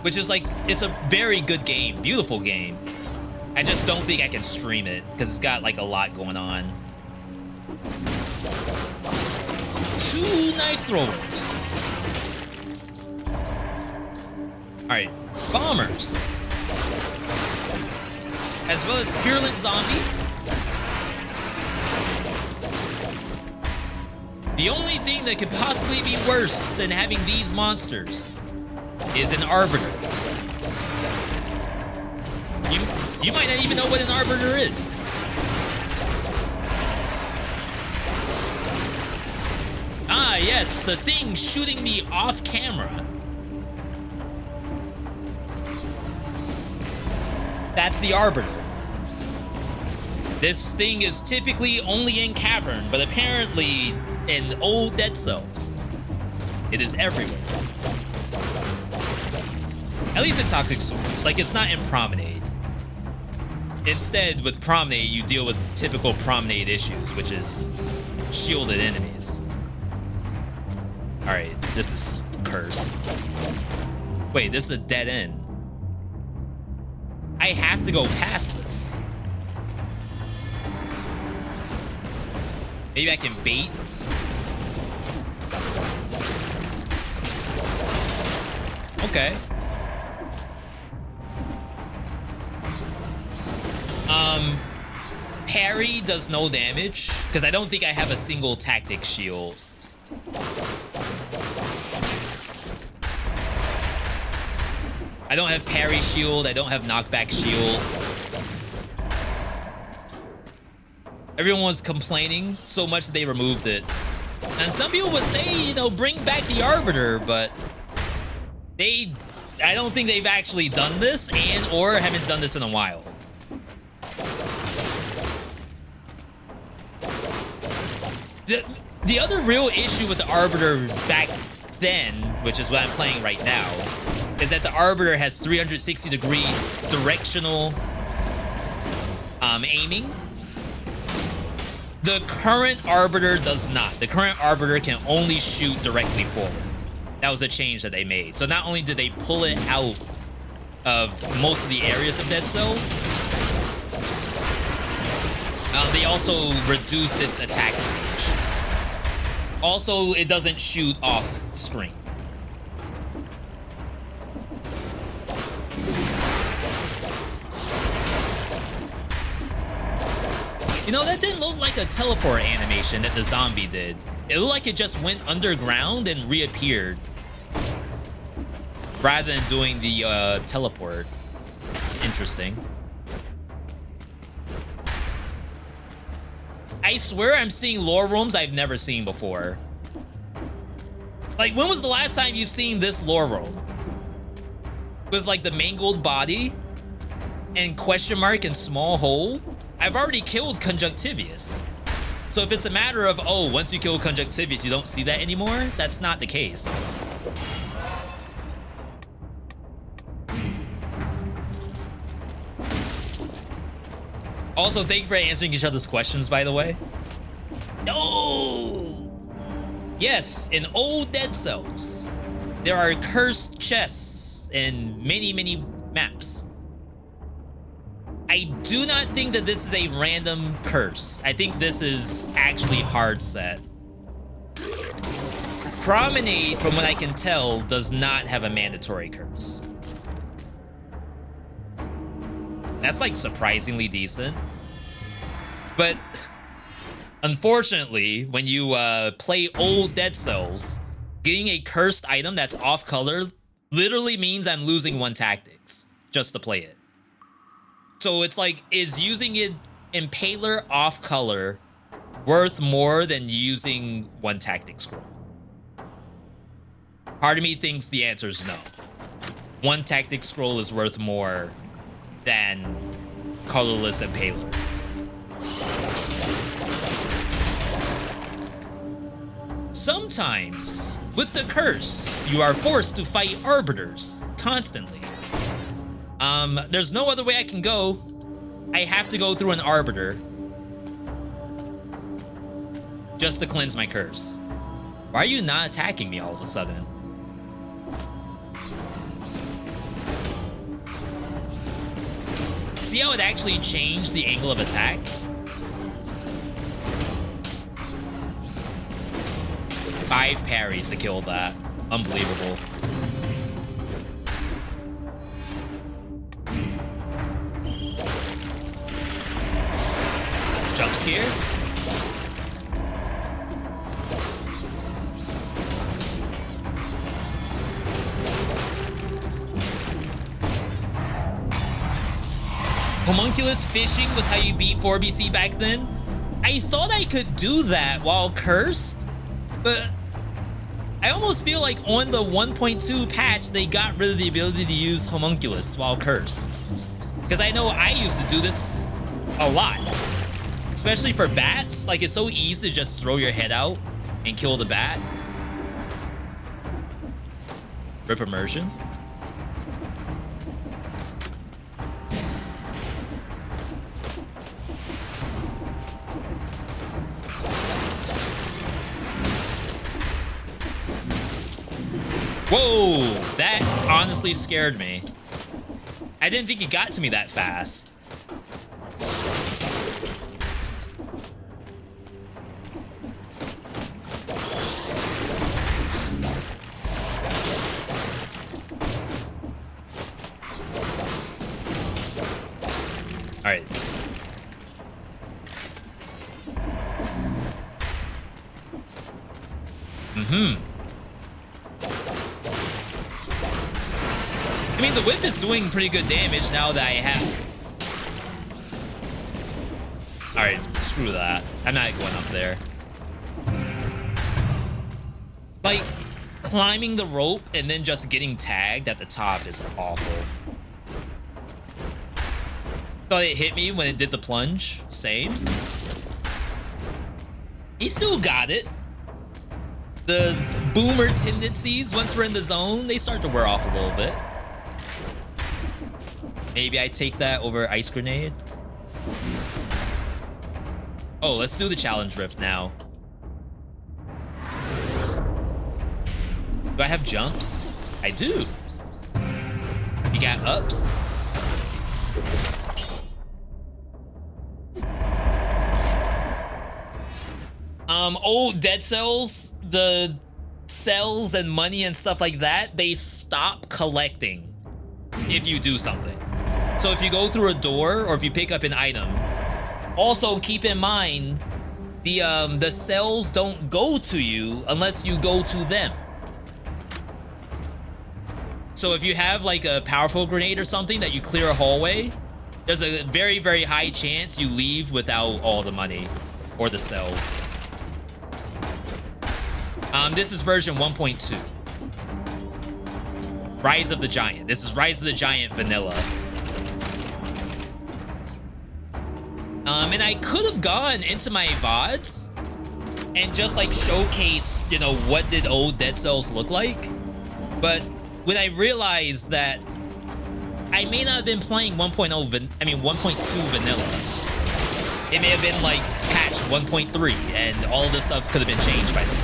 which is like, it's a very good game, beautiful game. I just don't think I can stream it because it's got like a lot going on. 2 knife throwers. All right, bombers, as well as Purulent Zombie. The only thing that could possibly be worse than having these monsters is an Arbiter. You might not even know what an Arbiter is. Ah, yes, the thing shooting me off camera. That's the Arbiter. This thing is typically only in Cavern, but apparently in old Dead Cells, it is everywhere. At least in Toxic Swords, like it's not in Promenade. Instead, with Promenade, you deal with typical Promenade issues, which is shielded enemies. All right, this is cursed. Wait, this is a dead end. I have to go past this. Maybe I can bait. Okay. Parry does no damage because I don't think I have a single tactic shield. I don't have parry shield. I don't have knockback shield. Everyone was complaining so much that they removed it. And some people would say, you know, bring back the Arbiter, but I don't think they've actually done this or haven't done this in a while. The other real issue with the Arbiter back then, which is what I'm playing right now, is that the Arbiter has 360-degree directional aiming. The current Arbiter does not. The current Arbiter can only shoot directly forward. That was a change that they made. So not only did they pull it out of most of the areas of Dead Cells, they also reduced its attack range. Also, it doesn't shoot off screen. You know, that didn't look like a teleport animation that the zombie did. It looked like it just went underground and reappeared, rather than doing the teleport. It's interesting. I swear I'm seeing lore rooms I've never seen before. Like, when was the last time you've seen this lore room? With like the mangled body and question mark and small hole? I've already killed Conjunctivius. So if it's a matter of, oh, once you kill Conjunctivius, you don't see that anymore, that's not the case. Also, thank you for answering each other's questions, by the way. Oh! Yes, in old Dead Cells, there are cursed chests in many, many maps. I do not think that this is a random curse. I think this is actually hard set. Promenade, from what I can tell, does not have a mandatory curse. That's like surprisingly decent. But unfortunately, when you play old Dead Cells, getting a cursed item that's off color literally means I'm losing one tactics. just to play it. So it's like, is using it Impaler off color worth more than using one tactic scroll? Part of me thinks the answer is no. One tactic scroll is worth more than colorless Impaler. Sometimes, with the curse, you are forced to fight arbiters constantly. There's no other way I can go. I have to go through an arbiter just to cleanse my curse. Why are you not attacking me all of a sudden? See how it actually changed the angle of attack? Five parries to kill that. Unbelievable. Jump scare? Homunculus fishing was how you beat 4BC back then? I thought I could do that while cursed, but I almost feel like on the 1.2 patch, they got rid of the ability to use Homunculus while cursed. Because I know I used to do this a lot. Especially for bats, like it's so easy to just throw your head out and kill the bat. Rip immersion. Whoa, that honestly scared me. I didn't think it got to me that fast. All right. I mean, the whip is doing pretty good damage now that I have. All right, screw that. I'm not going up there. Like, climbing the rope and then just getting tagged at the top is awful. Thought it hit me when it did the plunge. Same. He still got it. The boomer tendencies, once we're in the zone, they start to wear off a little bit. Maybe I take that over Ice Grenade. Oh, let's do the challenge rift now. Do I have jumps? I do. You got ups? Old Dead Cells, the cells and money and stuff like that, they stop collecting if you do something. So if you go through a door or if you pick up an item, also keep in mind the cells don't go to you unless you go to them. So if you have like a powerful grenade or something that you clear a hallway, there's a very, very high chance you leave without all the money or the cells. This is version 1.2. Rise of the Giant. This is Rise of the Giant vanilla. And I could have gone into my VODs and just like showcase, you know, what did old Dead Cells look like. But when I realized that I may not have been playing 1.2 vanilla. It may have been like patch 1.3 and all of this stuff could have been changed by then.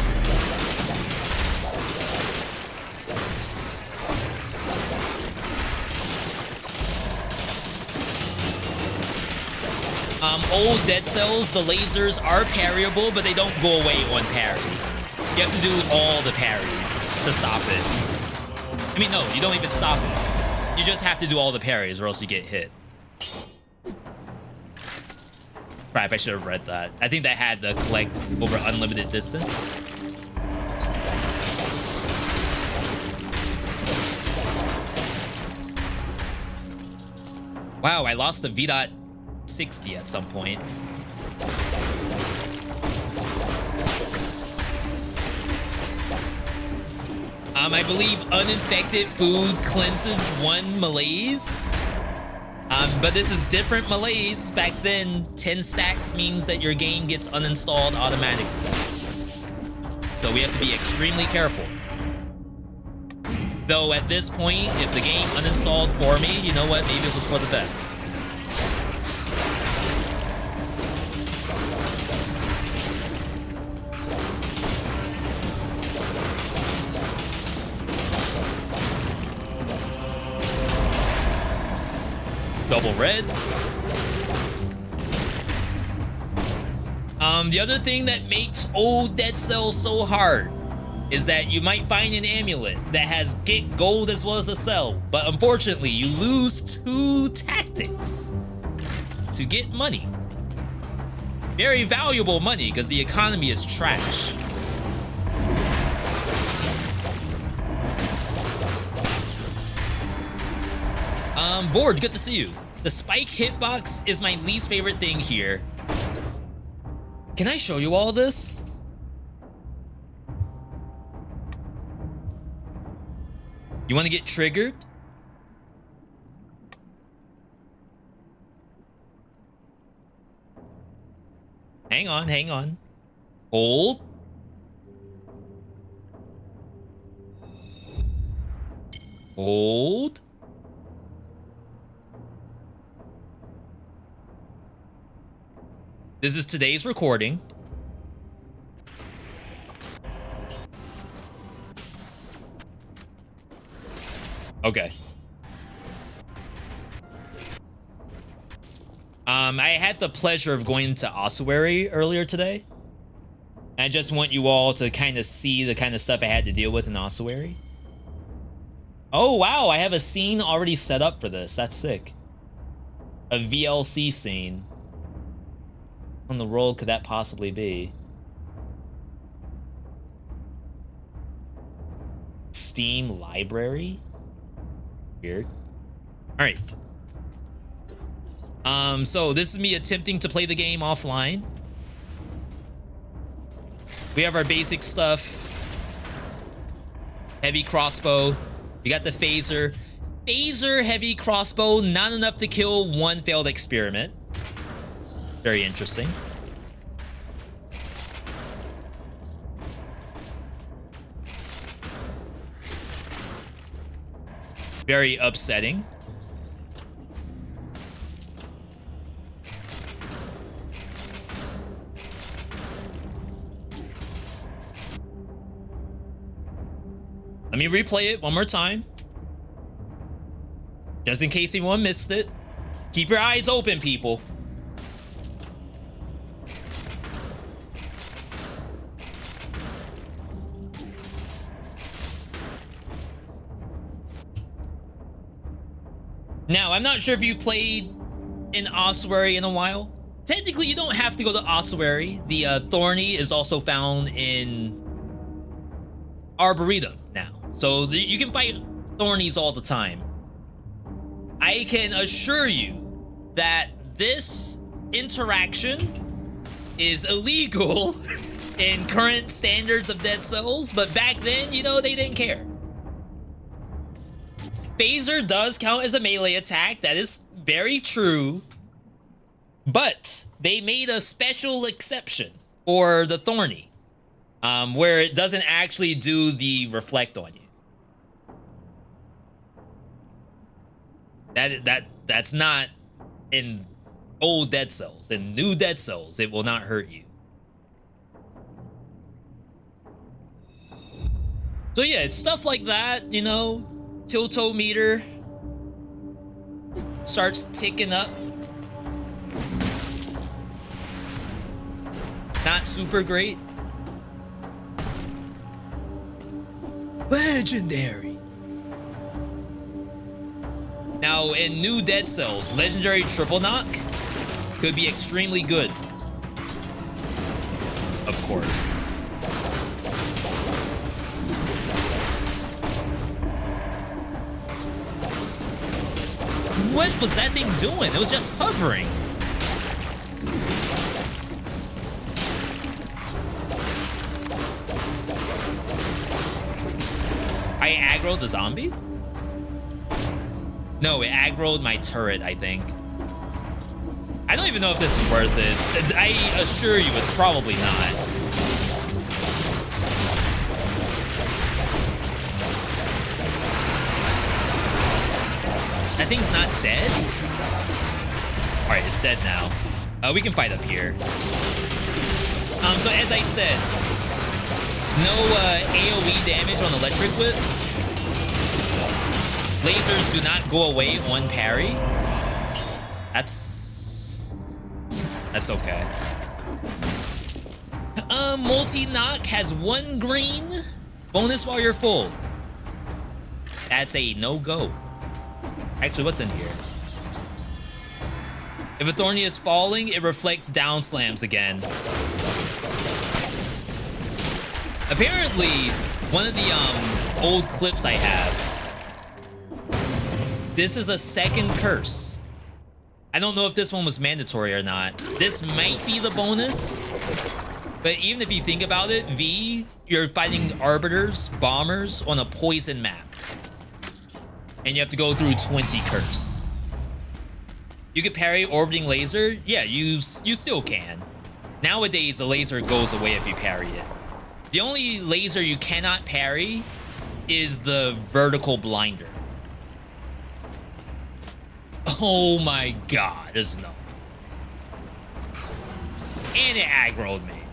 Old Dead Cells, the lasers are parryable, but they don't go away on parry. You have to do all the parries to stop it. I mean, no, you don't even stop it. You just have to do all the parries or else you get hit. Crap, I should have read that. I think that had the collect over unlimited distance. Wow, I lost a V.60 at some point. I believe uninfected food cleanses 1 malaise. But this is different malaise. Back then, 10 stacks means that your game gets uninstalled automatically. So we have to be extremely careful. Though at this point, if the game uninstalled for me, you know what? Maybe it was for the best. Double red. The other thing that makes old Dead Cells so hard is that you might find an amulet that has get gold as well as a cell, but unfortunately you lose 2 tactics to get money. Very valuable money because the economy is trash. Vord, good to see you. The spike hitbox is my least favorite thing here. Can I show you all this? You want to get triggered? Hang on, hang on. Hold. Hold. This is today's recording. Okay. I had the pleasure of going to Ossuary earlier today. I just want you all to kind of see the kind of stuff I had to deal with in Ossuary. Oh, wow. I have a scene already set up for this. That's sick. A VLC scene. On the roll could that possibly be? Steam library? Weird. All right. So this is me attempting to play the game offline. We have our basic stuff. Heavy crossbow. We got the phaser. Phaser, heavy crossbow, not enough to kill 1 failed experiment. Very interesting. Very upsetting. Let me replay it one more time. Just in case anyone missed it. Keep your eyes open, people. Now, I'm not sure if you've played in Ossuary in a while. Technically, you don't have to go to Ossuary. The Thorny is also found in Arboretum now. So you can fight Thornies all the time. I can assure you that this interaction is illegal in current standards of Dead Cells, but back then, you know, they didn't care. Phaser does count as a melee attack. That is very true. But they made a special exception for the Thorny, where it doesn't actually do the reflect on you. That's not in old Dead Cells. In new Dead Cells, it will not hurt you. So yeah, it's stuff like that, you know. Tiltometer starts ticking up. Not super great. Legendary. Now, in new Dead Cells, legendary triple knock could be extremely good. Of course. what was that thing doing? It was just hovering. I aggroed the zombie? No, it aggroed my turret, I think. I don't even know if this is worth it. I assure you it's probably not. That thing's not dead? Alright, it's dead now. We can fight up here. So as I said, no AoE damage on electric whip. Lasers do not go away on parry. That's okay. Multi-knock has 1 green. Bonus while you're full. That's a no-go. Actually, what's in here? If a Thorny is falling, it reflects down slams again. Apparently, one of the old clips I have, this is a second curse. I don't know if this one was mandatory or not. This might be the bonus, but even if you think about it, V, you're fighting arbiters, bombers on a poison map. And you have to go through 20 curse. You could parry orbiting laser? Yeah, you still can. Nowadays, the laser goes away if you parry it. The only laser you cannot parry is the vertical blinder. Oh my god, there's no. And it aggroed me.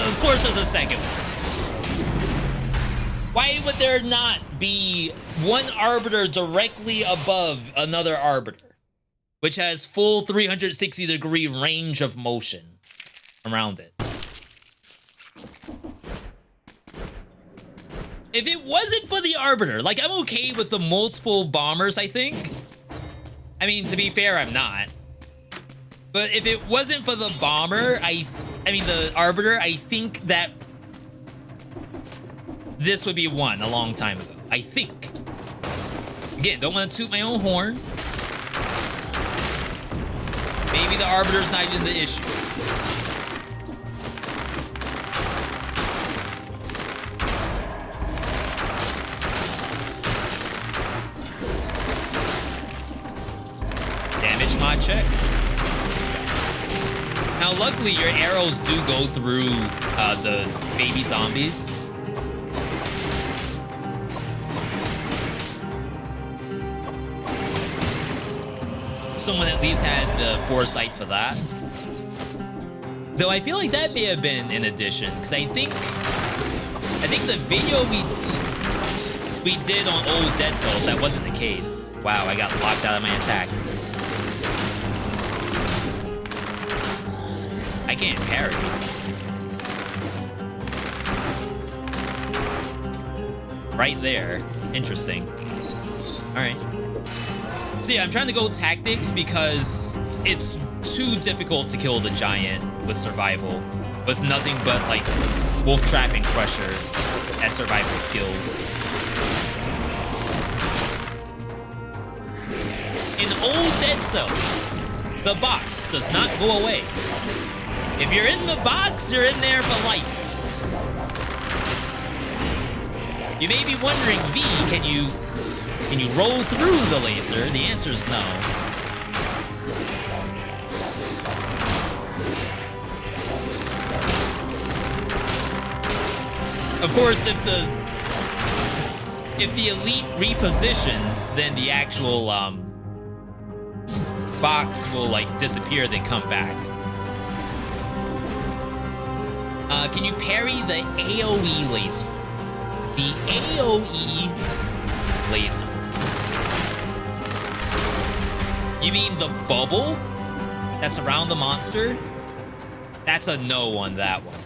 Of course there's a second one. Why would there not be one arbiter directly above another arbiter, which has full 360-degree range of motion around it? If it wasn't for the arbiter, like, I'm okay with the multiple bombers, I think. I mean, to be fair, I'm not. But if it wasn't for the bomber, I mean, the arbiter, I think that this would be one a long time ago. I think. Again, don't want to toot my own horn. Maybe the arbiter's not even the issue. Damage mod check. Now, luckily, your arrows do go through the baby zombies. Someone at least had the foresight for that. Though I feel like that may have been an addition, because I think the video we did on old Dead Cells, that wasn't the case. Wow, I got locked out of my attack. I can't parry. Right there. Interesting. All right. So yeah, I'm trying to go tactics because it's too difficult to kill the giant with survival, with nothing but like wolf trap and crusher as survival skills. In old Dead Cells, the box does not go away. If you're in the box, you're in there for life. You may be wondering, V, can you roll through the laser? The answer is no. Of course, if the elite repositions, then the actual box will like disappear, then come back. Can you parry the AoE laser? The AoE laser. You mean the bubble that's around the monster? That's a no on that one.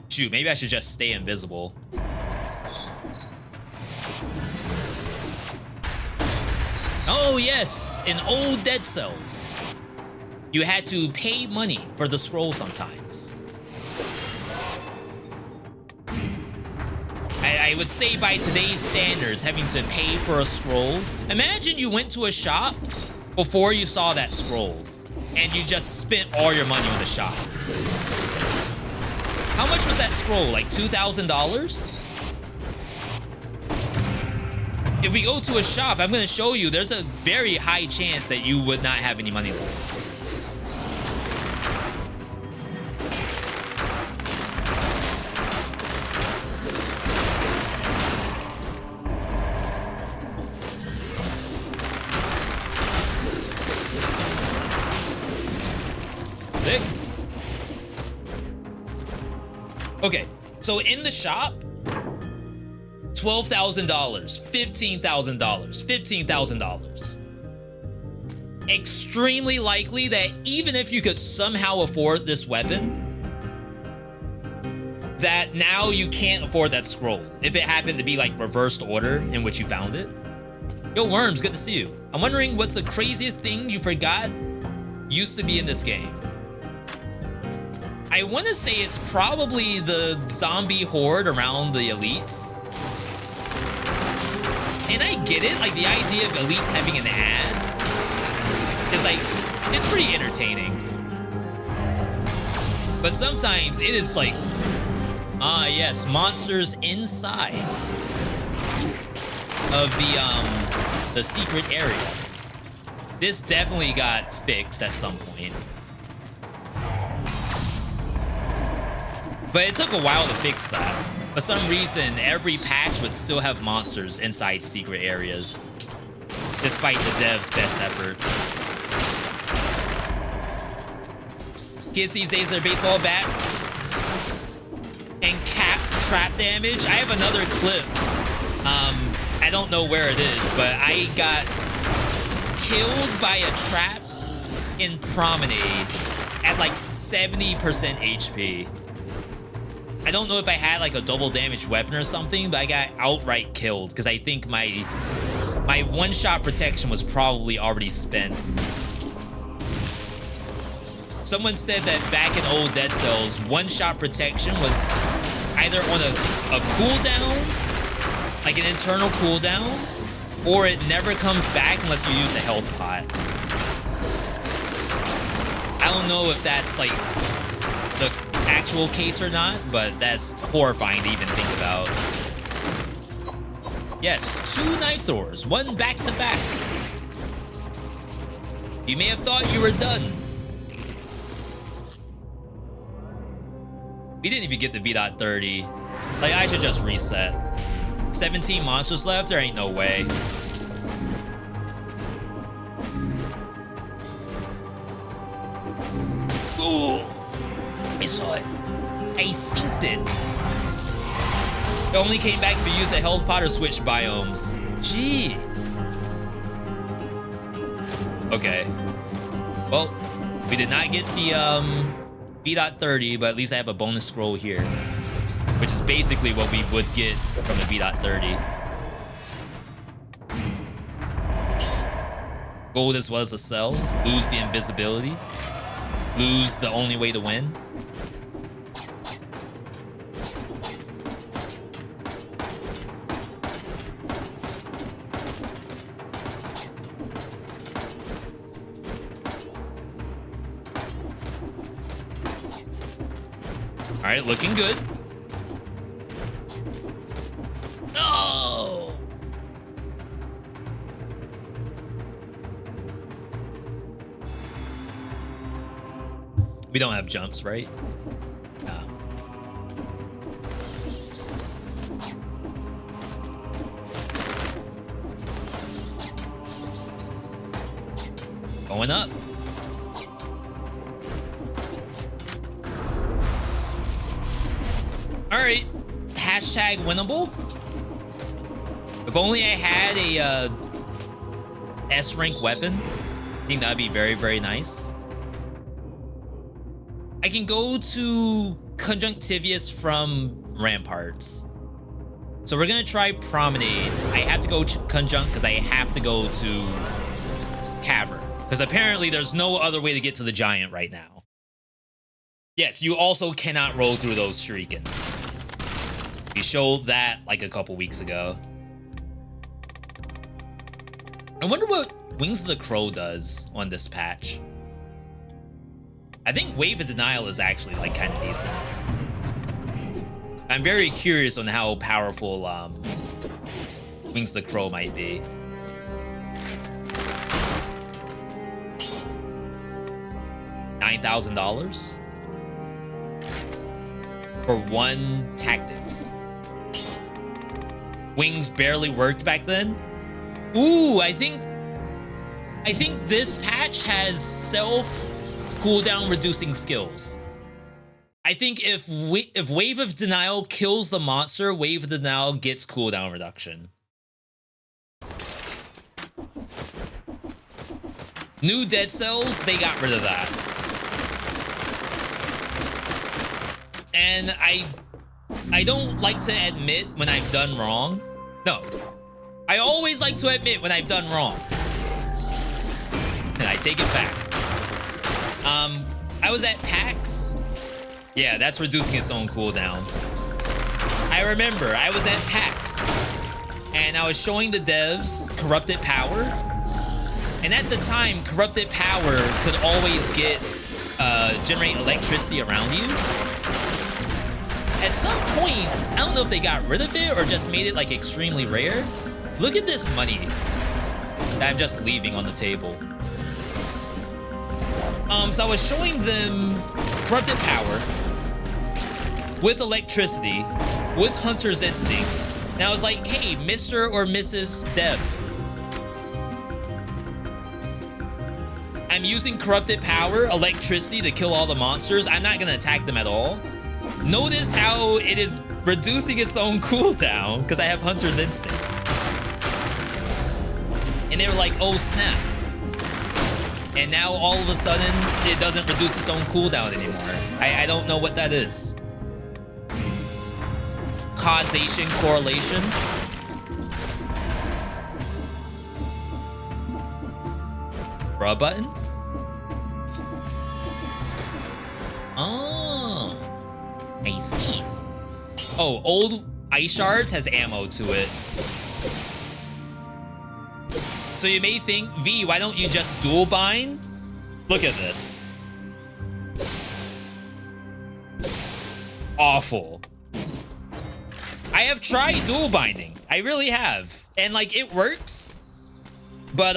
Shoot, maybe I should just stay invisible. Oh yes, in old Dead Cells, you had to pay money for the scroll sometimes. I would say by today's standards, having to pay for a scroll. Imagine you went to a shop before you saw that scroll and you just spent all your money on the shop. How much was that scroll? Like $2,000? If we go to a shop, I'm gonna show you there's a very high chance that you would not have any money left. Sick. Okay, so in the shop, $12,000, $15,000, $15,000. Extremely likely that even if you could somehow afford this weapon, that now you can't afford that scroll. If it happened to be like reversed order in which you found it. Yo, Worms, good to see you. I'm wondering what's the craziest thing you forgot used to be in this game. I want to say it's probably the zombie horde around the elites. And I get it, like the idea of elites having an ad is like, it's pretty entertaining. But sometimes it is like, ah yes, monsters inside of the secret area. This definitely got fixed at some point. But it took a while to fix that. For some reason, every patch would still have monsters inside secret areas, despite the devs' best efforts. Kids these days, their baseball bats and cap trap damage. I have another clip. I don't know where it is, but I got killed by a trap in Promenade at like 70% HP. I don't know if I had like a double damage weapon or something, but I got outright killed because I think my one-shot protection was probably already spent. Someone said that back in old Dead Cells, one-shot protection was either on a cooldown, like an internal cooldown, or it never comes back unless you use a health pot. I don't know if that's like the actual case or not, but that's horrifying to even think about. Yes, 2 knife throwers, 1 back to back. You may have thought you were done. We didn't even get the V.30. Like, I should just reset. 17 monsters left? There ain't no way. Ooh! I saw it. I synced it. It only came back if you use a health pot or switch biomes. Jeez. Okay. Well, we did not get the V.30, but at least I have a bonus scroll here, which is basically what we would get from the V.30. Gold as well as a cell. Lose the invisibility. Lose the only way to win. All right, looking good. No! We don't have jumps, right? No. Going up. All right, hashtag winnable. If only I had a S rank weapon, I think that'd be very, very nice. I can go to Conjunctivius from Ramparts. So we're gonna try Promenade. I have to go Conjunct because I have to go to Cavern. Because apparently there's no other way to get to the Giant right now. Yes, you also cannot roll through those Shuriken. We showed that like a couple weeks ago. I wonder what Wings of the Crow does on this patch. I think Wave of Denial is actually like kind of decent. I'm very curious on how powerful Wings of the Crow might be. $9,000 for one tactics. Wings barely worked back then. Ooh, I think this patch has self cooldown reducing skills. I think if Wave of Denial kills the monster, Wave of Denial gets cooldown reduction. New Dead Cells, they got rid of that. And I don't like to admit when I've done wrong. No. I always like to admit when I've done wrong. And I take it back. I was at PAX. Yeah, that's reducing its own cooldown. I remember I was at PAX and I was showing the devs Corrupted Power. And at the time, Corrupted Power could always generate electricity around you. At some point, I don't know if they got rid of it or just made it like extremely rare. Look at this money that I'm just leaving on the table. So I was showing them Corrupted Power with electricity, with Hunter's Instinct. And I was like, hey, Mr. or Mrs. Dev, I'm using Corrupted Power, electricity to kill all the monsters. I'm not gonna attack them at all. Notice how it is reducing its own cooldown because I have Hunter's Instinct. And they were like, oh snap. And now all of a sudden, it doesn't reduce its own cooldown anymore. I don't know what that is. Causation, correlation. Bruh button? Oh, I see. Oh, old ice shards has ammo to it. So you may think, V, why don't you just dual bind? Look at this. Awful. I have tried dual binding. I really have. And like, it works. But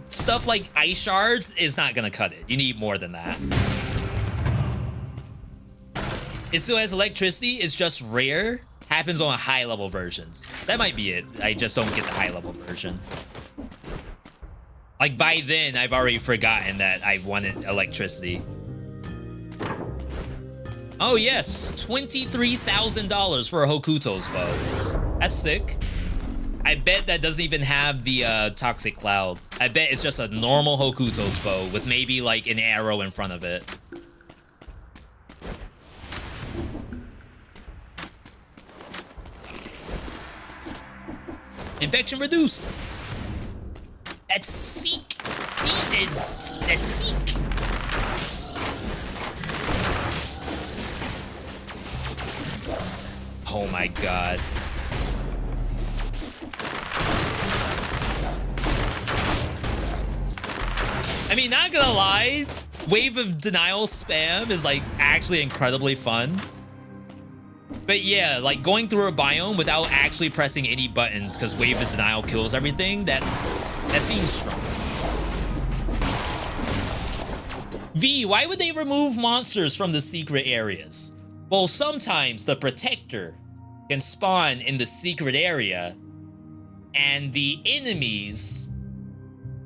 stuff like ice shards is not gonna cut it. You need more than that. It still has electricity. It's just rare. Happens on high level versions. That might be it. I just don't get the high level version. Like by then, I've already forgotten that I wanted electricity. Oh yes, $23,000 for a Hokuto's bow. That's sick. I bet that doesn't even have the Toxic Cloud. I bet it's just a normal Hokuto's bow with maybe like an arrow in front of it. Infection reduced. That's Seek needed. That's Seek. Oh my god. I mean, not gonna lie, Wave of Denial spam is like actually incredibly fun. But yeah, like going through a biome without actually pressing any buttons because Wave of Denial kills everything, that seems strong. V, why would they remove monsters from the secret areas? Well, sometimes the Protector can spawn in the secret area and the enemies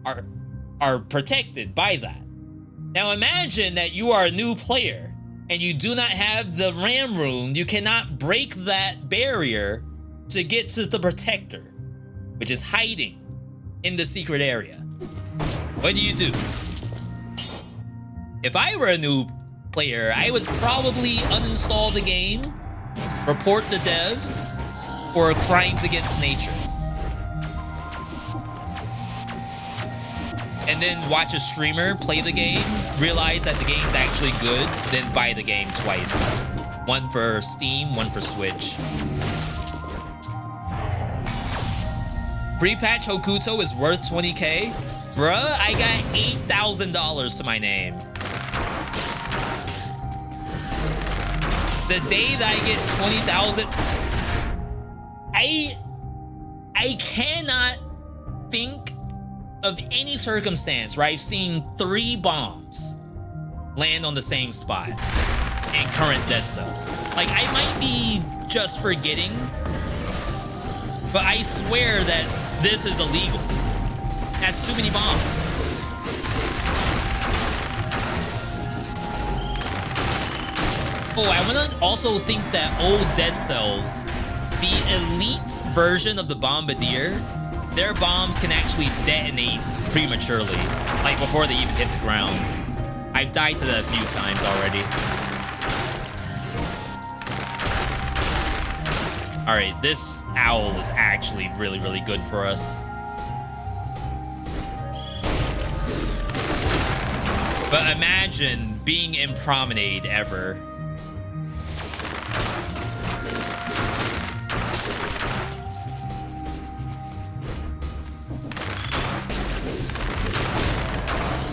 are protected by that. Now imagine that you are a new player and you do not have the Ram Rune. You cannot break that barrier to get to the Protector, which is hiding in the secret area. What do? If I were a new player, I would probably uninstall the game, report the devs, or crimes against nature. And then watch a streamer play the game, realize that the game's actually good, then buy the game twice. One for Steam, one for Switch. Pre-patch Hokuto is worth 20K? Bruh, I got $8,000 to my name. The day that I get 20,000, I cannot think of any circumstance where I've seen 3 bombs land on the same spot in current Dead Cells. Like, I might be just forgetting, but I swear that this is illegal. That's too many bombs. Oh, I wanna also think that old Dead Cells, the elite version of the Bombardier, their bombs can actually detonate prematurely, like before they even hit the ground. I've died to that a few times already. All right, this owl is actually really, really good for us. But imagine being in Promenade ever.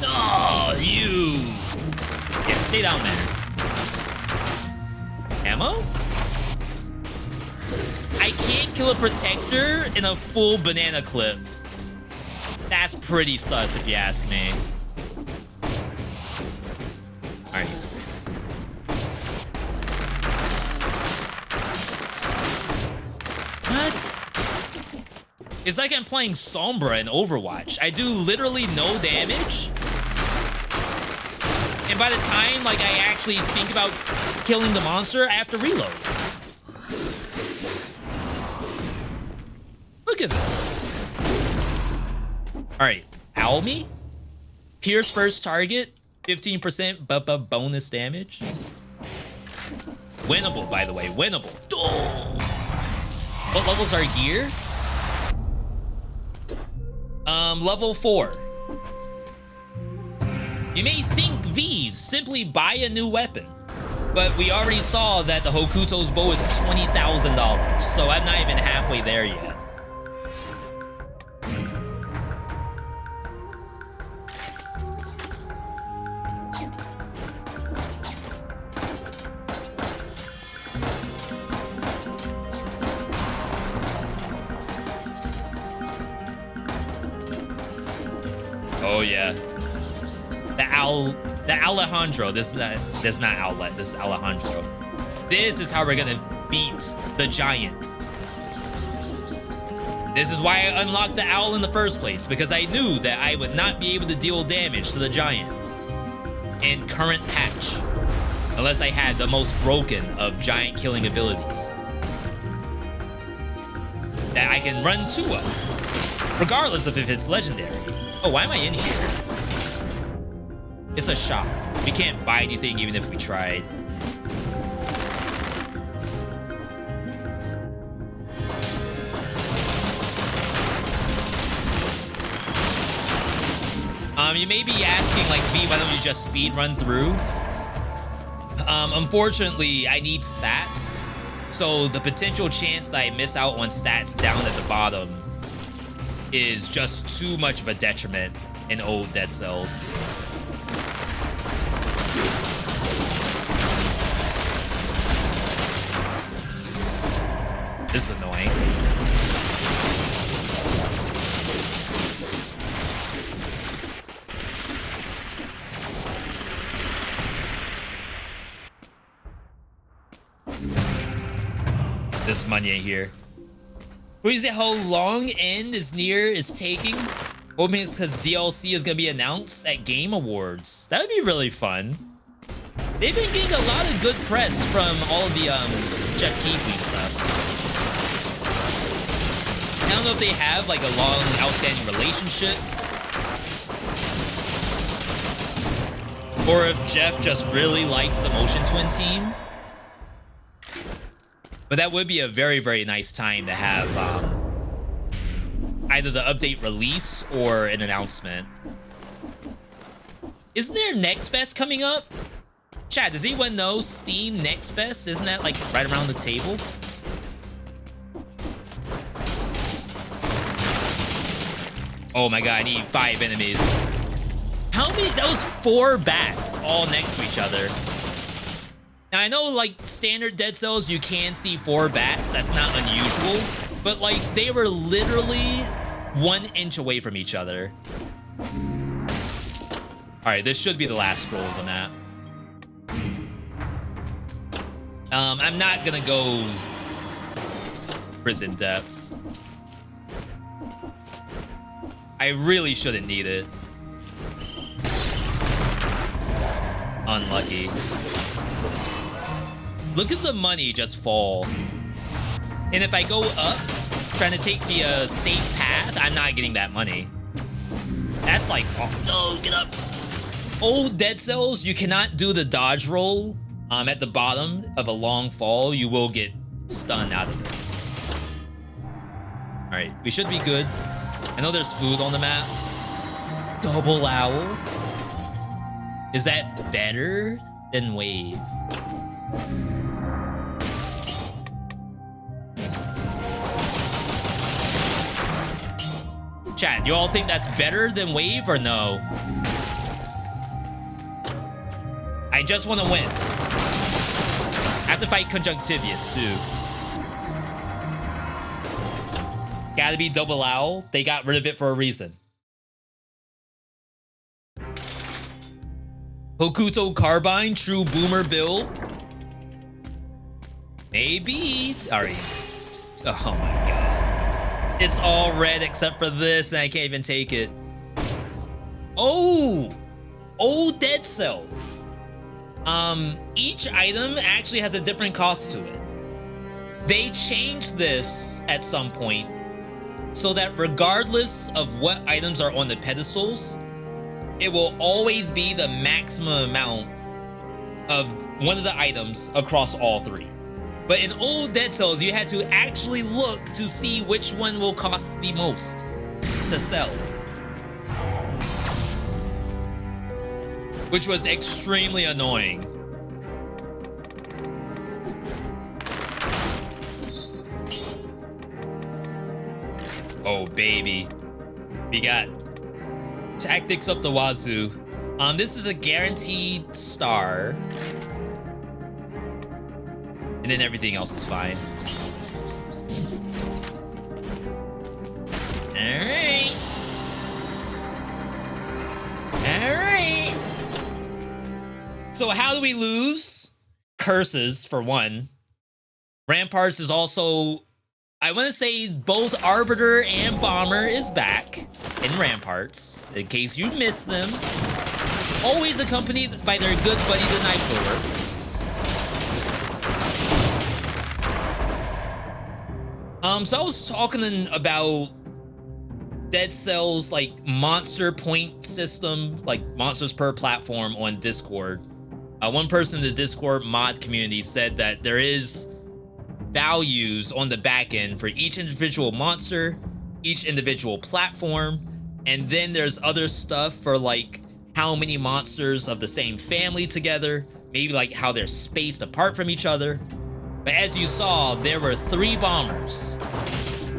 No, you. Yeah, stay down there. Ammo? I can't kill a protector in a full banana clip. That's pretty sus if you ask me. Alright. What? It's like I'm playing Sombra in Overwatch. I do literally no damage. And by the time like I actually think about killing the monster, I have to reload. Look at this. All right, owl me. Pierce first target, 15% bonus damage. Winnable, by the way, winnable. Oh. What levels are gear? Level 4. You may think V, simply buy a new weapon. But we already saw that the Hokuto's bow is $20,000, so I'm not even halfway there yet. Oh yeah, the Alejandro. This is not Outlet. This is Alejandro. This is how we're gonna beat the giant. This is why I unlocked the owl in the first place, because I knew that I would not be able to deal damage to the giant in current patch unless I had the most broken of giant killing abilities that I can run 2 of, regardless of if it's legendary. Oh, why am I in here? It's a shop. We can't buy anything even if we tried. You may be asking, like, V, why don't you just speed run through? Unfortunately, I need stats. So the potential chance that I miss out on stats down at the bottom is just too much of a detriment in old Dead Cells. This is annoying. This money in here. What is it? How long end is near is taking? Hoping it's because DLC is gonna be announced at Game Awards. That would be really fun. They've been getting a lot of good press from all of the Jeff Keighley stuff. I don't know if they have like a long, outstanding relationship, or if Jeff just really likes the Motion Twin team. But that would be a very, very nice time to have either the update release or an announcement. Isn't there Next Fest coming up? Chat, does anyone know Steam Next Fest? Isn't that like right around the table? Oh my god, I need 5 enemies. How many? That was 4 bats all next to each other. Now, I know, like, standard Dead Cells, you can see 4 bats. That's not unusual. But, like, they were literally 1 inch away from each other. Alright, this should be the last scroll of the map. I'm not gonna go prison depths. I really shouldn't need it. Unlucky. Look at the money just fall. And if I go up, trying to take the safe path, I'm not getting that money. That's like, oh, no, get up. Old Dead Cells, you cannot do the dodge roll at the bottom of a long fall. You will get stunned out of it. All right, we should be good. I know there's food on the map. Double owl. Is that better than wave? Chat, you all think that's better than wave or no? I just want to win. I have to fight Conjunctivius too. Gotta be double owl. They got rid of it for a reason. Hokuto Carbine, true boomer build. Maybe. Alright. Oh my god. It's all red except for this, and I can't even take it. Oh! Old Dead Cells. Each item actually has a different cost to it. They changed this at some point so that regardless of what items are on the pedestals, it will always be the maximum amount of one of the items across all 3. But in old Dead Cells, you had to actually look to see which one will cost the most to sell. Which was extremely annoying. Oh, baby. We got tactics up the wazoo. This is a guaranteed star. And then everything else is fine. Alright. Alright. So how do we lose? Curses, for one. Ramparts is also... I want to say both Arbiter and Bomber is back in Ramparts, in case you missed them. Always accompanied by their good buddy, the Knife Thrower. So I was talking about Dead Cells, like, monster point system, like monsters per platform on Discord. One person in the Discord mod community said that there is values on the back end for each individual monster, each individual platform, and then there's other stuff for like how many monsters of the same family together, maybe like how they're spaced apart from each other. But as you saw, there were 3 bombers,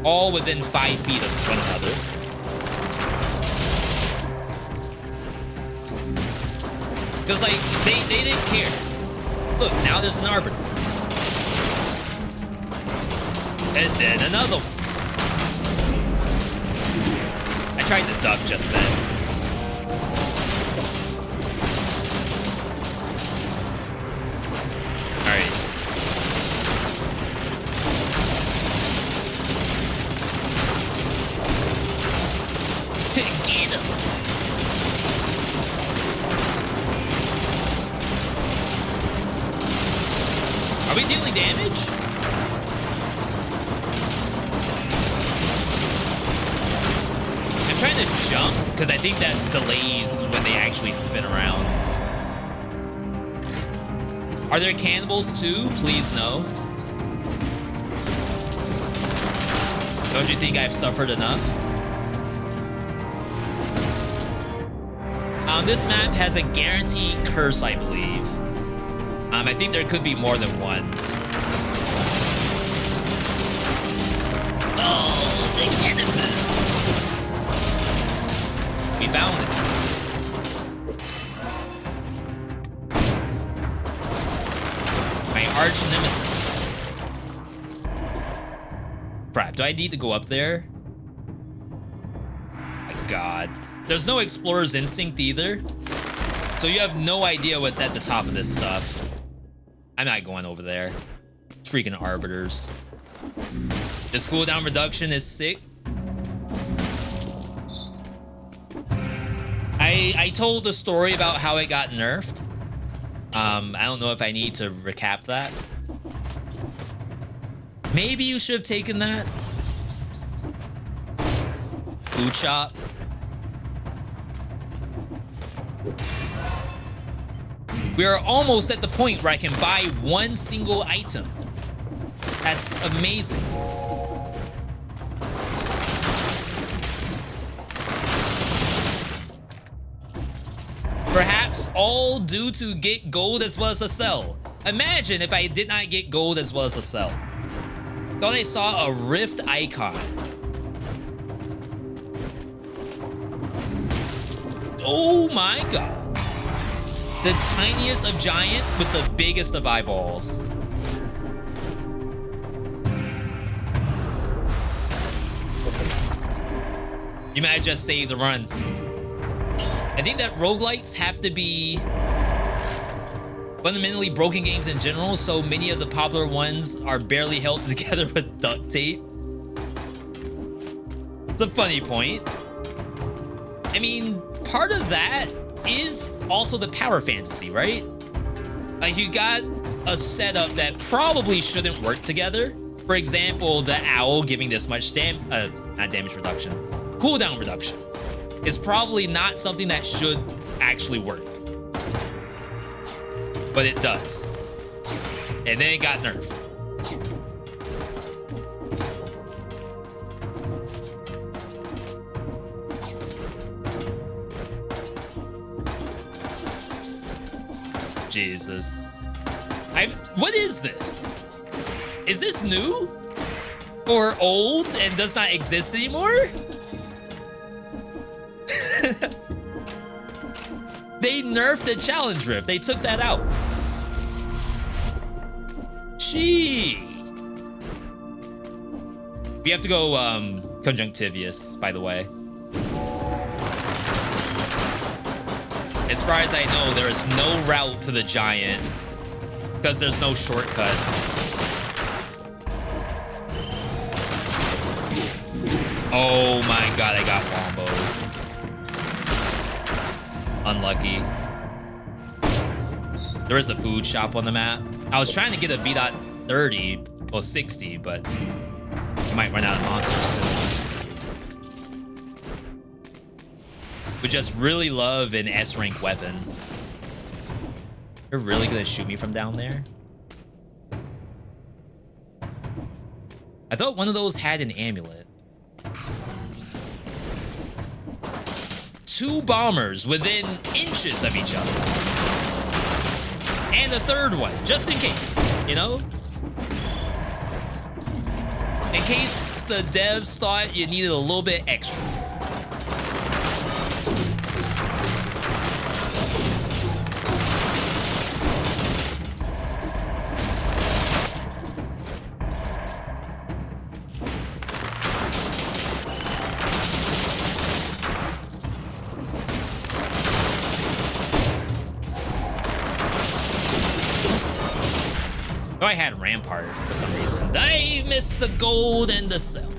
all within 5 feet of one another. Because like they didn't care. Look, now there's an Arbiter. And then another one. I tried to duck just then. Alright. Get him. Are we dealing damage? Trying to jump because I think that delays when they actually spin around. Are there cannibals too? Please no. Don't you think I've suffered enough? This map has a guaranteed curse, I believe. I think there could be more than one. Oh, the cannibal. found it. My arch nemesis. Crap, do I need to go up there? My God. There's no explorer's instinct either. So you have no idea what's at the top of this stuff. I'm not going over there. Freaking arbiters. This cooldown reduction is sick. I told the story about how it got nerfed. I don't know if I need to recap that. Maybe you should have taken that. Food shop. We are almost at the point where I can buy one single item. That's amazing. Perhaps all due to get gold as well as a sell. Imagine if I did not get gold as well as a sell. Thought I saw a rift icon. Oh my God. The tiniest of giant with the biggest of eyeballs. You might just save the run. I think that roguelites have to be fundamentally broken games in general, so many of the popular ones are barely held together with duct tape. It's a funny point. I mean, part of that is also the power fantasy, right? Like, you got a setup that probably shouldn't work together. For example, the owl giving this much not damage reduction, cooldown reduction is probably not something that should actually work. But it does. And then it got nerfed. Jesus. What is this? Is this new? Or old and does not exist anymore? They nerfed the challenge rift. They took that out. Gee. We have to go conjunctivious, by the way. As far as I know, there is no route to the giant because there's no shortcuts. Oh my God, I got womboed. Unlucky. There is a food shop on the map. I was trying to get a V.30, well 60, but you might run out of monsters soon. Would just really love an S-rank weapon. You're really gonna shoot me from down there? I thought one of those had an amulet. 2 bombers within inches of each other. And the third one, just in case, you know? In case the devs thought you needed a little bit extra. Oh, I had Rampart for some reason. I missed the gold and the cell.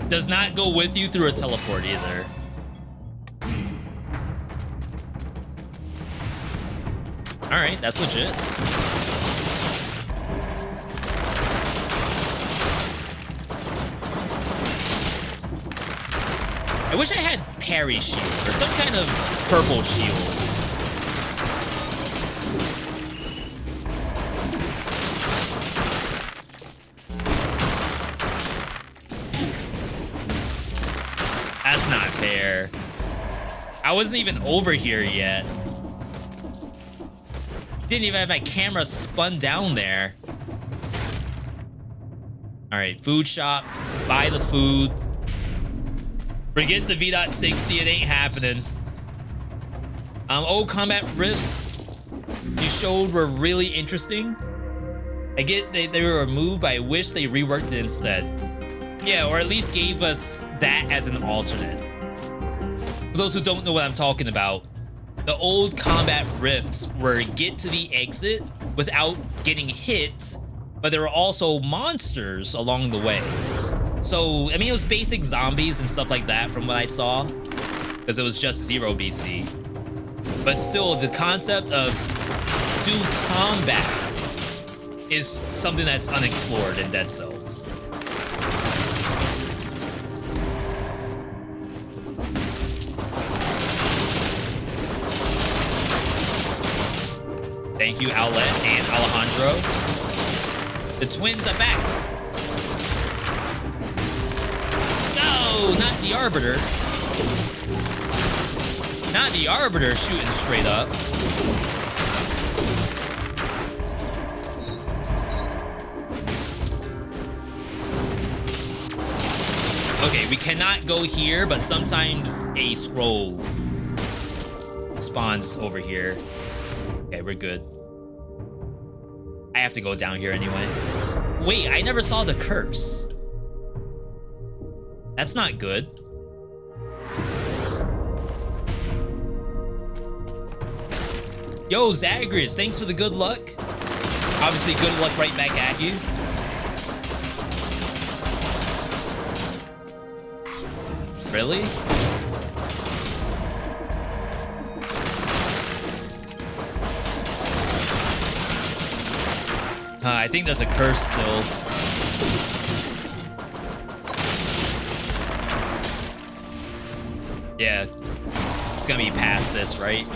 Does not go with you through a teleport either. All right, that's legit. I wish I had parry shield or some kind of purple shield. That's not fair. I wasn't even over here yet. Didn't even have my camera spun down there. All right, food shop. Buy the food. Forget the V.60, it ain't happening. Old combat riffs you showed were really interesting. I get they were removed, but I wish they reworked it instead. Yeah, or at least gave us that as an alternate. For those who don't know what I'm talking about, the old combat rifts were get to the exit without getting hit, but there were also monsters along the way. So, I mean, it was basic zombies and stuff like that from what I saw, because it was just 0 BC. But still, the concept of do combat is something that's unexplored in Dead Cells. Thank you, Outlet and Alejandro. The twins are back. No, not the Arbiter. Not the Arbiter shooting straight up. Okay, we cannot go here, but sometimes a scroll spawns over here. Okay, we're good. I have to go down here anyway. Wait, I never saw the curse. That's not good. Yo, Zagreus, thanks for the good luck. Obviously, good luck right back at you. Really? I think there's a curse still. Yeah. It's gonna be past this, right?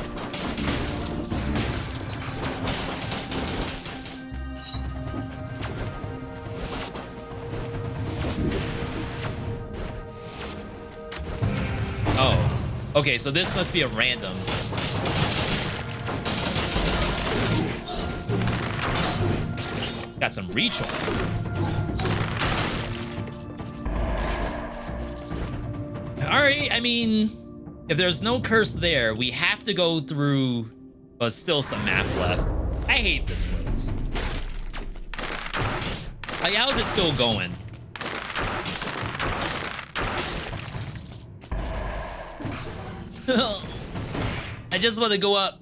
Oh. Okay, so this must be a random. Got some reach on. Alright, I mean, if there's no curse there, we have to go through, but still some map left. I hate this place. Like, how's it still going? I just want to go up.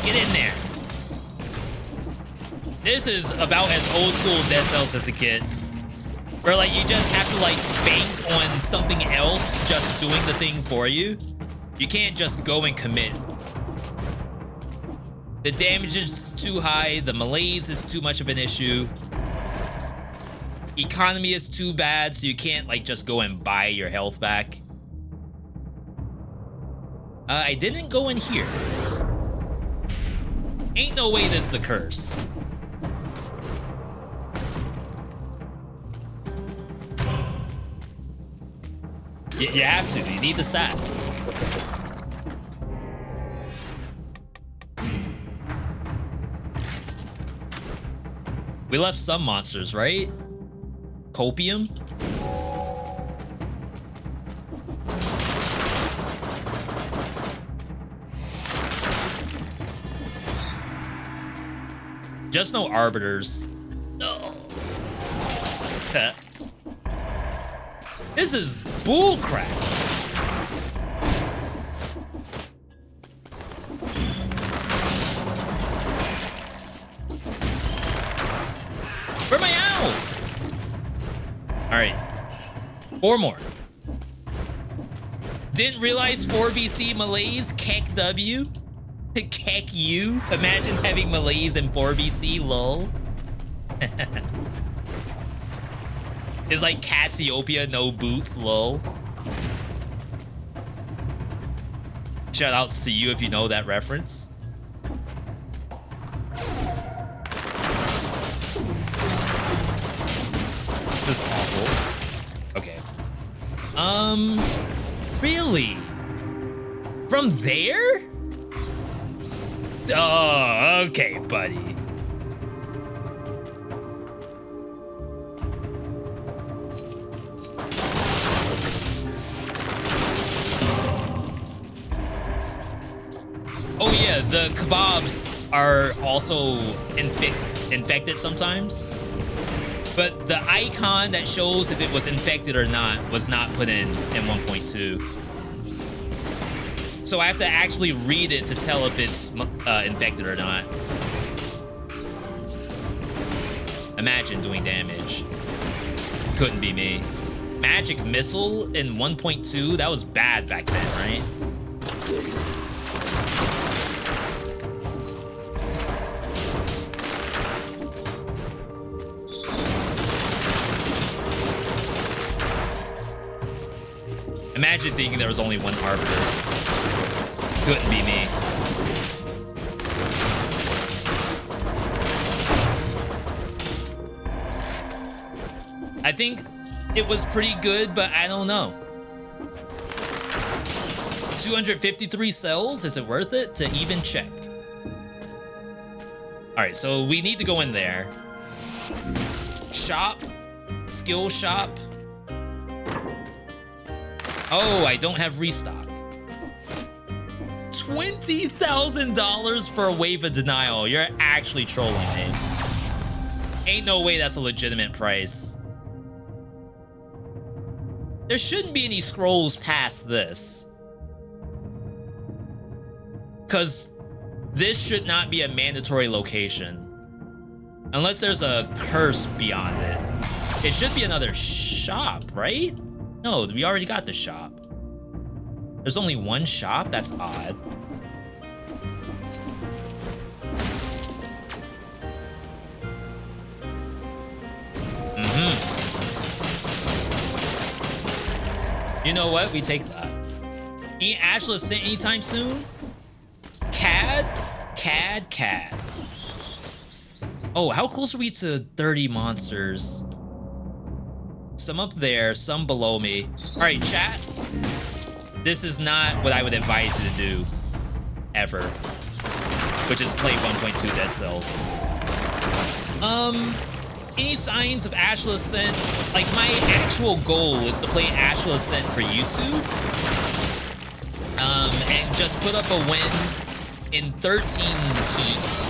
Get in there. This is about as old school Dead Cells as it gets. Where like you just have to like bank on something else just doing the thing for you. You can't just go and commit. The damage is too high, the malaise is too much of an issue. Economy is too bad, so you can't like just go and buy your health back. I didn't go in here. Ain't no way this is the curse. You have to. You need the stats. We left some monsters, right? Copium? Just no arbiters. No. This is bullcrap. Where are my owls? All right, 4 more. Didn't realize 4 BC malaise, Keck W. Keck U. Imagine having malaise in 4 BC, lol. It's like Cassiopeia, no boots, lol. Shoutouts to you if you know that reference. This is awful. Okay. Really? From there? Oh, okay, buddy. yeah, the kebabs are also infected sometimes. But the icon that shows if it was infected or not was not put in 1.2. So I have to actually read it to tell if it's infected or not. Imagine doing damage. Couldn't be me. Magic missile in 1.2? That was bad back then, right? Imagine thinking there was only one arbiter. Couldn't be me. I think it was pretty good, but I don't know. 253 cells, is it worth it to even check? All right, so we need to go in there. Shop, skill shop. Oh, I don't have restock. $20,000 for a wave of denial. You're actually trolling me. Ain't no way that's a legitimate price. There shouldn't be any scrolls past this. Because this should not be a mandatory location. Unless there's a curse beyond it. It should be another shop, right? No, we already got the shop. There's only one shop? That's odd. You know what? We take that. Ain't Ashla sent anytime soon? CAD? Oh, how close are we to 30 monsters? Some up there, some below me. All right, chat. This is not what I would advise you to do, ever. Which is play 1.2 Dead Cells. Any signs of Ashla Ascent? Like, my actual goal is to play Ashla Ascent for YouTube. And just put up a win in 13 heats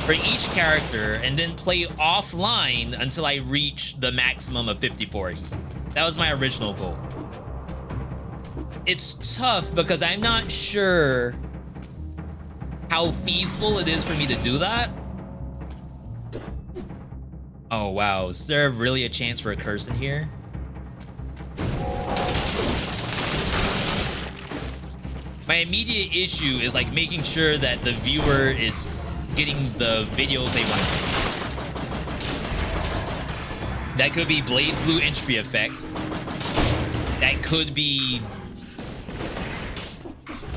for each character, and then play offline until I reach the maximum of 54 heat. That was my original goal. It's tough because I'm not sure how feasible it is for me to do that. Oh, wow. Is there really a chance for a curse in here? My immediate issue is like making sure that the viewer is getting the videos they want to see. That could be Blaze Blue entropy effect. That could be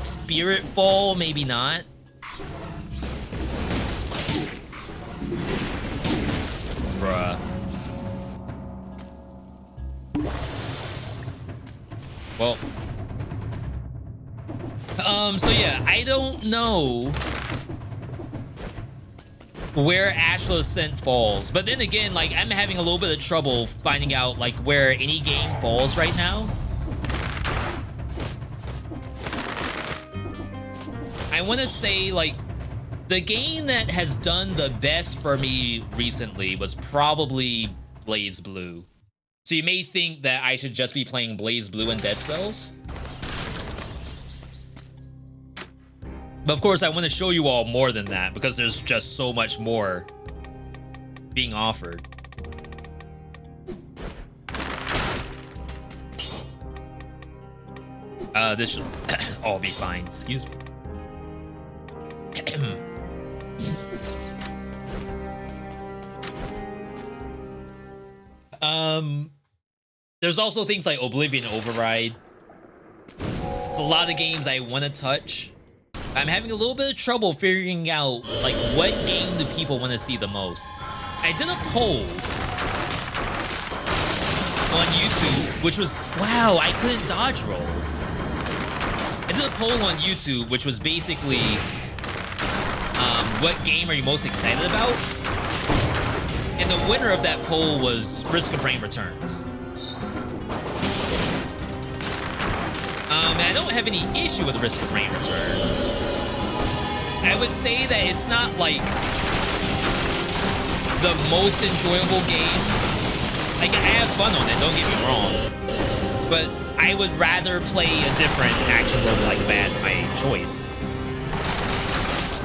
Spirit Fall, maybe not. Bruh. Well. So yeah, I don't know where Ashla Ascent falls. But then again, like, I'm having a little bit of trouble finding out, like, where any game falls right now. I want to say, like, the game that has done the best for me recently was probably Blaze Blue. So you may think that I should just be playing Blaze Blue and Dead Cells. But of course, I want to show you all more than that because there's just so much more being offered. This should all be fine. Excuse me. There's also things like Oblivion Override. It's a lot of games I want to touch. I'm having a little bit of trouble figuring out, like, what game do people want to see the most. I did a poll on YouTube, which was, wow, I couldn't dodge roll. I did a poll on YouTube, which was basically, what game are you most excited about? And the winner of that poll was Risk of Rain Returns. And I don't have any issue with risk of rain returns. I would say that it's not like the most enjoyable game. Like, I have fun on it, don't get me wrong. But I would rather play a different action roguelike bad by choice.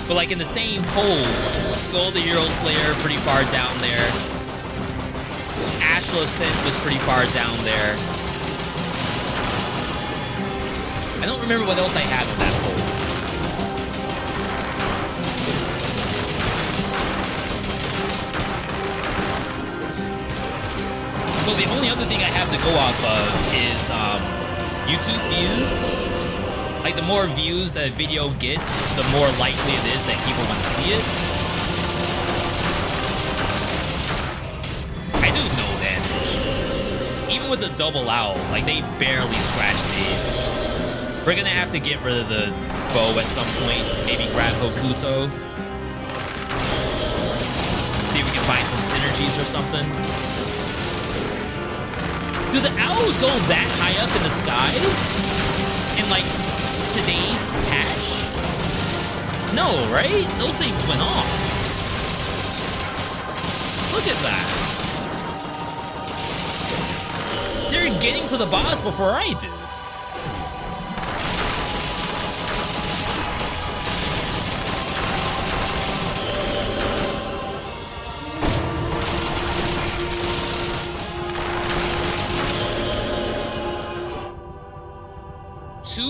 But like in the same poll, Skull the Hero Slayer pretty far down there. Astral Ascent was pretty far down there. I don't remember what else I had on that poll. So the only other thing I have to go off of is YouTube views. Like, the more views that a video gets, the more likely it is that people want to see it. I do no damage. Even with the double owls, like, they barely scratch these. We're gonna have to get rid of the bow at some point. Maybe grab Hokuto. See if we can find some synergies or something. Do the owls go that high up in the sky? In, like, today's patch? No, right? Those things went off. Look at that. They're getting to the boss before I do.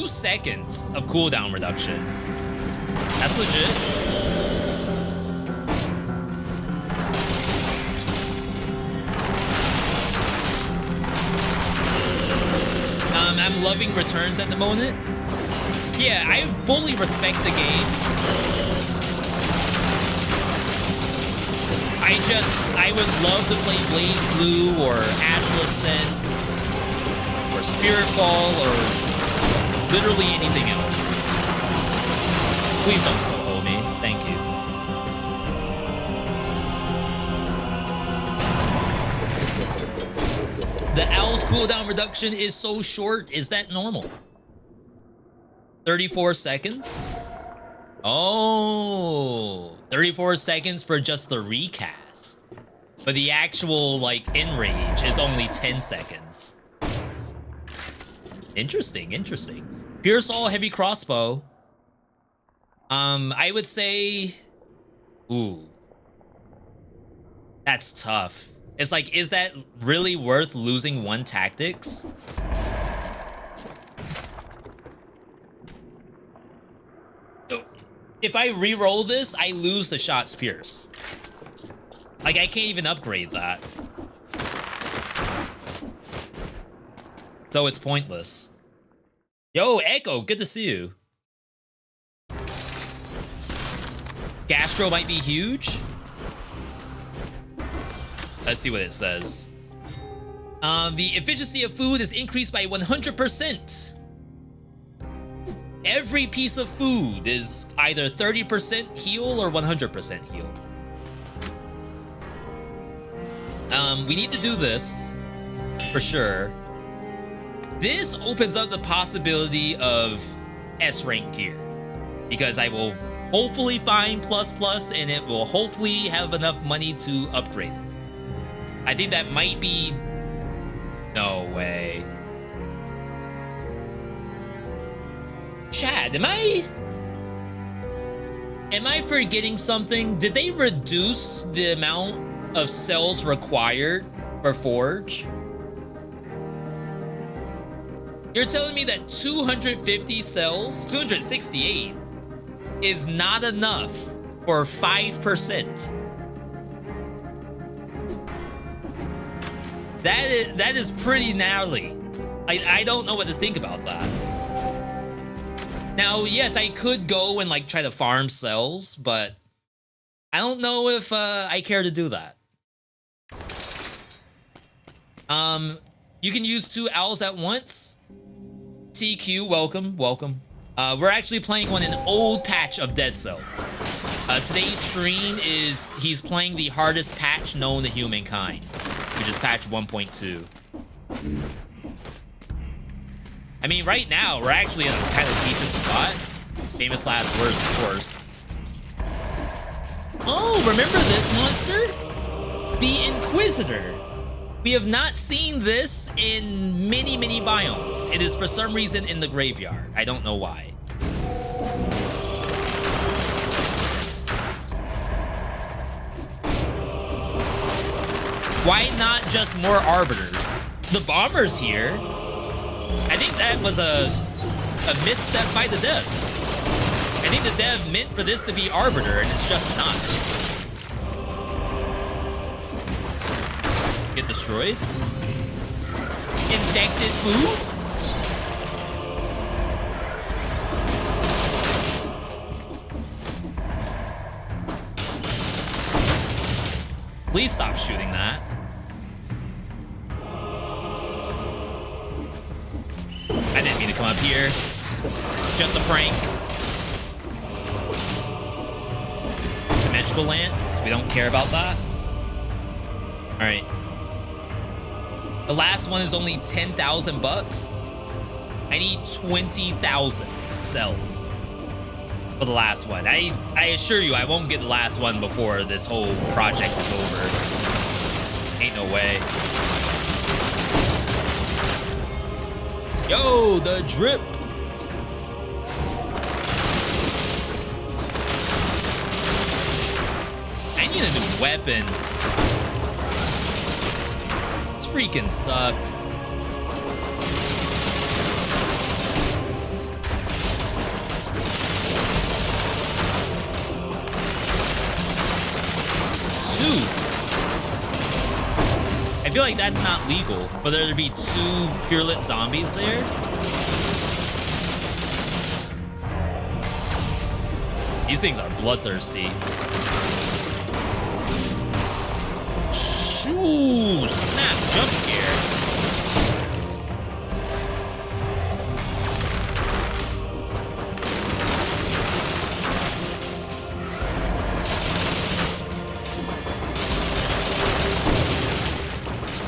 Seconds of cooldown reduction. That's legit. I'm loving returns at the moment. Yeah, I fully respect the game. I would love to play Blaze Blue or Astral Ascent or Spirit Fall or literally anything else. Please don't Toho me. Thank you. The owl's cooldown reduction is so short. Is that normal? 34 seconds? Oh, 34 seconds for just the recast. But the actual, like, enrage is only 10 seconds. Interesting, interesting. Pierce all heavy crossbow. I would say, ooh, that's tough. It's like, is that really worth losing one tactics? If I re-roll this, I lose the shot's pierce. Like, I can't even upgrade that. So it's pointless. Yo, Echo, good to see you. Gastro might be huge. Let's see what it says. The efficiency of food is increased by 100%. Every piece of food is either 30% heal or 100% heal. We need to do this for sure. This opens up the possibility of S rank gear because I will hopefully find plus and it will hopefully have enough money to upgrade it. I think that might be... No way. Chad, am I forgetting something? Did they reduce the amount of cells required for Forge? You're telling me that 250 cells, 268, is not enough for 5%. That is pretty gnarly. I don't know what to think about that. Now, yes, I could go and like try to farm cells, but I don't know if I care to do that. You can use 2 owls at once. TQ, welcome, welcome. We're actually playing on an old patch of Dead Cells. Today's stream is he's playing the hardest patch known to humankind, which is patch 1.2. I mean, right now, we're actually in a kind of decent spot. Famous last words, of course. Oh, remember this monster? The Inquisitor. We have not seen this in many, many biomes. It is for some reason in the graveyard. I don't know why. Why not just more Arbiters? The Bomber's here. I think that was a misstep by the dev. I think the dev meant for this to be Arbiter, and it's just not. Get destroyed. Infected food. Please stop shooting that. I didn't mean to come up here. Just a prank. Symmetrical Lance. We don't care about that. All right. The last one is only 10,000 bucks. I need 20,000 cells for the last one. I assure you, I won't get the last one before this whole project is over. Ain't no way. Yo, the drip. I need a new weapon. This freaking sucks. I feel like that's not legal for there to be 2 pure-lit zombies there. These things are bloodthirsty. Shoo! Snap! Jump scare.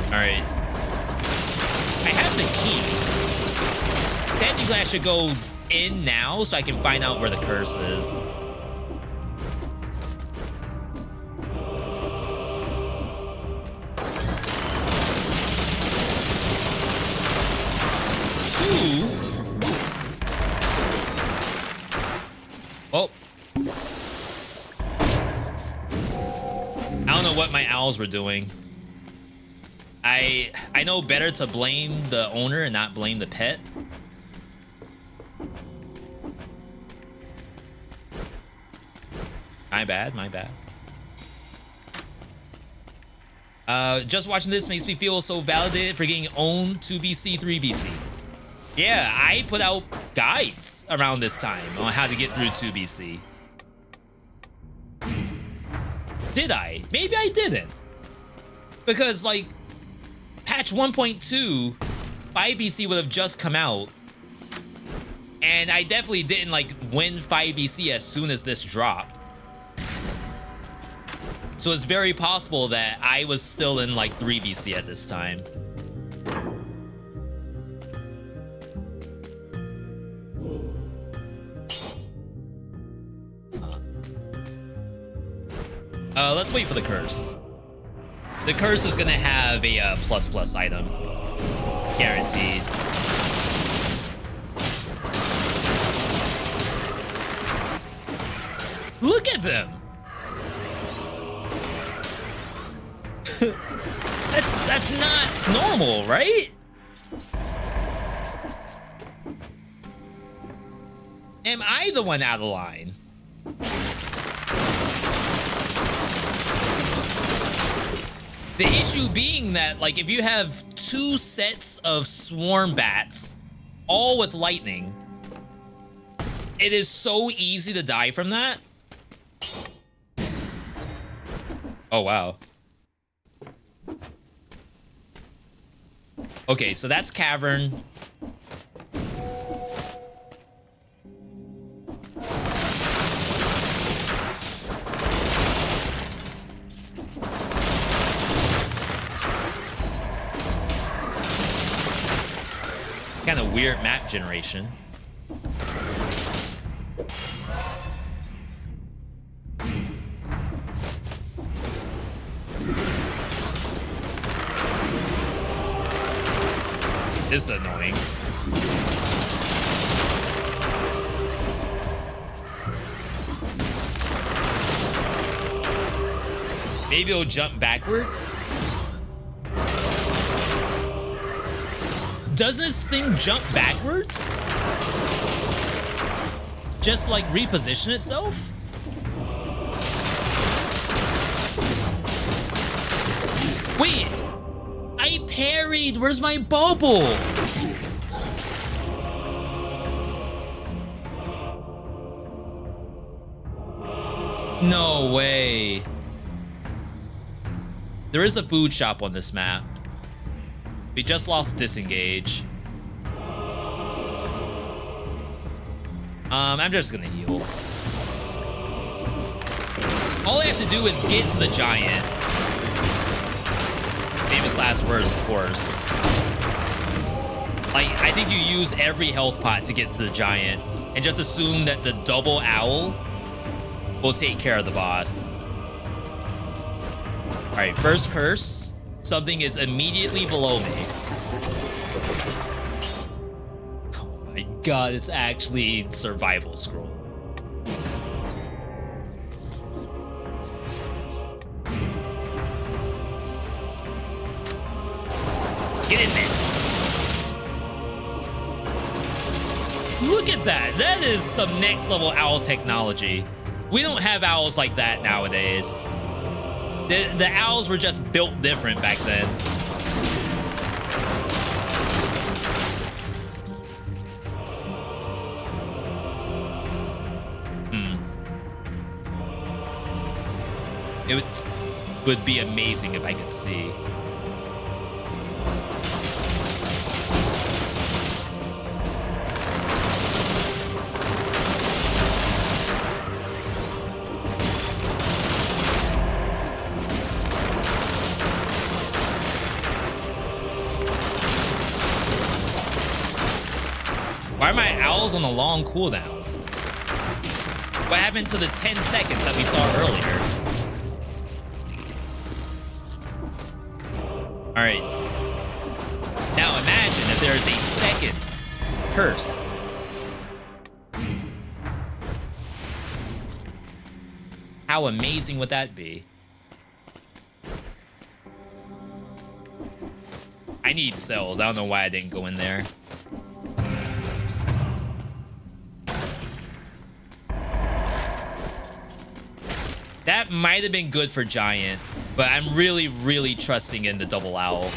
Alright. I have the key. Technically, I should go in now so I can find out where the curse is. Oh. I don't know what my owls were doing. I know better to blame the owner and not blame the pet. My bad, my bad. Just watching this makes me feel so validated for getting owned 2BC, 3BC. Yeah, I put out guides around this time on how to get through 2BC. Did I? Maybe I didn't. Because, like, patch 1.2, 5BC would have just come out. And I definitely didn't, like, win 5BC as soon as this dropped. So it's very possible that I was still in, like, 3BC at this time. Let's wait for the curse. The curse is gonna have a ++ item. Guaranteed. Look at them! That's not normal, right? Am I the one out of line? The issue being that, like, if you have 2 sets of swarm bats, all with lightning, it is so easy to die from that. Oh, wow. Okay, so that's Cavern. Kind of weird map generation. This is annoying. Maybe it'll jump backward. Doesn't this thing jump backwards? Just like reposition itself? Wait, I parried. Where's my bubble? No way. There is a food shop on this map. We just lost disengage. I'm just gonna heal. All I have to do is get to the giant. Famous last words, of course. Like, I think you use every health pot to get to the giant and just assume that the double owl will take care of the boss. All right, first curse. Something is immediately below me. Oh my god, it's actually survival scroll. Get in there. Look at that. That is some next level owl technology. We don't have owls like that nowadays. The owls were just built different back then. It would be amazing if I could see. Why are my owls on a long cooldown? What happened to the 10 seconds that we saw earlier? All right. Now imagine if there is a second curse. How amazing would that be? I need cells. I don't know why I didn't go in there. That might have been good for Giant, but I'm really, really trusting in the double owl.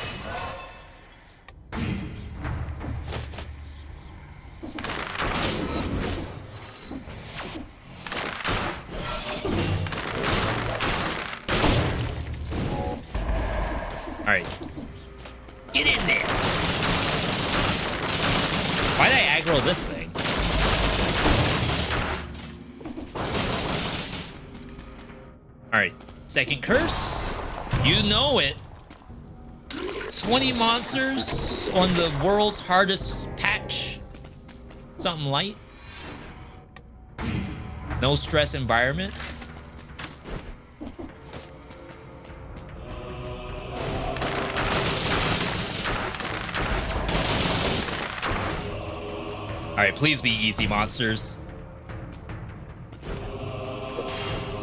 All right. Get in there. Why'd I aggro this thing? All right, second curse. You know it. 20 monsters on the world's hardest patch. Something light. No stress environment. All right, please be easy monsters.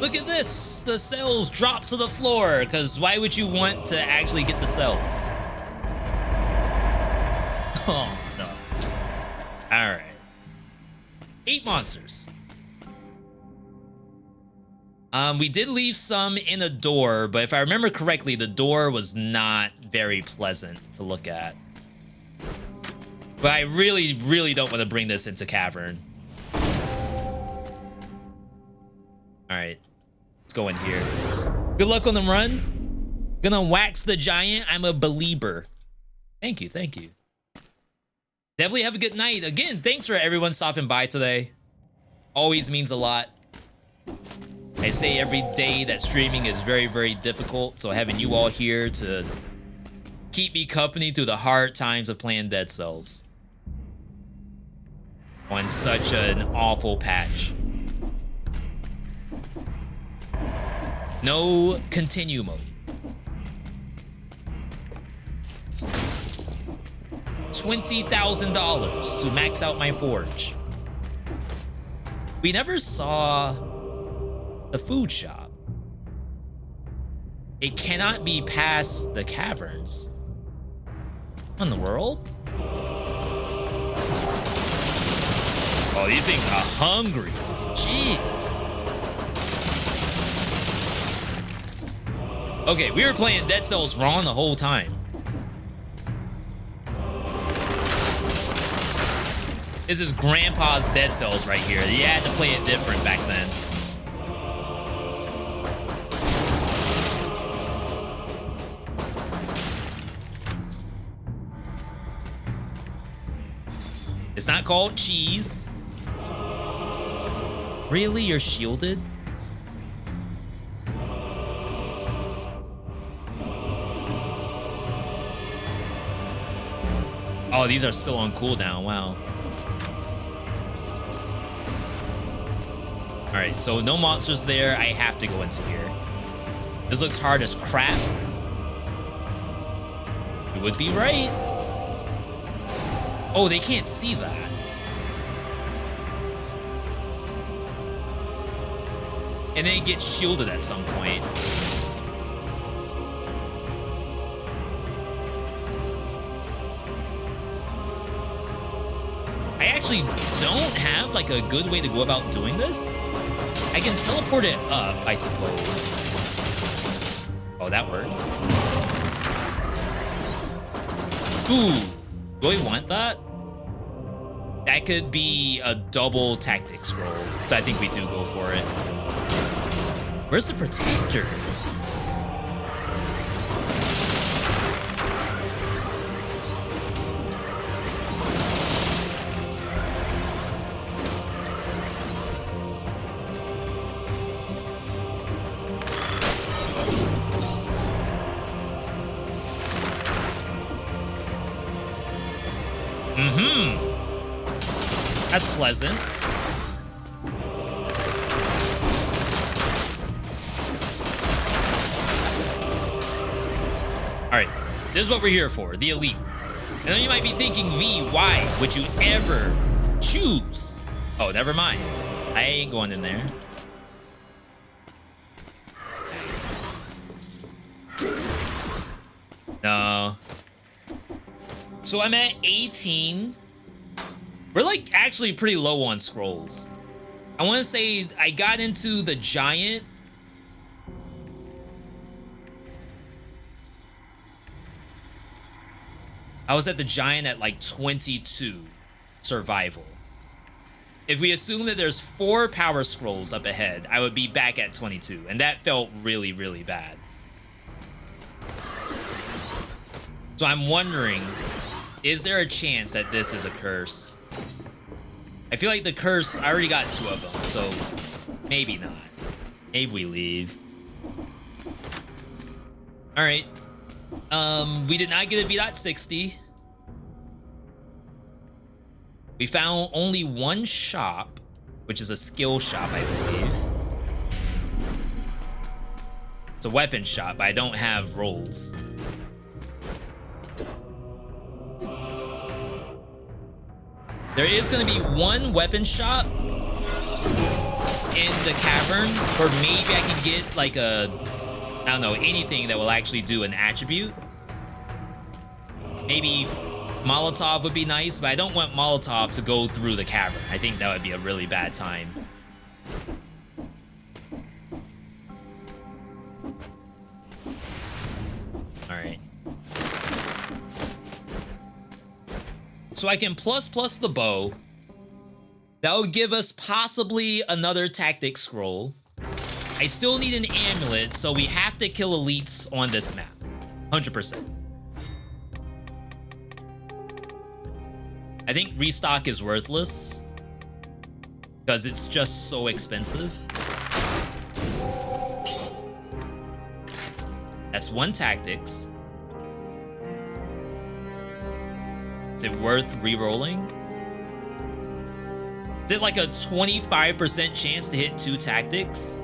Look at this. The cells drop to the floor, because why would you want to actually get the cells? Oh, no. All right. 8 monsters. We did leave some in a door, but if I remember correctly, the door was not very pleasant to look at. But I really, really don't want to bring this into Cavern. All right. Let's go in here. Good luck on the run. Gonna wax the giant. I'm a believer. Thank you. Thank you. Definitely have a good night. Again, thanks for everyone stopping by today. Always means a lot. I say every day that streaming is very, very difficult. So having you all here to keep me company through the hard times of playing Dead Cells. on such an awful patch. No continue mode. $20,000 to max out my forge. We never saw the food shop. It cannot be past the caverns. What in the world? Oh, these things are hungry. Jeez. Okay, we were playing Dead Cells wrong the whole time. This is Grandpa's Dead Cells right here. You had to play it different back then. It's not called cheese. Really? You're shielded? Oh, these are still on cooldown. Wow. All right, so no monsters there. I have to go into here. This looks hard as crap. You would be right. Oh, they can't see that. And then it gets shielded at some point. I actually don't have like a good way to go about doing this. I can teleport it up, I suppose. Oh, that works. Ooh, do I want that? That could be a double tactic scroll. So I think we do go for it. Where's the protector? That's pleasant. All right, this is what we're here for, the elite. And then you might be thinking, V, why would you ever choose? Oh, never mind. I ain't going in there. No. So I'm at 18. We're like actually pretty low on scrolls. I want to say I got into the giant. I was at the giant at like 22 survival. If we assume that there's 4 power scrolls up ahead, I would be back at 22. And that felt really, really bad. So I'm wondering, is there a chance that this is a curse? I feel like the curse, I already got 2 of them, so maybe not. Maybe we leave. All right. We did not get a V.60. We found only 1 shop, which is a skill shop, I believe. It's a weapon shop, but I don't have rolls. There is going to be 1 weapon shop in the cavern where maybe I can get like a, I don't know, anything that will actually do an attribute. Maybe Molotov would be nice, but I don't want Molotov to go through the cavern. I think that would be a really bad time. All right. So I can plus the bow. That would give us possibly another tactic scroll. I still need an amulet, so we have to kill elites on this map. 100%. I think restock is worthless because it's just so expensive. That's 1 tactics. Is it worth re-rolling? Is it like a 25% chance to hit 2 tactics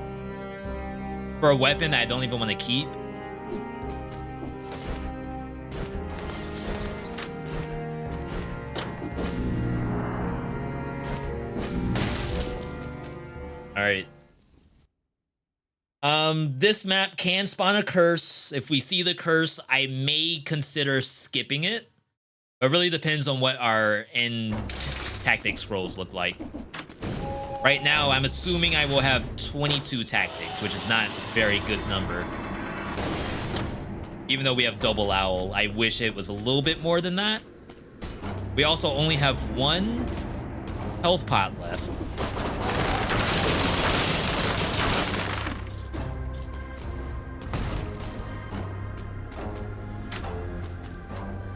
for a weapon that I don't even want to keep? All right. This map can spawn a curse. If we see the curse, I may consider skipping it. It really depends on what our end tactic scrolls look like. Right now, I'm assuming I will have 22 tactics, which is not a very good number. Even though we have double owl, I wish it was a little bit more than that. We also only have 1 health pot left.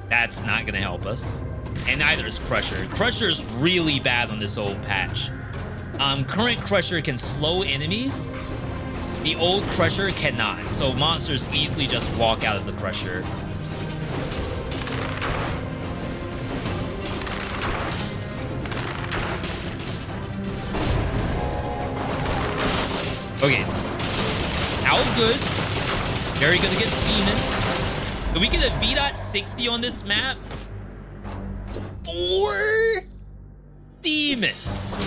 That's not gonna help us. And neither is Crusher. Crusher's really bad on this old patch. Current Crusher can slow enemies. The old Crusher cannot. So monsters easily just walk out of the Crusher. Okay. Owl good. Very good against Demon. If we get a VeeDot60 on this map, 4 demons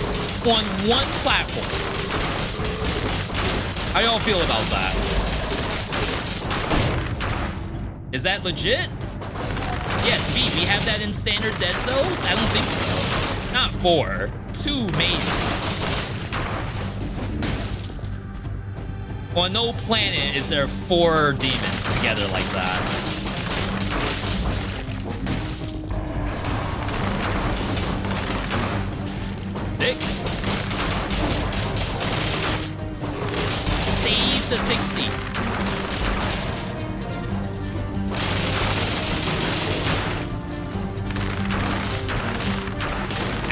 on 1 platform. How y'all feel about that? Is that legit? Yes, V, we have that in standard Dead Cells? I don't think so. Not 4, 2 maybe. On no planet is there 4 demons together like that. Sick. Save the 60.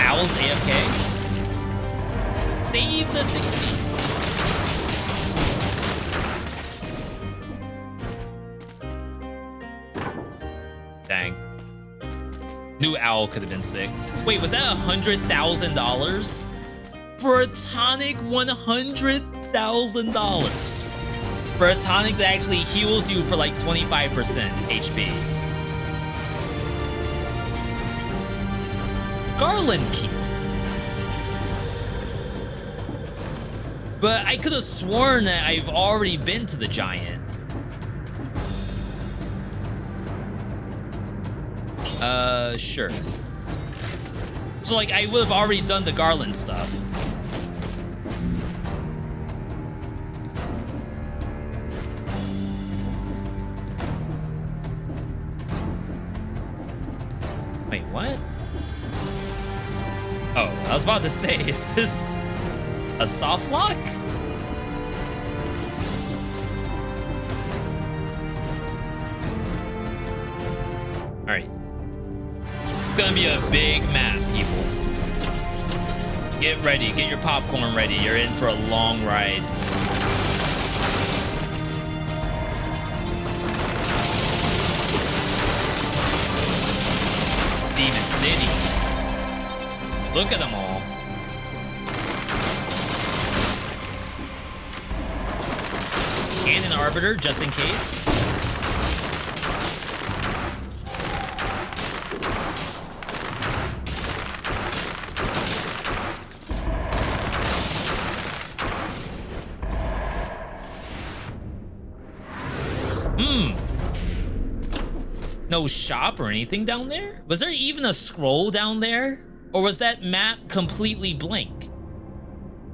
Owl's AFK. Save the 60. Dang. New owl could have been sick. Wait, was that $100,000? For a tonic, $100,000. For a tonic that actually heals you for like 25% HP. Garland key. But I could have sworn that I've already been to the giant. Sure. So, like, I would have already done the Garland stuff. Wait, what? Oh, I was about to say, is this a soft lock? All right. It's gonna be a big map, people. Get ready, get your popcorn ready. You're in for a long ride. Demon City. Look at them all. And an Arbiter, just in case. No shop or anything down there? Was there even a scroll down there? Or was that map completely blank?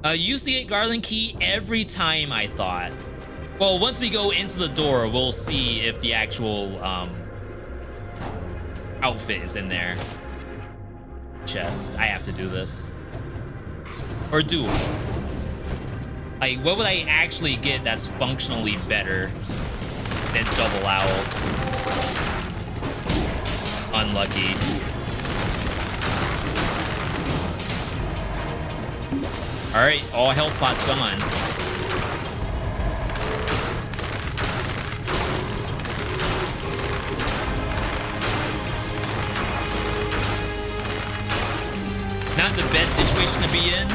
Use the 8 Garland key every time, I thought. Well, once we go into the door, we'll see if the actual outfit is in there. Chest. I have to do this. Or do I? Like, what would I actually get that's functionally better than Double Owl? Unlucky. All right, all health pots gone. Not the best situation to be in.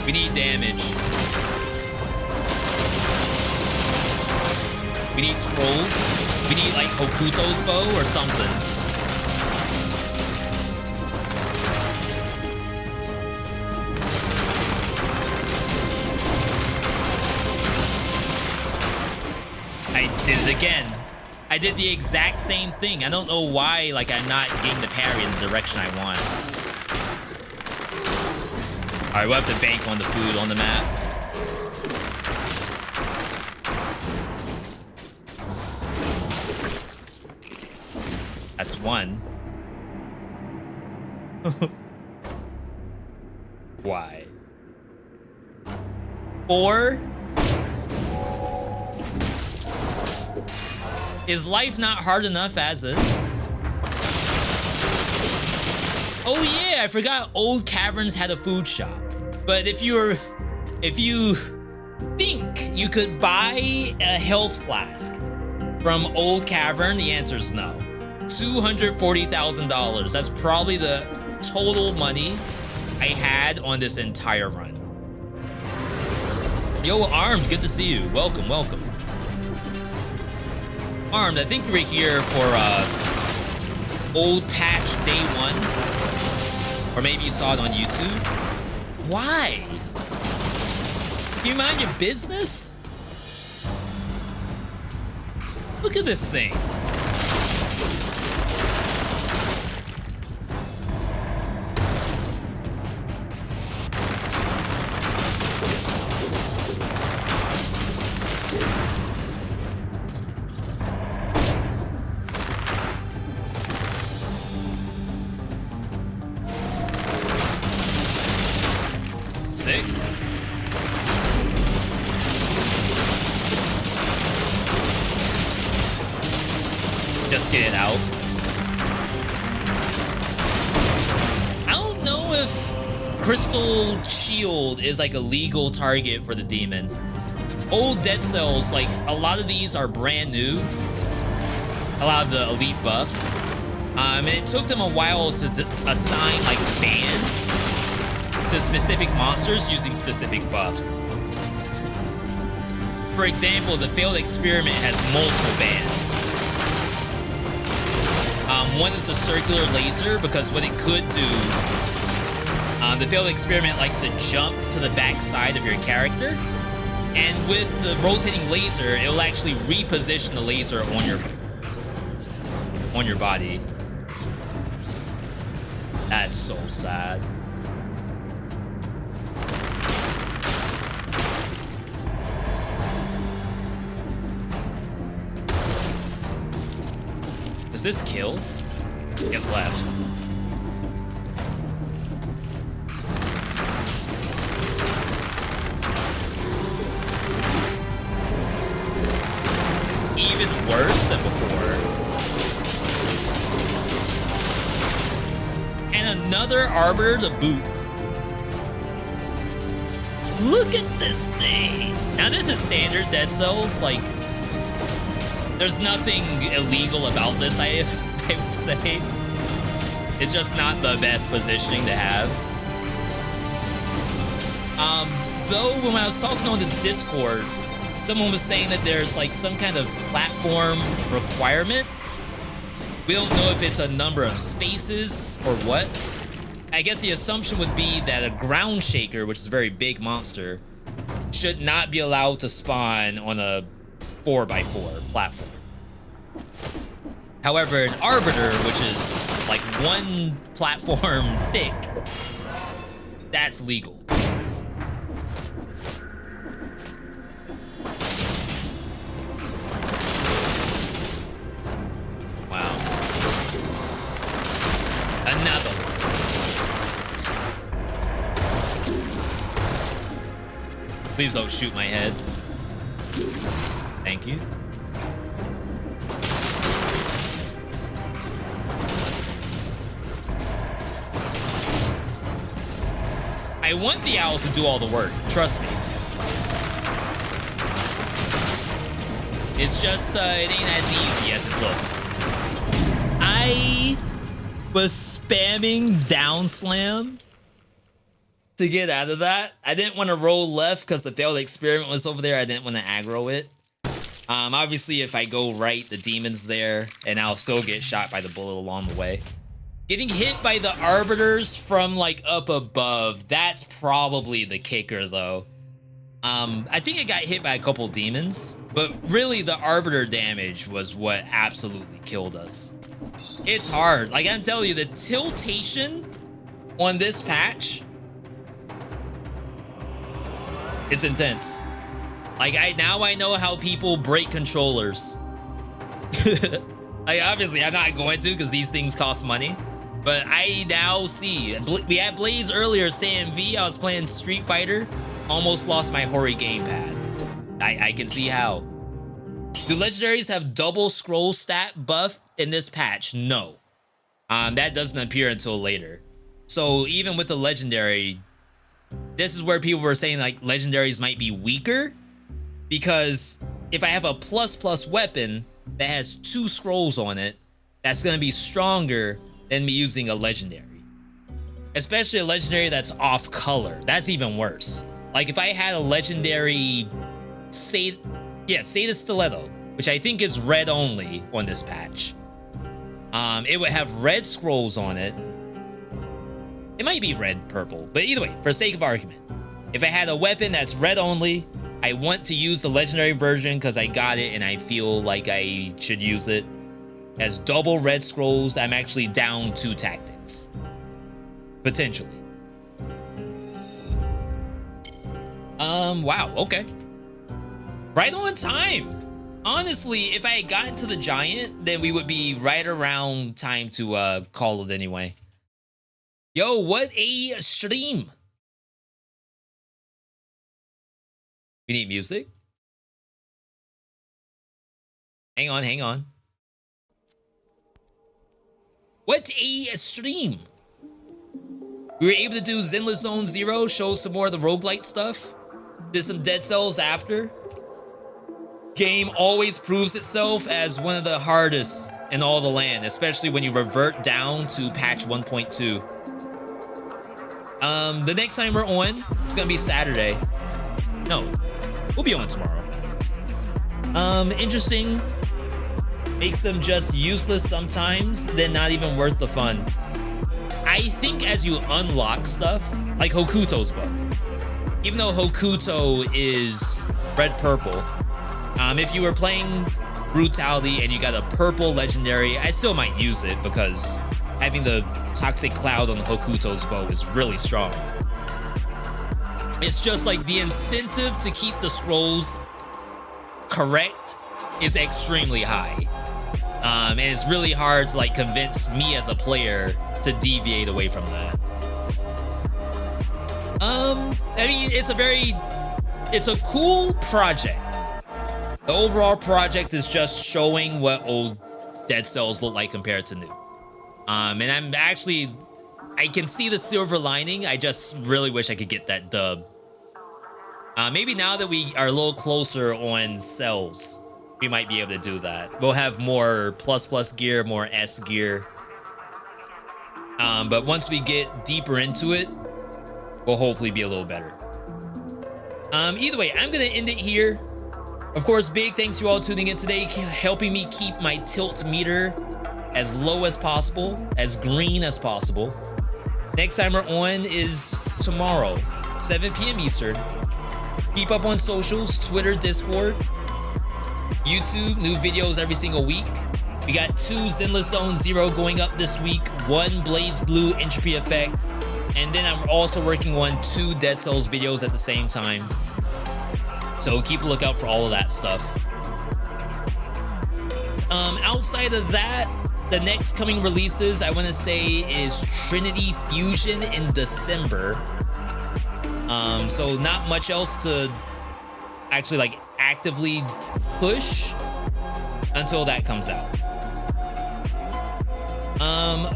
We need damage. We need scrolls. We need like Hokuto's bow or something. I did it again. I did the exact same thing. I don't know why, like, I'm not getting the parry in the direction I want. All right, we'll have to bank on the food on the map. That's one. Why? 4? Is life not hard enough as is? Oh yeah, I forgot Old Caverns had a food shop. But if you think you could buy a health flask from Old Cavern, the answer is no. $240,000. That's probably the total money I had on this entire run. Yo, Armed, good to see you. Welcome, welcome. Armed, I think you were here for old patch day 1. Or maybe you saw it on YouTube. Why? Do you mind your business? Look at this thing. Sick. Just get it out. I don't know if Crystal Shield is like a legal target for the demon. Old Dead Cells, like a lot of these are brand new. A lot of the elite buffs. And it took them a while to assign like bans to specific monsters using specific buffs. For example, the failed experiment has multiple bans. One is the circular laser, because what it could do, the failed experiment likes to jump to the back side of your character, and with the rotating laser, it will actually reposition the laser on your body. That's so sad. Does this kill? It left. Even worse than before. And another Arbiter to boot. Look at this thing. Now this is standard Dead Cells, like, there's nothing illegal about this, I would say. It's just not the best positioning to have. Though, when I was talking on the Discord, someone was saying that there's like some kind of platform requirement. We don't know if it's a number of spaces or what. I guess the assumption would be that a ground shaker, which is a very big monster, should not be allowed to spawn on a 4x4 platform. However, an Arbiter, which is like one platform thick, that's legal. Wow. Another one. Please don't shoot my head. Thank you. I want the owls to do all the work, trust me. It's just, it ain't as easy as it looks. I was spamming down slam to get out of that. I didn't want to roll left because the failed experiment was over there. I didn't want to aggro it. Obviously, if I go right, the demon's there, and I'll still get shot by the bullet along the way. Getting hit by the arbiters from, like, up above, that's probably the kicker, though. I think I got hit by a couple demons, but really the arbiter damage was what absolutely killed us. It's hard. Like, I'm telling you, the tiltation on this patch, it's intense. Like, now I know how people break controllers. Like, obviously, I'm not going to because these things cost money. But I now see. We had Blaze earlier saying, V, I was playing Street Fighter, almost lost my Hori gamepad. I can see how. Do legendaries have double scroll stat buff in this patch? No. That doesn't appear until later. So even with the legendary, this is where people were saying like legendaries might be weaker, because if I have a ++ weapon that has 2 scrolls on it, that's gonna be stronger than me using a legendary. Especially a legendary that's off color. That's even worse. Like if I had a legendary Seda Stiletto, which I think is red only on this patch. It would have red scrolls on it. It might be red purple, but either way, for sake of argument, if I had a weapon that's red only, I want to use the legendary version because I got it and I feel like I should use it. As double red scrolls, I'm actually down 2 tactics. Potentially. Wow, okay. Right on time. Honestly, if I had gotten to the giant, then we would be right around time to call it anyway. Yo, what a stream. We need music. Hang on. What a stream. We were able to do Zenless Zone 0, show some more of the roguelite stuff. Did some Dead Cells after. Game always proves itself as one of the hardest in all the land, especially when you revert down to patch 1.2. The next time we're on, it's gonna be Saturday. No, we'll be on tomorrow. Interesting. Makes them just useless sometimes, then not even worth the fun. I think as you unlock stuff, like Hokuto's bow, even though Hokuto is red-purple, if you were playing Brutality and you got a purple legendary, I still might use it because having the Toxic Cloud on Hokuto's bow is really strong. It's just like the incentive to keep the scrolls correct is extremely high. And it's really hard to like convince me as a player to deviate away from that. I mean, it's a cool project. The overall project is just showing what old Dead Cells look like compared to new. And I can see the silver lining. I just really wish I could get that dub. Maybe now that we are a little closer on cells, we might be able to do that. We'll have more ++ gear, more S gear. But once we get deeper into it, we'll hopefully be a little better. Either way, I'm gonna end it here. Of course, big thanks to you all tuning in today, helping me keep my tilt meter as low as possible, as green as possible. Next time we're on is tomorrow, 7 p.m. Eastern. Keep up on socials, Twitter, Discord, YouTube, new videos every single week. We got 2 Zenless Zone 0 going up this week, 1 Blaze Blue Entropy Effect, and then I'm also working on 2 Dead Cells videos at the same time. So keep a lookout for all of that stuff. Outside of that, the next coming releases I want to say is Trinity Fusion in December. So not much else to actually like actively push until that comes out.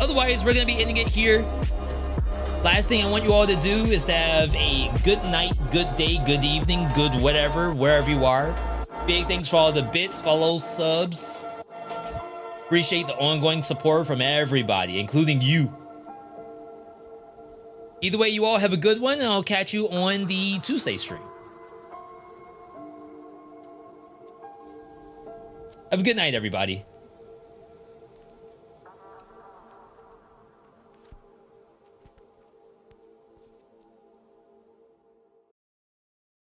Otherwise, we're gonna be ending it here. Last thing I want you all to do is to have a good night, good day, good evening, good whatever, wherever you are. Big thanks for all the bits, follows, subs. Appreciate the ongoing support from everybody, including you. Either way, you all have a good one, and I'll catch you on the Tuesday stream. Have a good night, everybody.